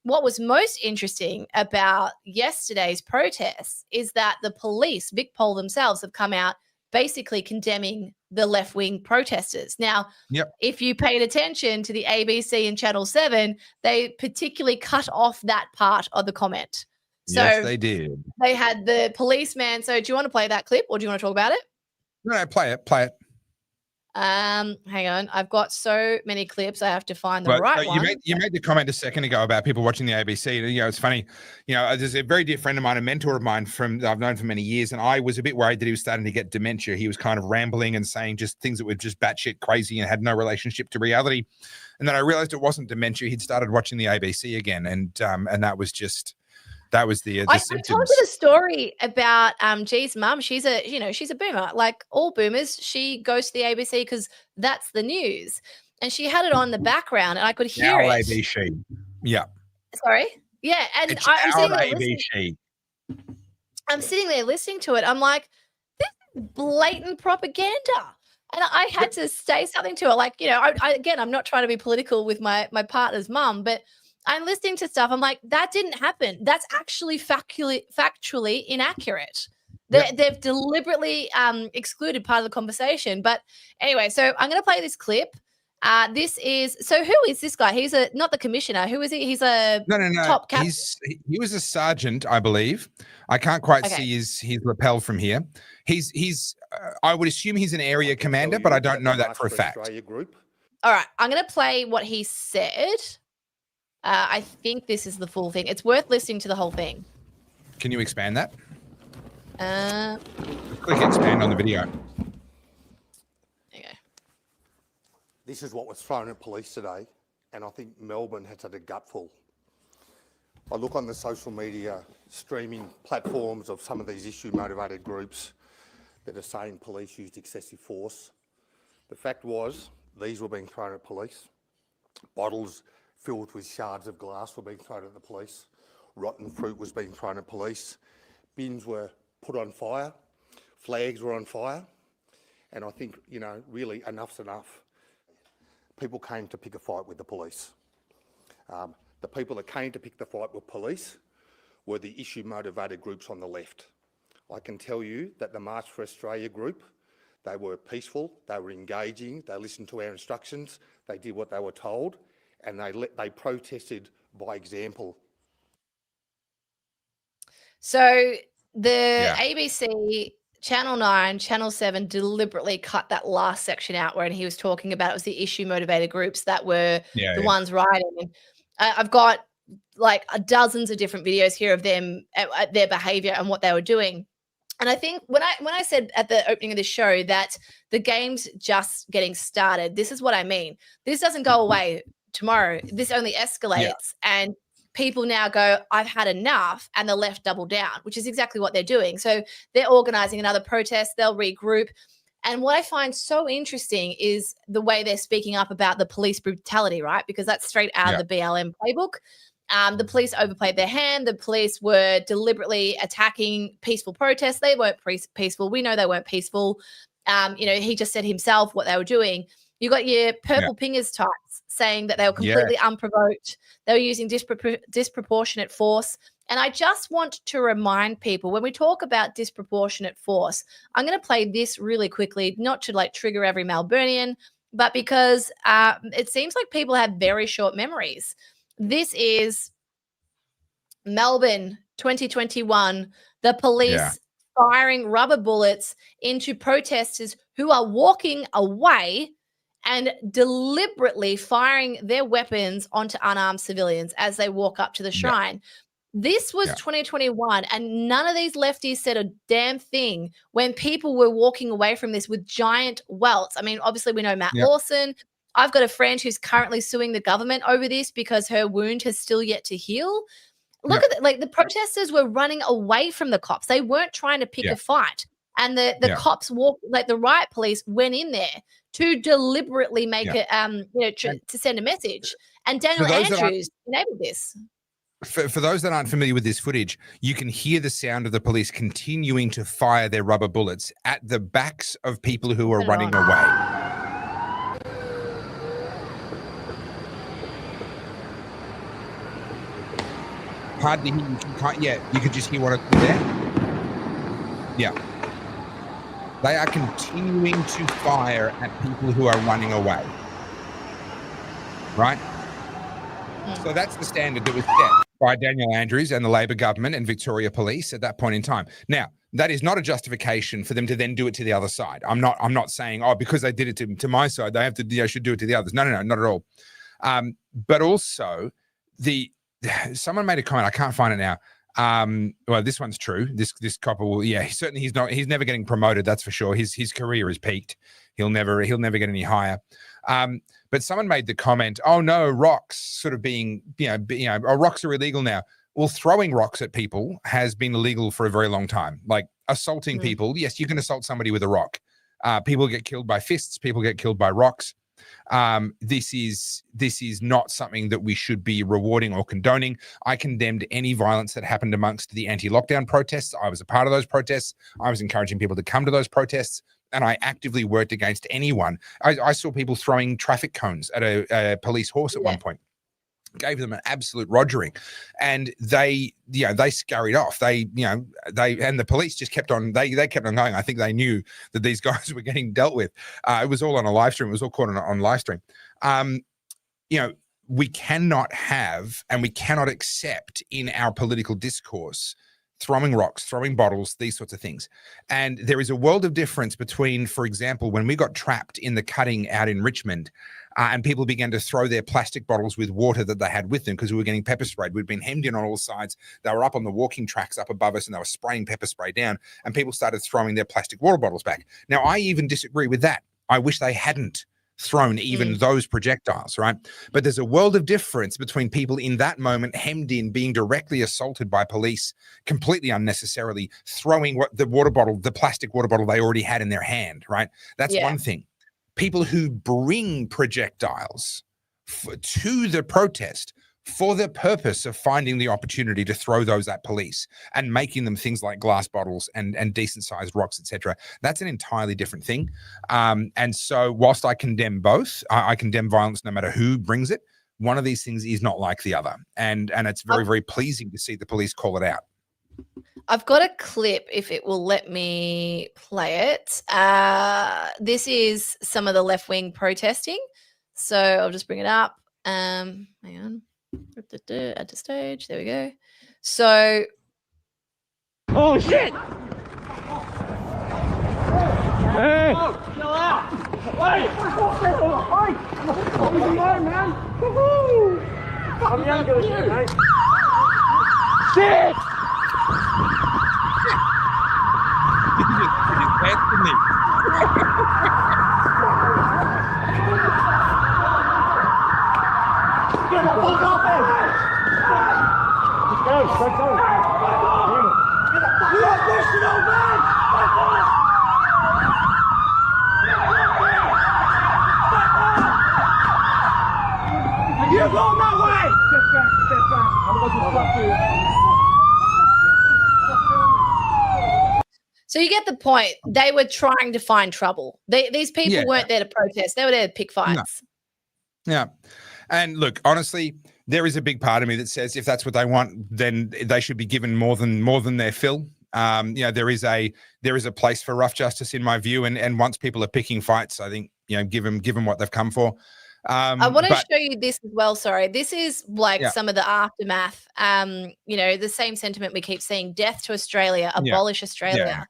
what was most interesting about yesterday's protests is that the police, Vic Pol themselves, have come out basically condemning the left-wing protesters. Now, if you paid attention to the ABC and Channel 7, they particularly cut off that part of the comment. So yes, they did. They had the policeman. So do you want to play that clip or do you want to talk about it? No, play it. Hang on. I've got so many clips. I have to find the right one. You made the comment a second ago about people watching the ABC. It's funny. There's a very dear friend of mine, a mentor of mine that I've known for many years, and I was a bit worried that he was starting to get dementia. He was kind of rambling and saying just things that were just batshit crazy and had no relationship to reality. And then I realized it wasn't dementia. He'd started watching the ABC again, and that was just. That was the I symptoms. told you the story about G's mum. She's a boomer. Like all boomers, she goes to the ABC because that's the news. And she had it on the background and I could hear it. ABC. Yeah. Sorry? Yeah. And I'm sitting there listening to it. I'm like, this is blatant propaganda. And I had to say something to her. Again, I'm not trying to be political with my partner's mum, but I'm listening to stuff. I'm like, that didn't happen. That's actually factually inaccurate. They've deliberately excluded part of the conversation. But anyway, so I'm going to play this clip. Who is this guy? He's not the commissioner. Who is he? He's a top captain. He was a sergeant, I believe. I can't quite see his lapel from here. He's I would assume he's an area commander, but I don't know that for a fact. All right, I'm going to play what he said. I think this is the full thing. It's worth listening to the whole thing. Can you expand that? Click expand on the video. There you go. This is what was thrown at police today, and I think Melbourne has had a gutful. I look on the social media streaming platforms of some of these issue-motivated groups that are saying police used excessive force. The fact was, these were being thrown at police. Bottles filled with shards of glass were being thrown at the police. Rotten fruit was being thrown at police. Bins were put on fire. Flags were on fire. And I think, really enough's enough. People came to pick a fight with the police. The people that came to pick the fight with police were the issue-motivated groups on the left. I can tell you that the March for Australia group, they were peaceful, they were engaging, they listened to our instructions, they did what they were told, and they protested by example. So the ABC, Channel 9, Channel 7 deliberately cut that last section out where he was talking about it was the issue-motivated groups that were the ones rioting. And I've got dozens of different videos here of them, their behaviour and what they were doing. And I think when I said at the opening of this show that the game's just getting started, this is what I mean. This doesn't go away tomorrow. This only escalates and people now go, I've had enough, and the left double down, which is exactly what they're doing. So they're organising another protest, they'll regroup. And what I find so interesting is the way they're speaking up about the police brutality, right? Because that's straight out of the BLM playbook. The police overplayed their hand. The police were deliberately attacking peaceful protests. They weren't peaceful. We know they weren't peaceful. He just said himself what they were doing. You got your purple pingers types saying that they were completely unprovoked. They were using disproportionate force. And I just want to remind people, when we talk about disproportionate force, I'm going to play this really quickly, not to trigger every Melburnian, but because it seems like people have very short memories. This is Melbourne 2021. The police firing rubber bullets into protesters who are walking away and deliberately firing their weapons onto unarmed civilians as they walk up to the shrine. This was 2021, and none of these lefties said a damn thing when people were walking away from this with giant welts. I mean, obviously, we know Matt Lawson. I've got a friend who's currently suing the government over this because her wound has still yet to heal. Look at it. Like, the protesters were running away from the cops. They weren't trying to pick a fight. And the cops walked, like the riot police went in there to deliberately make it, to send a message. And Daniel Andrews enabled this. For those that aren't familiar with this footage, you can hear the sound of the police continuing to fire their rubber bullets at the backs of people who are running away. Hard to hear. You could just hear what it's there. Yeah. They are continuing to fire at people who are running away. Right? So that's the standard that was set by Daniel Andrews and the Labor government and Victoria Police at that point in time. Now, that is not a justification for them to then do it to the other side. I'm not saying, oh, because they did it to my side, they should do it to the others. No, not at all. But also, someone made a comment. I can't find it now. Well, this one's true. This copper will, certainly he's never getting promoted. That's for sure. His career is peaked. He'll never get any higher. But someone made the comment, oh no, rocks sort of being, rocks are illegal now. Well, throwing rocks at people has been illegal for a very long time. Like assaulting people. Yes, you can assault somebody with a rock. People get killed by fists. People get killed by rocks. This is not something that we should be rewarding or condoning. I condemned any violence that happened amongst the anti-lockdown protests. I was a part of those protests. I was encouraging people to come to those protests, and I actively worked against anyone. I saw people throwing traffic cones at a police horse at one point. Gave them an absolute rogering, and they scurried off. And the police just kept on. They kept on going. I think they knew that these guys were getting dealt with. It was all on a live stream. It was all caught on live stream. We cannot have and we cannot accept in our political discourse throwing rocks, throwing bottles, these sorts of things. And there is a world of difference between, for example, when we got trapped in the cutting out in Richmond, and people began to throw their plastic bottles with water that they had with them because we were getting pepper sprayed. We'd been hemmed in on all sides. They were up on the walking tracks up above us, and they were spraying pepper spray down, and people started throwing their plastic water bottles back. Now, I even disagree with that. I wish they hadn't thrown even those projectiles, right? But there's a world of difference between people in that moment hemmed in, being directly assaulted by police, completely unnecessarily, throwing the plastic water bottle they already had in their hand, right? That's one thing. People who bring projectiles to the protest for the purpose of finding the opportunity to throw those at police and making them things like glass bottles and decent sized rocks, etc. That's an entirely different thing. And so whilst I condemn both, I condemn violence no matter who brings it. One of these things is not like the other. And it's very, very pleasing to see the police call it out. I've got a clip, if it will let me play it. This is some of the left-wing protesting. So I'll just bring it up. Hang on. Add to stage. There we go. So. Oh, shit! Hey! Oh, chill out! Wait! Wait! Man! Woohoo! I'm young to shit, mate. Shit! Get the fuck off him! Let's go, let's go. You are pushing old man! You go my way! Step back. I'm going to stop you. So you get the point. They were trying to find trouble. These people weren't there to protest. They were there to pick fights. No. Yeah. And look, honestly, there is a big part of me that says if that's what they want, then they should be given more than their fill. There is a place for rough justice in my view. And once people are picking fights, I think, give them what they've come for. I want to But show you this as well. Sorry. This is like yeah, some of the aftermath. You know, the same sentiment we keep seeing: death to Australia, yeah, abolish yeah, Australia.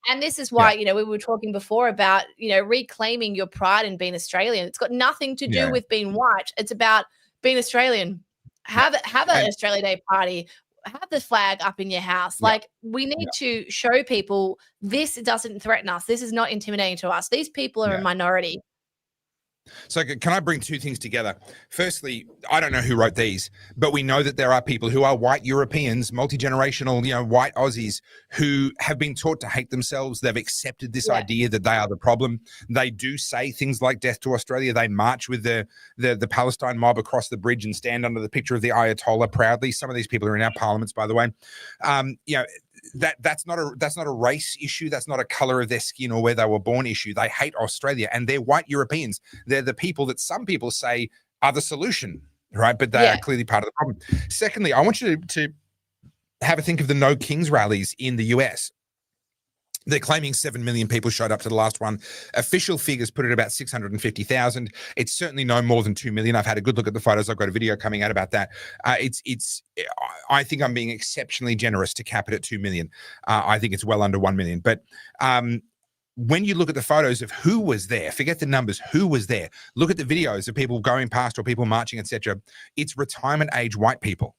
And this is yeah, why, you know, we were talking before about, you know, reclaiming your pride in being Australian. It's got nothing to do yeah, with being white. It's about being Australian. yeah. Have an And Australia Day party. Have the flag up in your house. yeah, Like, we yeah, need to show people this doesn't threaten us. This is not intimidating to us. These people are a yeah. minority. So can I bring two things together? Firstly, I don't know who wrote these, but we know that there are people who are white Europeans, multi-generational, you know, white Aussies who have been taught to hate themselves. They've accepted this Yeah. idea that they are the problem. They do say things like death to Australia. They march with the Palestine mob across the bridge and stand under the picture of the Ayatollah proudly. Some of these people are in our parliaments, by the way. You know, that's not a race issue. That's not a color of their skin or where they were born issue. They hate Australia, and they're white Europeans. They're the people that some people say are the solution, right? But they are Yeah. clearly part of the problem. Secondly, I want you to have a think of the No Kings rallies in the US. They're claiming 7 million people showed up to the last one. Official figures put it about 650,000. It's certainly no more than 2 million. I've had a good look at the photos. I've got a video coming out about that. I think I'm being exceptionally generous to cap it at 2 million. I think it's well under 1 million. But when you look at the photos of who was there, forget the numbers, who was there, look at the videos of people going past or people marching, etc. It's retirement age white people.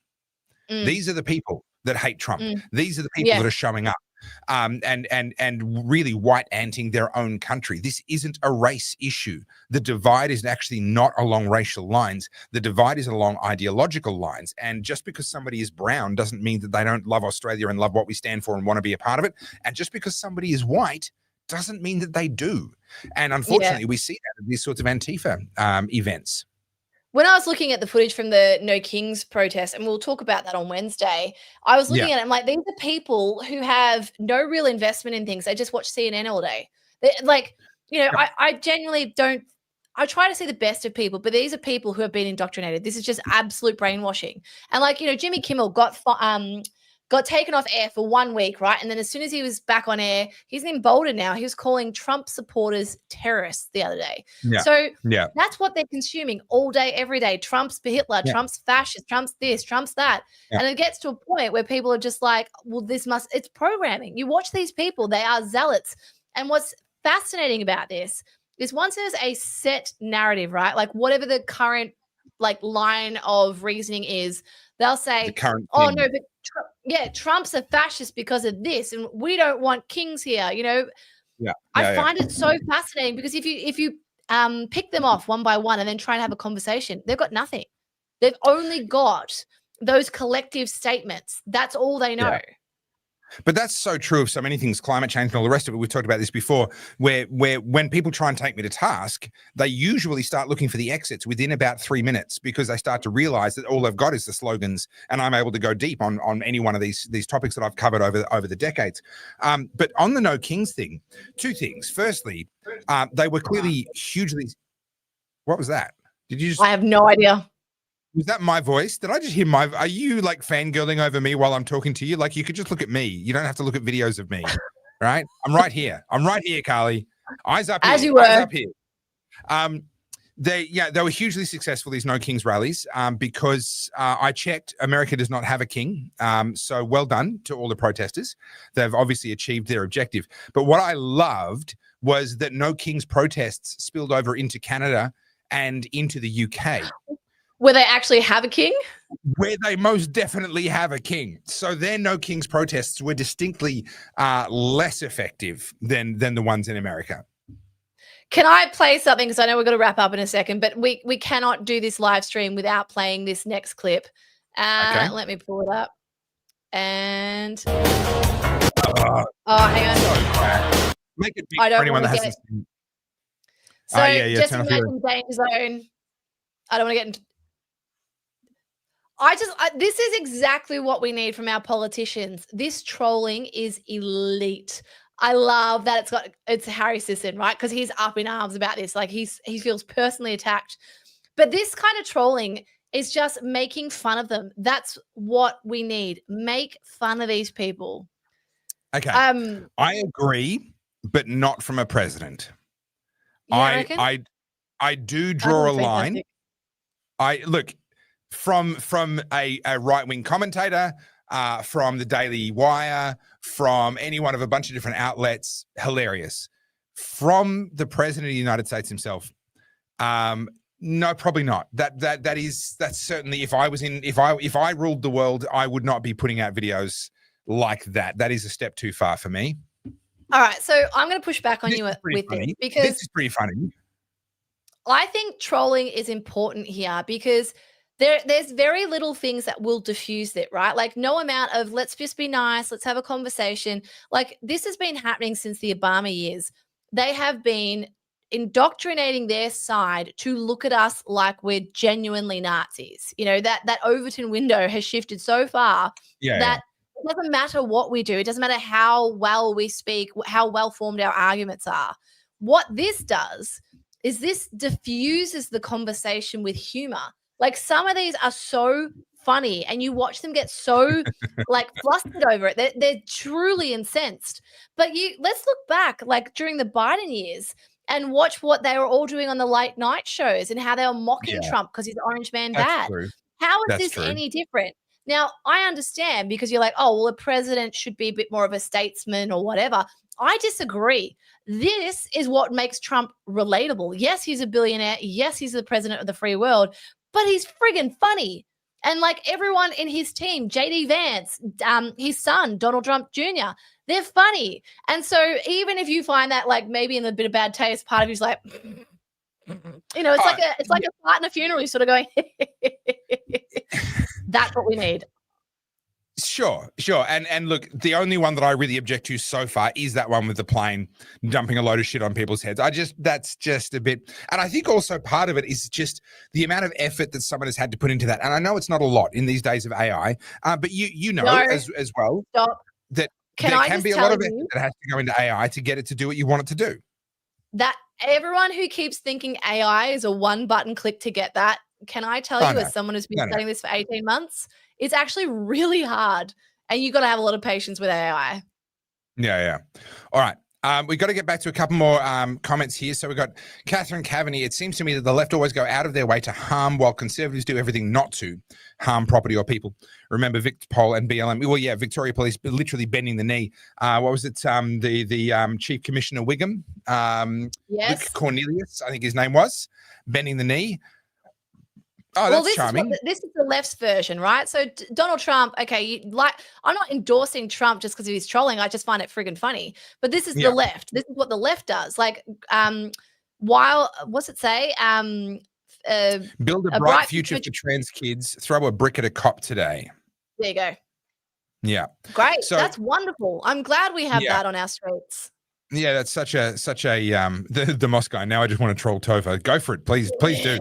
Mm, These are the people that hate Trump. mm. These are the people Yeah. that are showing up. And really white anting their own country. This isn't a race issue. The divide is actually not along racial lines. The divide is along ideological lines. And just because somebody is brown doesn't mean that they don't love Australia and love what we stand for and want to be a part of it. And just because somebody is white doesn't mean that they do. And unfortunately, we see that in these sorts of Antifa events. When I was looking at the footage from the No Kings protest, and we'll talk about that on Wednesday, I was looking at it, I'm like, these are people who have no real investment in things. They just watch CNN all day. Like, you know, I genuinely don't, I try to see the best of people, but these are people who have been indoctrinated. This is just absolute brainwashing. And like, you know, Jimmy Kimmel got taken off air for 1 week, right? And then as soon as he was back on air, he's emboldened now. He was calling Trump supporters terrorists the other day. So that's what they're consuming all day, every day. Trump's Hitler, Trump's fascist, Trump's this, Trump's that. And it gets to a point where people are just like, well, it's programming. You watch these people, they are zealots. And what's fascinating about this is once there's a set narrative, right? Like whatever the current like line of reasoning is, they'll say, oh no, but Trump's a fascist because of this, and we don't want kings here. You know, I find it so fascinating because if you pick them off one by one and then try and have a conversation, they've got nothing. They've only got those collective statements. That's all they know. But that's so true of so many things, climate change and all the rest of it. We've talked about this before, where when people try and take me to task, they usually start looking for the exits within about 3 minutes because they start to realize that all they've got is the slogans, and I'm able to go deep on any one of these topics that I've covered over the decades. But on the No Kings thing, two things. Firstly, they were clearly hugely. What was that? Did you just? I have no idea. Was that my voice? Did I just hear my? Are you like fangirling over me while I'm talking to you? Like you could just look at me. You don't have to look at videos of me, right? I'm right here. I'm right here, Carly. Eyes up here. As you were. Eyes up here. They were hugely successful, these No Kings rallies, because I checked, America does not have a king. So well done to all the protesters. They've obviously achieved their objective. But what I loved was that No Kings protests spilled over into Canada and into the UK. Where they actually have a king? Where they most definitely have a king. So their No Kings protests were distinctly less effective than the ones in America. Can I play something? Because I know we're going to wrap up in a second, but we cannot do this live stream without playing this next clip. Okay. Let me pull it up. And hang on. So make it big for anyone that hasn't seen. So just imagine danger zone. I don't want to get into. This is exactly what we need from our politicians. This trolling is elite. I love that it's Harry Sisson, right? Because he's up in arms about this. Like he feels personally attacked. But this kind of trolling is just making fun of them. That's what we need. Make fun of these people. Okay. I agree, but not from a president. Yeah, I do I draw a think it's line. fantastic. I look from a right-wing commentator, from the Daily Wire, from anyone of a bunch of different outlets, hilarious. From the president of the United States himself, no, probably not. That's certainly, if I ruled the world, I would not be putting out videos like that. That is a step too far for me. All right, so I'm going to push back on This you is pretty with this funny. because This is pretty funny. I think trolling is important here because there's very little things that will diffuse it, right? Like no amount of let's just be nice, let's have a conversation. Like this has been happening since the Obama years. They have been indoctrinating their side to look at us like we're genuinely Nazis. You know, that Overton window has shifted so far Yeah, that it doesn't matter what we do. It doesn't matter how well we speak, how well formed our arguments are. What this does is this diffuses the conversation with humor. Like some of these are so funny and you watch them get so like flustered over it. They're truly incensed. But let's look back like during the Biden years and watch what they were all doing on the late night shows and how they were mocking Yeah. Trump because he's Orange Man That's bad. true. How is That's this true. any different? Now, I understand because you're like, oh, well, a president should be a bit more of a statesman or whatever. I disagree. This is what makes Trump relatable. Yes, he's a billionaire. Yes, he's the president of the free world, but he's friggin' funny. And like everyone in his team, JD Vance, his son, Donald Trump Jr., they're funny. And so even if you find that like maybe in a bit of bad taste, part of you's like, you know, it's like a fart in a funeral. You're sort of going, that's what we need. Sure. And look, the only one that I really object to so far is that one with the plane dumping a load of shit on people's heads. That's just a bit. And I think also part of it is just the amount of effort that someone has had to put into that. And I know it's not a lot in these days of AI, but you know as well Stop. that Can there I can just be a lot tell of effort you that has to go into AI to get it to do what you want it to do. that everyone who keeps thinking AI is a one button click to get that, can I tell you, no. as someone who's been No. studying this for 18 months, it's actually really hard. And you got to have a lot of patience with AI. Yeah. All right. We've got to get back to a couple more comments here. So we've got Catherine Cavaney. It seems to me that the left always go out of their way to harm while conservatives do everything not to harm property or people. Remember Victor Pol and BLM. Well, yeah, Victoria Police literally bending the knee. What was it? The Chief Commissioner Wiggum, Yes. Luke Cornelius, I think his name was, bending the knee. Oh, well, that's charming. This is the left's version, right? So Donald Trump, okay, I'm not endorsing Trump just because of his trolling. I just find it friggin' funny. But this is the left. This is what the left does. Like, what's it say? Build a bright future for trans kids. Throw a brick at a cop today. There you go. Yeah. Great. So, that's wonderful. I'm glad we have that on our streets. Yeah, that's such a the Moss guy. Now I just want to troll Tova. Go for it, please do.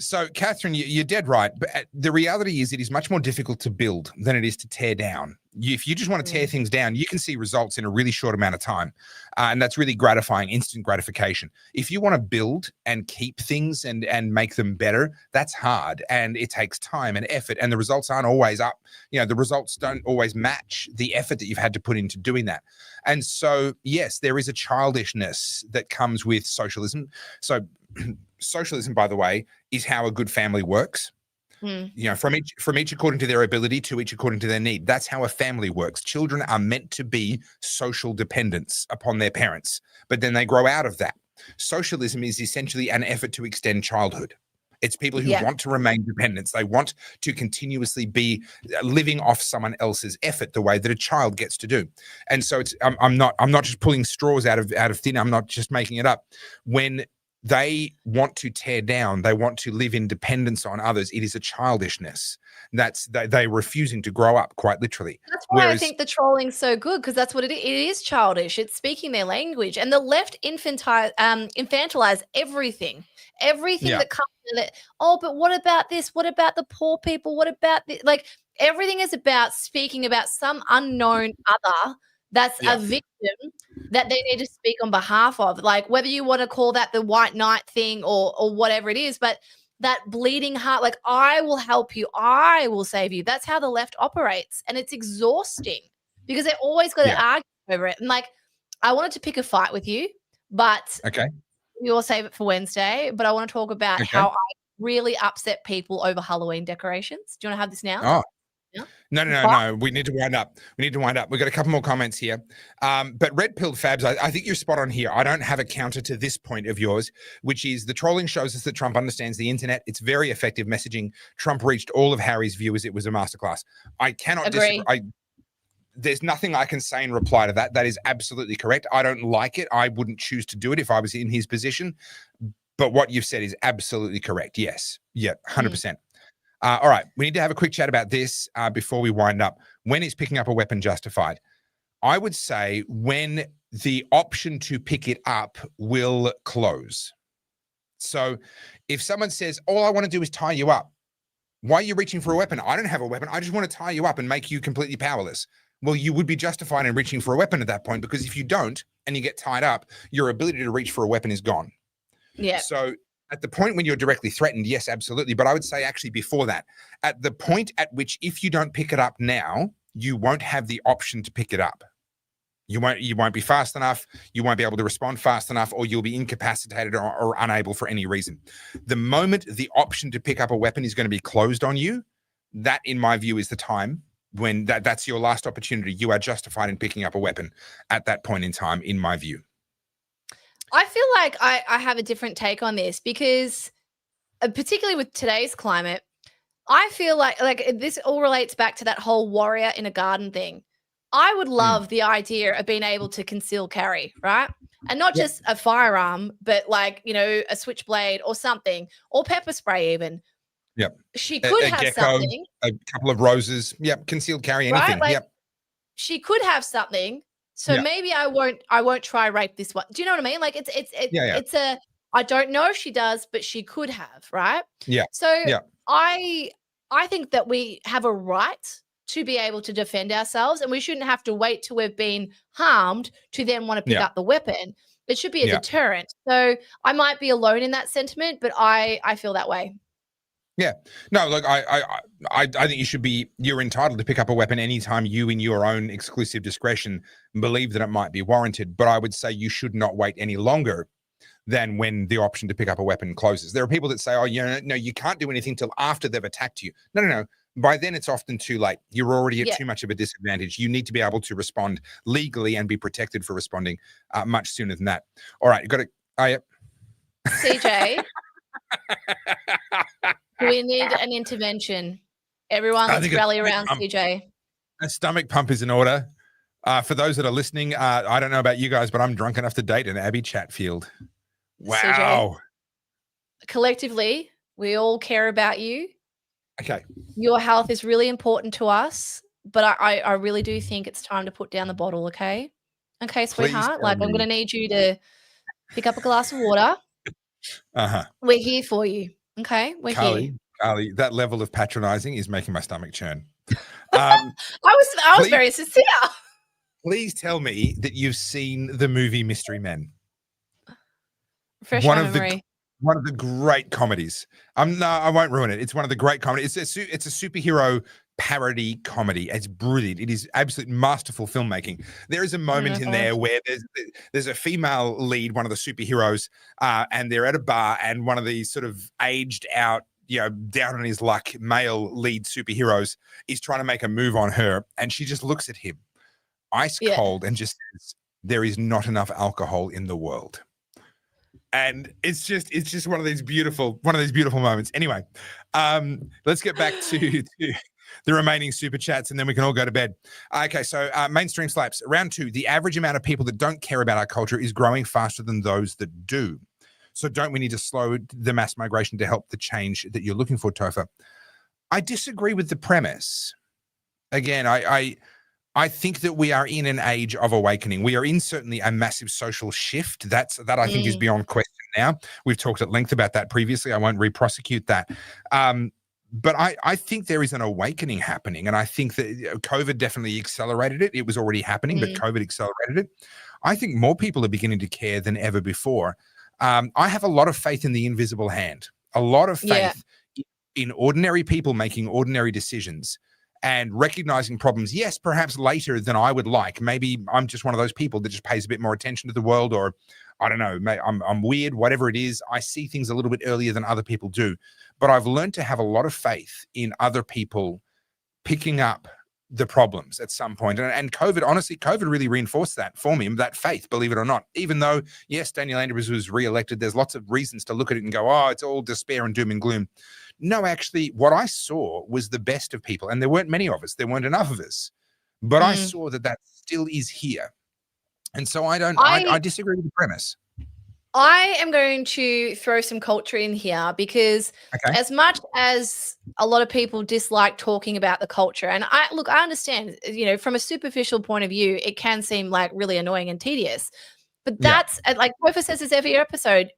So Catherine, you're dead right. But the reality is it is much more difficult to build than it is to tear down. If you just want to tear things down, you can see results in a really short amount of time. And that's really gratifying, instant gratification. If you want to build and keep things and make them better, that's hard. And it takes time and effort. And the results aren't always up. You know, the results don't always match the effort that you've had to put into doing that. And so, yes, there is a childishness that comes with socialism. So socialism, by the way, is how a good family works. You know, from each according to their ability, to each according to their need. That's how a family works. Children are meant to be social dependents upon their parents, but then they grow out of that. Socialism is essentially an effort to extend childhood. It's people who want to remain dependents. They want to continuously be living off someone else's effort the way that a child gets to do. And so I'm not just pulling straws out of thin. I'm not just making it up. When they want to tear down, they want to live in dependence on others. It is a childishness. They're refusing to grow up, quite literally. That's why I think the trolling's so good, because that's what it is. It is childish. It's speaking their language. And the left infantilize everything. Everything that comes with it. Oh, but what about this? What about the poor people? What about this? Like, everything is about speaking about some unknown other that's a victim that they need to speak on behalf of. Like, whether you want to call that the white knight thing or whatever it is, but that bleeding heart, like, I will help you, I will save you. That's how the left operates. And it's exhausting because they're always going to argue over it. And like, I wanted to pick a fight with you, but we'll save it for Wednesday, but I want to talk about Okay. how I really upset people over Halloween decorations. Do you want to have this now? Oh, Yeah. no. We need to wind up. We've got a couple more comments here. But Red Pilled Fabs, I think you're spot on here. I don't have a counter to this point of yours, which is the trolling shows us that Trump understands the internet. It's very effective messaging. Trump reached all of Harry's viewers. It was a masterclass. I cannot Agree. disagree. There's nothing I can say in reply to that. That is absolutely correct. I don't like it. I wouldn't choose to do it if I was in his position. But what you've said is absolutely correct. Yes. Yeah, 100%. All right. We need to have a quick chat about this before we wind up. When is picking up a weapon justified? I would say when the option to pick it up will close. So if someone says, all I want to do is tie you up, why are you reaching for a weapon? I don't have a weapon. I just want to tie you up and make you completely powerless. Well, you would be justified in reaching for a weapon at that point, because if you don't and you get tied up, your ability to reach for a weapon is gone. Yeah. So at the point when you're directly threatened, yes, absolutely. But I would say actually before that, at the point at which if you don't pick it up now, you won't have the option to pick it up. You won't be fast enough. You won't be able to respond fast enough, or you'll be incapacitated or unable for any reason. The moment the option to pick up a weapon is going to be closed on you, that in my view is the time when that's your last opportunity. You are justified in picking up a weapon at that point in time, in my view. I feel like I have a different take on this because particularly with today's climate, I feel like this all relates back to that whole warrior in a garden thing. I would love the idea of being able to conceal carry, right? And not just a firearm, but like, a switchblade or something, or pepper spray even. Yep. She could a have gecko, something. a couple of roses. Yep. Concealed carry, anything. Right? Like, yep. She could have something. So maybe I won't try rape this one. Do you know what I mean? Like it's I don't know if she does, but she could have, right? Yeah. So I think that we have a right to be able to defend ourselves, and we shouldn't have to wait till we've been harmed to then want to pick up the weapon. It should be a deterrent. So I might be alone in that sentiment, but I feel that way. Yeah. No, look, I think you're entitled to pick up a weapon anytime you, in your own exclusive discretion, believe that it might be warranted. But I would say you should not wait any longer than when the option to pick up a weapon closes. There are people that say, oh, no, you can't do anything till after they've attacked you. No. By then, it's often too late. You're already at too much of a disadvantage. You need to be able to respond legally and be protected for responding much sooner than that. All right, you got to. CJ, we need an intervention. Everyone, let's rally around CJ. A stomach pump is in order. For those that are listening, I don't know about you guys, but I'm drunk enough to date an Abby Chatfield. Wow. CJ, collectively, we all care about you. Okay. Your health is really important to us, but I really do think it's time to put down the bottle, okay? Okay, sweetheart. Like, I'm going to need you to pick up a glass of water. We're here for you. Okay? We're here. Carly, that level of patronizing is making my stomach churn. I was very sincere. Please tell me that you've seen the movie Mystery Men. Fresh memory. One of the great comedies. No, I won't ruin it. It's one of the great comedies. It's a superhero parody comedy. It's brilliant. It is absolute masterful filmmaking. There is a moment in there where there's a female lead, one of the superheroes, and they're at a bar, and one of these sort of aged out, down on his luck male lead superheroes is trying to make a move on her, and she just looks at him ice cold and just says, there is not enough alcohol in the world. And it's just one of these beautiful moments. Anyway, let's get back to the remaining super chats, and then we can all go to bed. Okay, so mainstream slaps. Round 2. The average amount of people that don't care about our culture is growing faster than those that do. So don't we need to slow the mass migration to help the change that you're looking for, Topher? I disagree with the premise. Again, I think that we are in an age of awakening. We are in certainly a massive social shift. That I think is beyond question now. We've talked at length about that previously. I won't re-prosecute that. But I think there is an awakening happening. And I think that COVID definitely accelerated it. It was already happening, but COVID accelerated it. I think more people are beginning to care than ever before. I have a lot of faith in the invisible hand, a lot of faith in ordinary people making ordinary decisions and recognizing problems, yes, perhaps later than I would like. Maybe I'm just one of those people that just pays a bit more attention to the world, or I don't know, mate, I'm weird, whatever it is. I see things a little bit earlier than other people do. But I've learned to have a lot of faith in other people picking up the problems at some point. And COVID, honestly, COVID really reinforced that for me, that faith, believe it or not. Even though, yes, Daniel Andrews was re-elected, there's lots of reasons to look at it and go, oh, it's all despair and doom and gloom. No, actually, what I saw was the best of people. And there weren't many of us. There weren't enough of us. But I saw that still is here. And so I disagree with the premise. I am going to throw some culture in here because as much as a lot of people dislike talking about the culture, and I understand, from a superficial point of view, it can seem like really annoying and tedious. But that's like Topher says this every episode,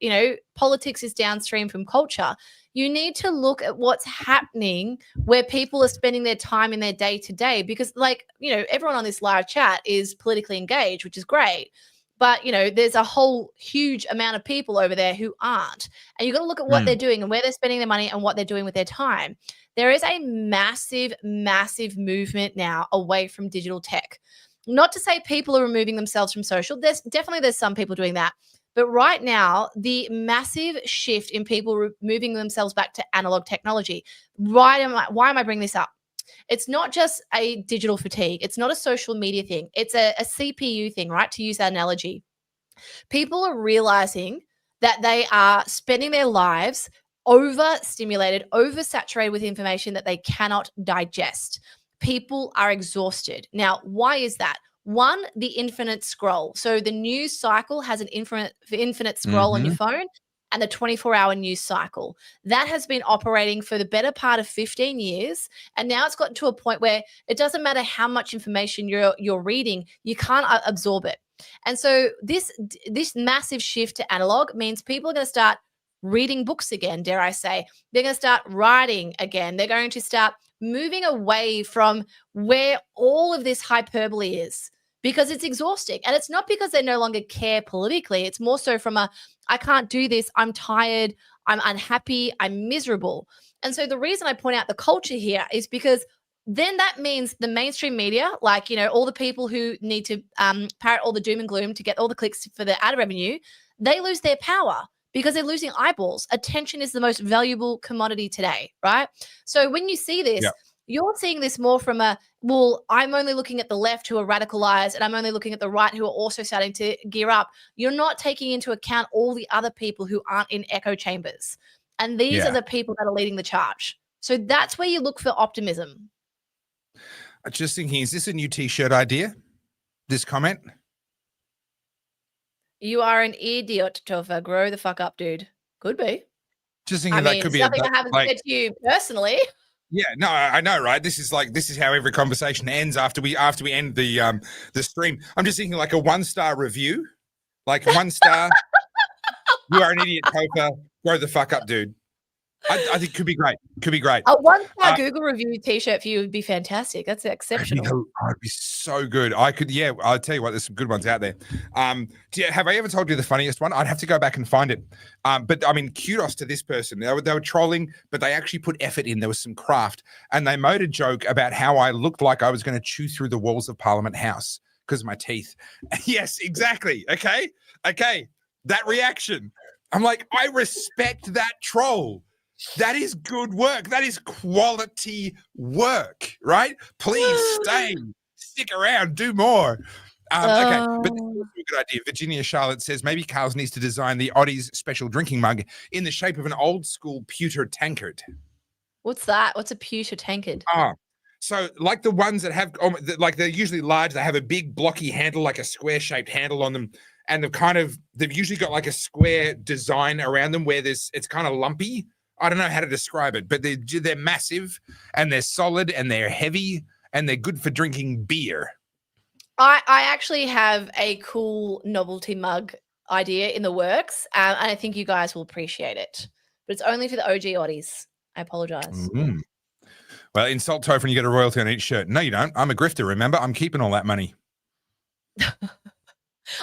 politics is downstream from culture. You need to look at what's happening where people are spending their time in their day to day, because everyone on this live chat is politically engaged, which is great. But, there's a whole huge amount of people over there who aren't. And you've got to look at what they're doing and where they're spending their money and what they're doing with their time. There is a massive, massive movement now away from digital tech. Not to say people are removing themselves from social. There's some people doing that. But right now, the massive shift in people moving themselves back to analog technology. Why am I bringing this up? It's not just a digital fatigue. It's not a social media thing. It's a CPU thing, right? To use that analogy. People are realizing that they are spending their lives overstimulated, oversaturated with information that they cannot digest. People are exhausted. Now, why is that? One, the infinite scroll. So the news cycle has an infinite scroll on your phone, and the 24-hour news cycle. That has been operating for the better part of 15 years. And now it's gotten to a point where it doesn't matter how much information you're reading, you can't absorb it. And so this massive shift to analog means people are going to start reading books again, dare I say. They're going to start writing again. They're going to start moving away from where all of this hyperbole is, because it's exhausting. And it's not because they no longer care politically. It's more so from I can't do this. I'm tired. I'm unhappy. I'm miserable. And so the reason I point out the culture here is because then that means the mainstream media, like, all the people who need to parrot all the doom and gloom to get all the clicks for the ad revenue, they lose their power because they're losing eyeballs. Attention is the most valuable commodity today, right? So when you see this, you're seeing this more from I'm only looking at the left who are radicalized, and I'm only looking at the right who are also starting to gear up. You're not taking into account all the other people who aren't in echo chambers. And these are the people that are leading the charge. So that's where you look for optimism. I'm just thinking, is this a new T-shirt idea? This comment? You are an idiot, Topher. Grow the fuck up, dude. Could be. Just thinking that could be something I haven't said to you personally. Yeah, no, I know, right? This is how every conversation ends after we end the stream. I'm just thinking like a 1-star review, like 1 star. You are an idiot, Topher. Grow the fuck up, dude. I think could be great. Could be great. A 1-star Google review T-shirt for you would be fantastic. That's exceptional. It'd be so good. I'll tell you what, there's some good ones out there. Have I ever told you the funniest one? I'd have to go back and find it. But I mean, kudos to this person. They were trolling, but they actually put effort in. There was some craft, and they made a joke about how I looked like I was going to chew through the walls of Parliament House because of my teeth. Yes, exactly. Okay. That reaction. I'm like, I respect that troll. That is good work. That is quality work, right? Please stick around, do more. Okay, but this is a good idea. Virginia Charlotte says maybe Carl's needs to design the Oddies special drinking mug in the shape of an old school pewter tankard. What's that? What's a pewter tankard? So like the ones that have, like they're usually large. They have a big blocky handle, like a square shaped handle on them. And they've usually got like a square design around them where it's kind of lumpy. I don't know how to describe it, but they're massive and they're solid and they're heavy and they're good for drinking beer. I actually have a cool novelty mug idea in the works, and I think you guys will appreciate it. But it's only for the OG Oddies. I apologize. Mm-hmm. Well, insult Topher and you get a royalty on each shirt. No, you don't. I'm a grifter, remember? I'm keeping all that money.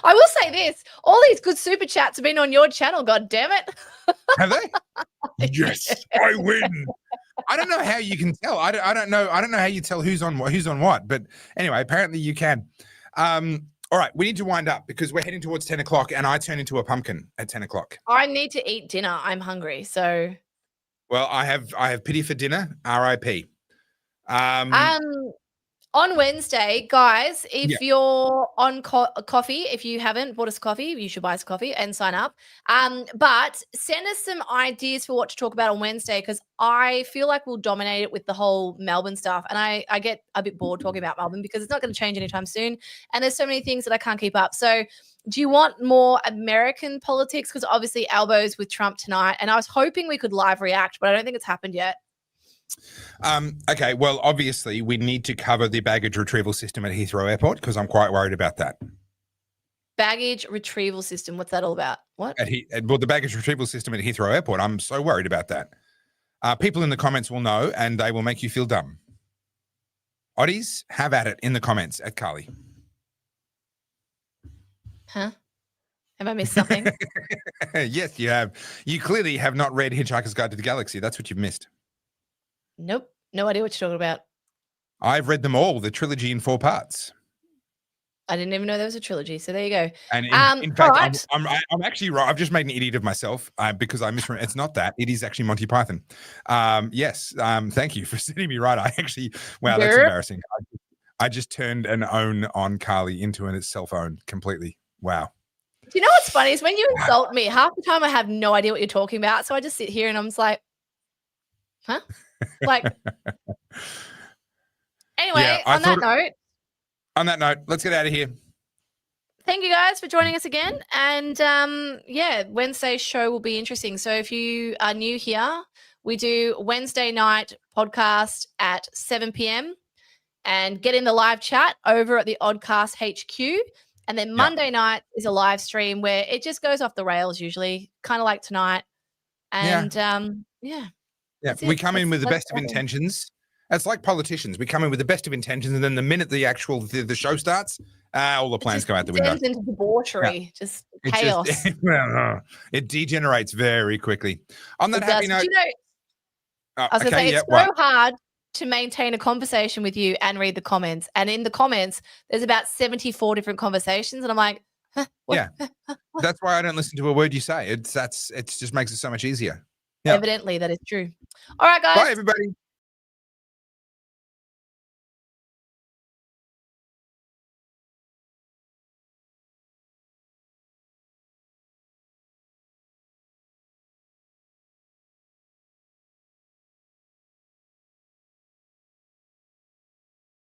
I will say this. All these good super chats have been on your channel, god damn it. Have they? Yes, I win. I don't know how you can tell. I don't know how you tell who's on what, but anyway, apparently you can. All All right, we need to wind up because we're heading towards 10 o'clock and I turn into a pumpkin at 10 o'clock. I need to eat dinner. I'm hungry. So Well, I have pity for dinner, RIP. on Wednesday, guys, if Yeah. you're on coffee, if you haven't bought us coffee, you should buy us coffee and sign up. But send us some ideas for what to talk about on Wednesday, because I feel like we'll dominate it with the whole Melbourne stuff. And I get a bit bored talking about Melbourne because it's not going to change anytime soon. And there's so many things that I can't keep up. So do you want more American politics? Because obviously Albo's with Trump tonight. And I was hoping we could live react, but I don't think it's happened yet. Okay, well, obviously we need to cover the baggage retrieval system at Heathrow Airport because I'm quite worried about that. Baggage retrieval system. What's that all about? What? Well, the baggage retrieval system at Heathrow Airport. I'm so worried about that. People in the comments will know and they will make you feel dumb. Oddies, have at it in the comments at Carly. Huh? Have I missed something? Yes, you have. You clearly have not read Hitchhiker's Guide to the Galaxy. That's what you've missed. Nope. No idea what you're talking about. I've read them all, the trilogy in 4 parts. I didn't even know there was a trilogy. So there you go. And in fact, right. I'm actually right. I've just made an idiot of myself because I misremember. It's not that. It is actually Monty Python. Yes. Thank you for setting me right. Wow, that's embarrassing. I just turned an own on Carly into a self-own completely. Wow. Do you know what's funny is when you insult me, half the time I have no idea what you're talking about. So I just sit here and I'm just like, huh? Like, anyway, Yeah, on that note, let's get out of here. Thank you guys for joining us again. And yeah, Wednesday's show will be interesting. So if you are new here, we do Wednesday night podcast at 7 p.m. and get in the live chat over at the Oddcast HQ. And then Monday night is a live stream where it just goes off the rails usually, kind of like tonight. And yeah. Yeah, we come in with the best of intentions. It's like politicians. We come in with the best of intentions, and then the minute the actual the show starts, all the plans go out the window. It turns into debauchery, just chaos. It degenerates very quickly. On that happy note, I was going to say, it's so hard to maintain a conversation with you and read the comments. And in the comments, there's about 74 different conversations, and I'm like, huh, what? Yeah, that's why I don't listen to a word you say. It just makes it so much easier. Yeah. Evidently, that is true. All right, guys. Bye, everybody.